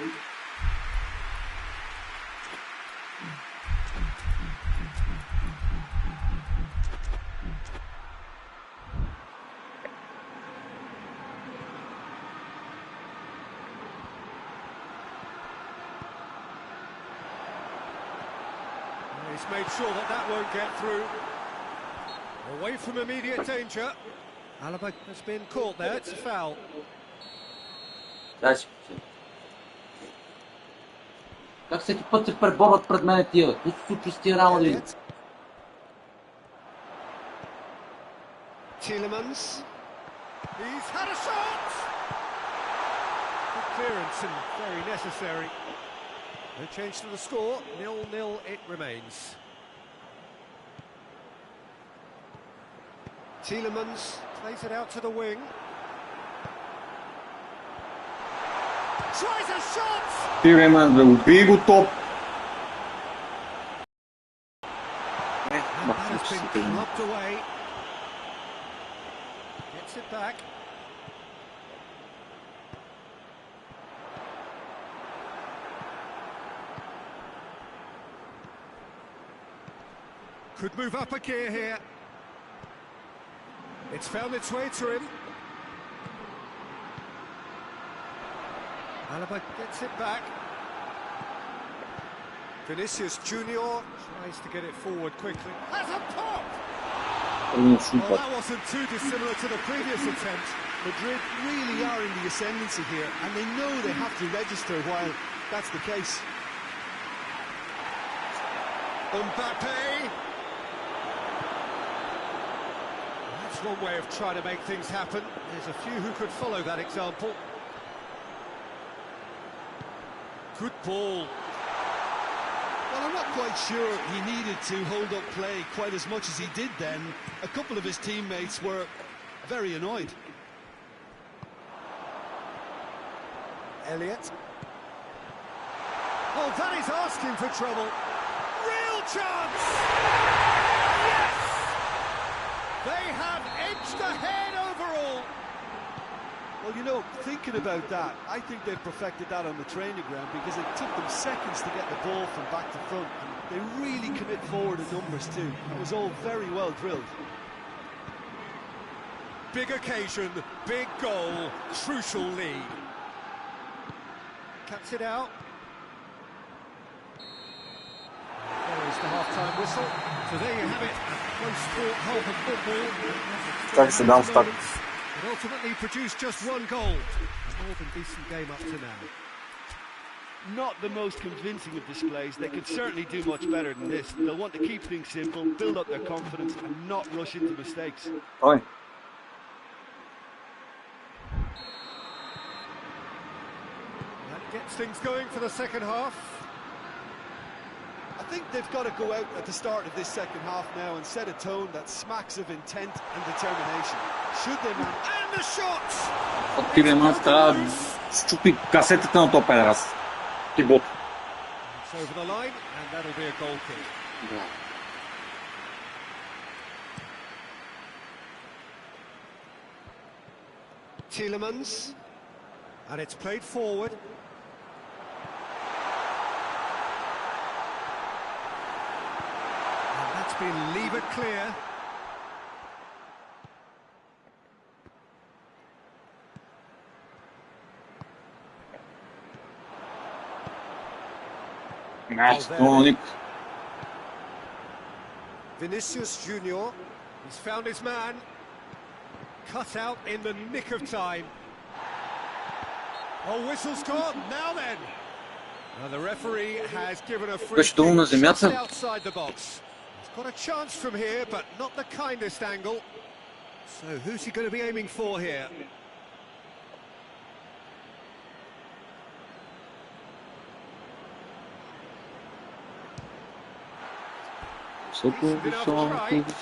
He's made sure that that won't get through. Away from immediate danger. Alaba has been caught there, it's a foul. Как всеки път се преборват пред мене тия? Какво се случва с тия работи? Tielemans. He's had a shot! Good clearance and very necessary. No change to the score, 0-0 it remains. Tielemans plays it out to the wing. Tries a shot! Тиреман, бе, убий го топ. And that has been clubbed away. Gets it back. Could move up a gear here. It's found its way to him. Alaba gets it back. Vinicius Junior tries to get it forward quickly. Has a pop! Well, that wasn't too dissimilar to the previous attempt. Madrid really are in the ascendancy here, and they know they have to register while that's the case. Mbappe! That's one way of trying to make things happen. There's a few who could follow that example. Good ball. Well, I'm not quite sure he needed to hold up play quite as much as he did then. A couple of his teammates were very annoyed. Elliott. Oh, that is asking for trouble. Real chance! Yes! They have edged ahead overall. Well, you know, thinking about that, I think they've perfected that on the training ground because it took them seconds to get the ball from back to front. And they really commit forward in numbers too. It was all very well drilled. Big occasion, big goal, crucial lead. Cuts it out. There is the half-time whistle. So there you have it. One sport, half of football. Thanks, and now stuck. It ultimately produced just one goal. A more than decent game up to now. Not the most convincing of displays. They could certainly do much better than this. They'll want to keep things simple, build up their confidence and not rush into mistakes. Oi. That gets things going for the second half. I think they've got to go out at the start of this second half now and set a tone that smacks of intent and determination. Should they man? And the shot! Отиваме на страна, щупи касетата на този педерас. Ти бот. It's over the line, and that'll be a goal kick. Да. Tielemans, and it's played forward. And that's been levered clear. Ник. Vinicius Junior, he's found his man. Cut out in the nick of time. Oh, whistle's gone. Now then. Now the referee has given a free kick just outside the box. He's got a chance from here, but not the kindest angle. So who's he going to be aiming for here?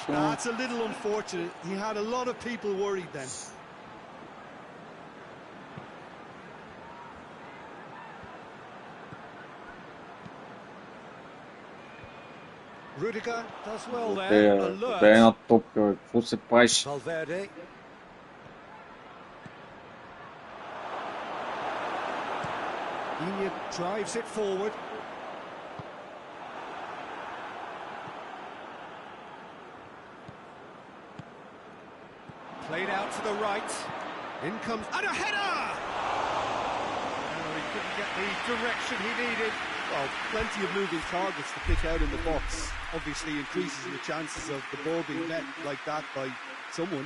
That's a little unfortunate. He had a lot of people worried then. Rudiger does well there. Alert. Една топка, какво се правиш? Valverde. Iña drives it forward. Played out to the right. In comes... And a header! Oh, he couldn't get the direction he needed. Well, plenty of moving targets to pick out in the box. Obviously increases the chances of the ball being met like that by someone.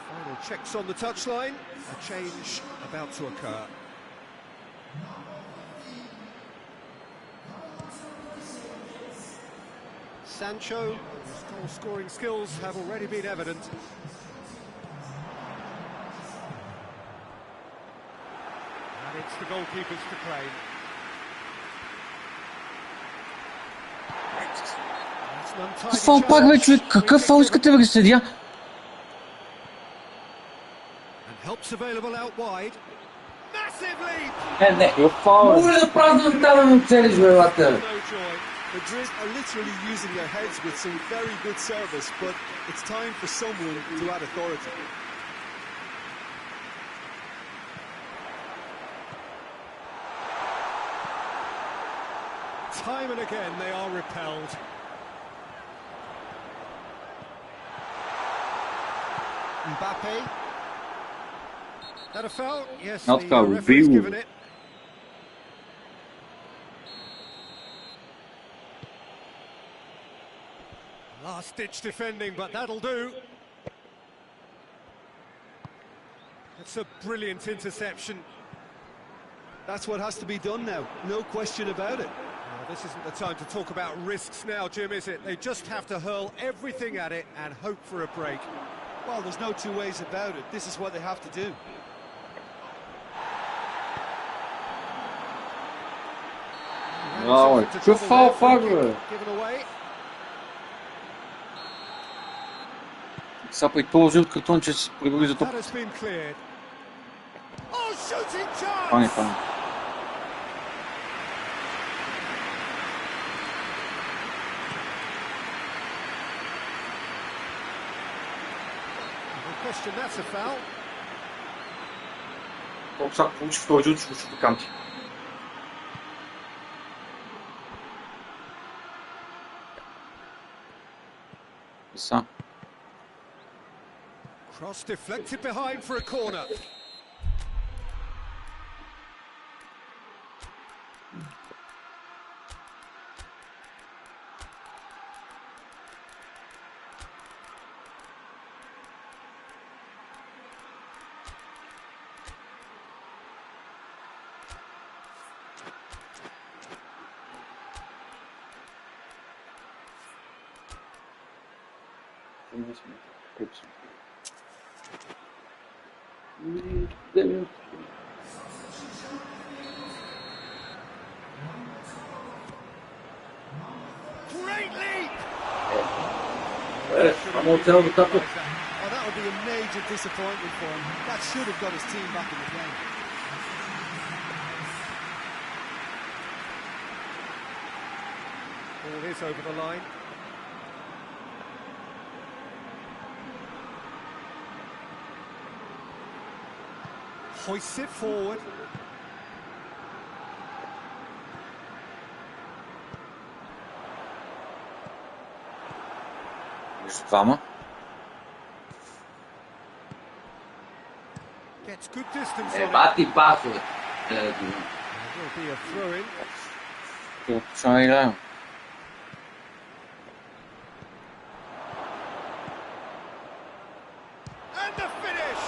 Final checks on the touchline. A change about to occur. Sancho, his goal-scoring skills have already been evident. And it's the goalkeepers to claim. Фал пак бе, човек, какъв фал искате да ги съдя? Helps available out wide. Massive leap! Не, фал. Може да празнувам там на цели жвелата. Madrid are literally using their heads with some very good service, but it's time for someone to add authority. Time and again they are repelled. Mbappe. That a foul? Yes, the referee's given it. Last-ditch defending, but that'll do. It's a brilliant interception. That's what has to be done now, no question about it. This isn't the time to talk about risks now, Jim, is it? They just have to hurl everything at it and hope for a break. Well, there's no two ways about it. This is what they have to do. Bravo, que falta, velho. Só para położył kartoncze z próbuję to. Fajnie. Question, that's a foul. Só puxa pro ajuda do campo. Isso. Cross deflected behind for a corner. Great leap! Oh, that would be a major disappointment for him. That should have got his team back in the game. Ball is over the line. Hoists it forward. Vamos. Gets good distance on bate e passa. Will be a throw in. Try it out. And the finish.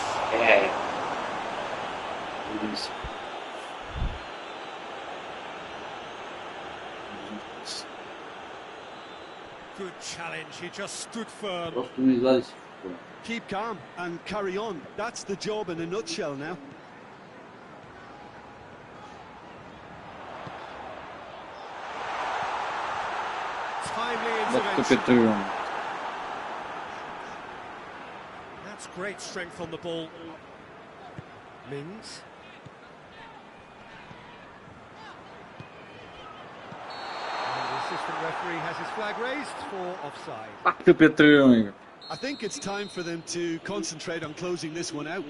Good challenge, he just stood firm. Keep calm and carry on. That's the job in a nutshell now. Timely intervention. That's great strength on the ball. Mings. Assistant referee has his flag raised for offside. I think it's time for them to concentrate on closing this one out.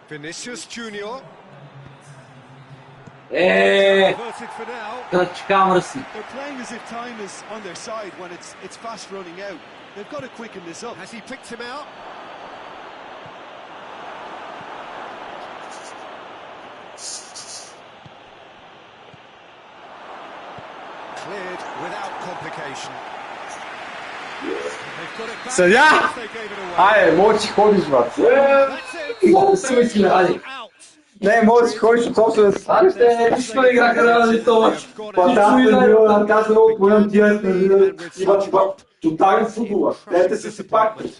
Vinicius Junior. They're playing as if time is on their side when it's fast running out. They've got to quicken this up. Has he picked him out? Cleared without complication. They've got it back. So yeah. Aj, moći hodiš, vat. Ne, moći hodiš, to se... Što igra kada radi to? Pa tako je bilo, da kažem ovog pojam tjesno, čutavim futbula, dajte se pakti.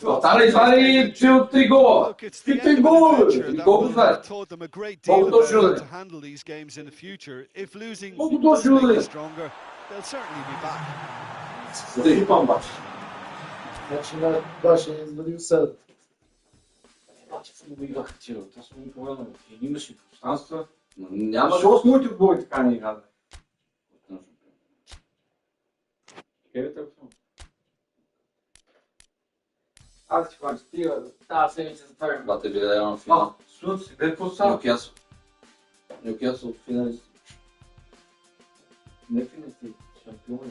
Ostale izvali 2-3 gola. 3 gola, koliko znaš? Mogu to žele. Mogu to žele. Da ih upam baš. Znači, baš je izvodio sad. Znači, smo го играхтирал, това smo ми povedали. Имаше пространства, но няма... Защо с моите отбори така не играли? Аз ти кажа, стига, тази седмица затварям. Бате би да имам финал. Суд си, бе по-сам. Нюкасъл финалист. Не финалист, шампиони.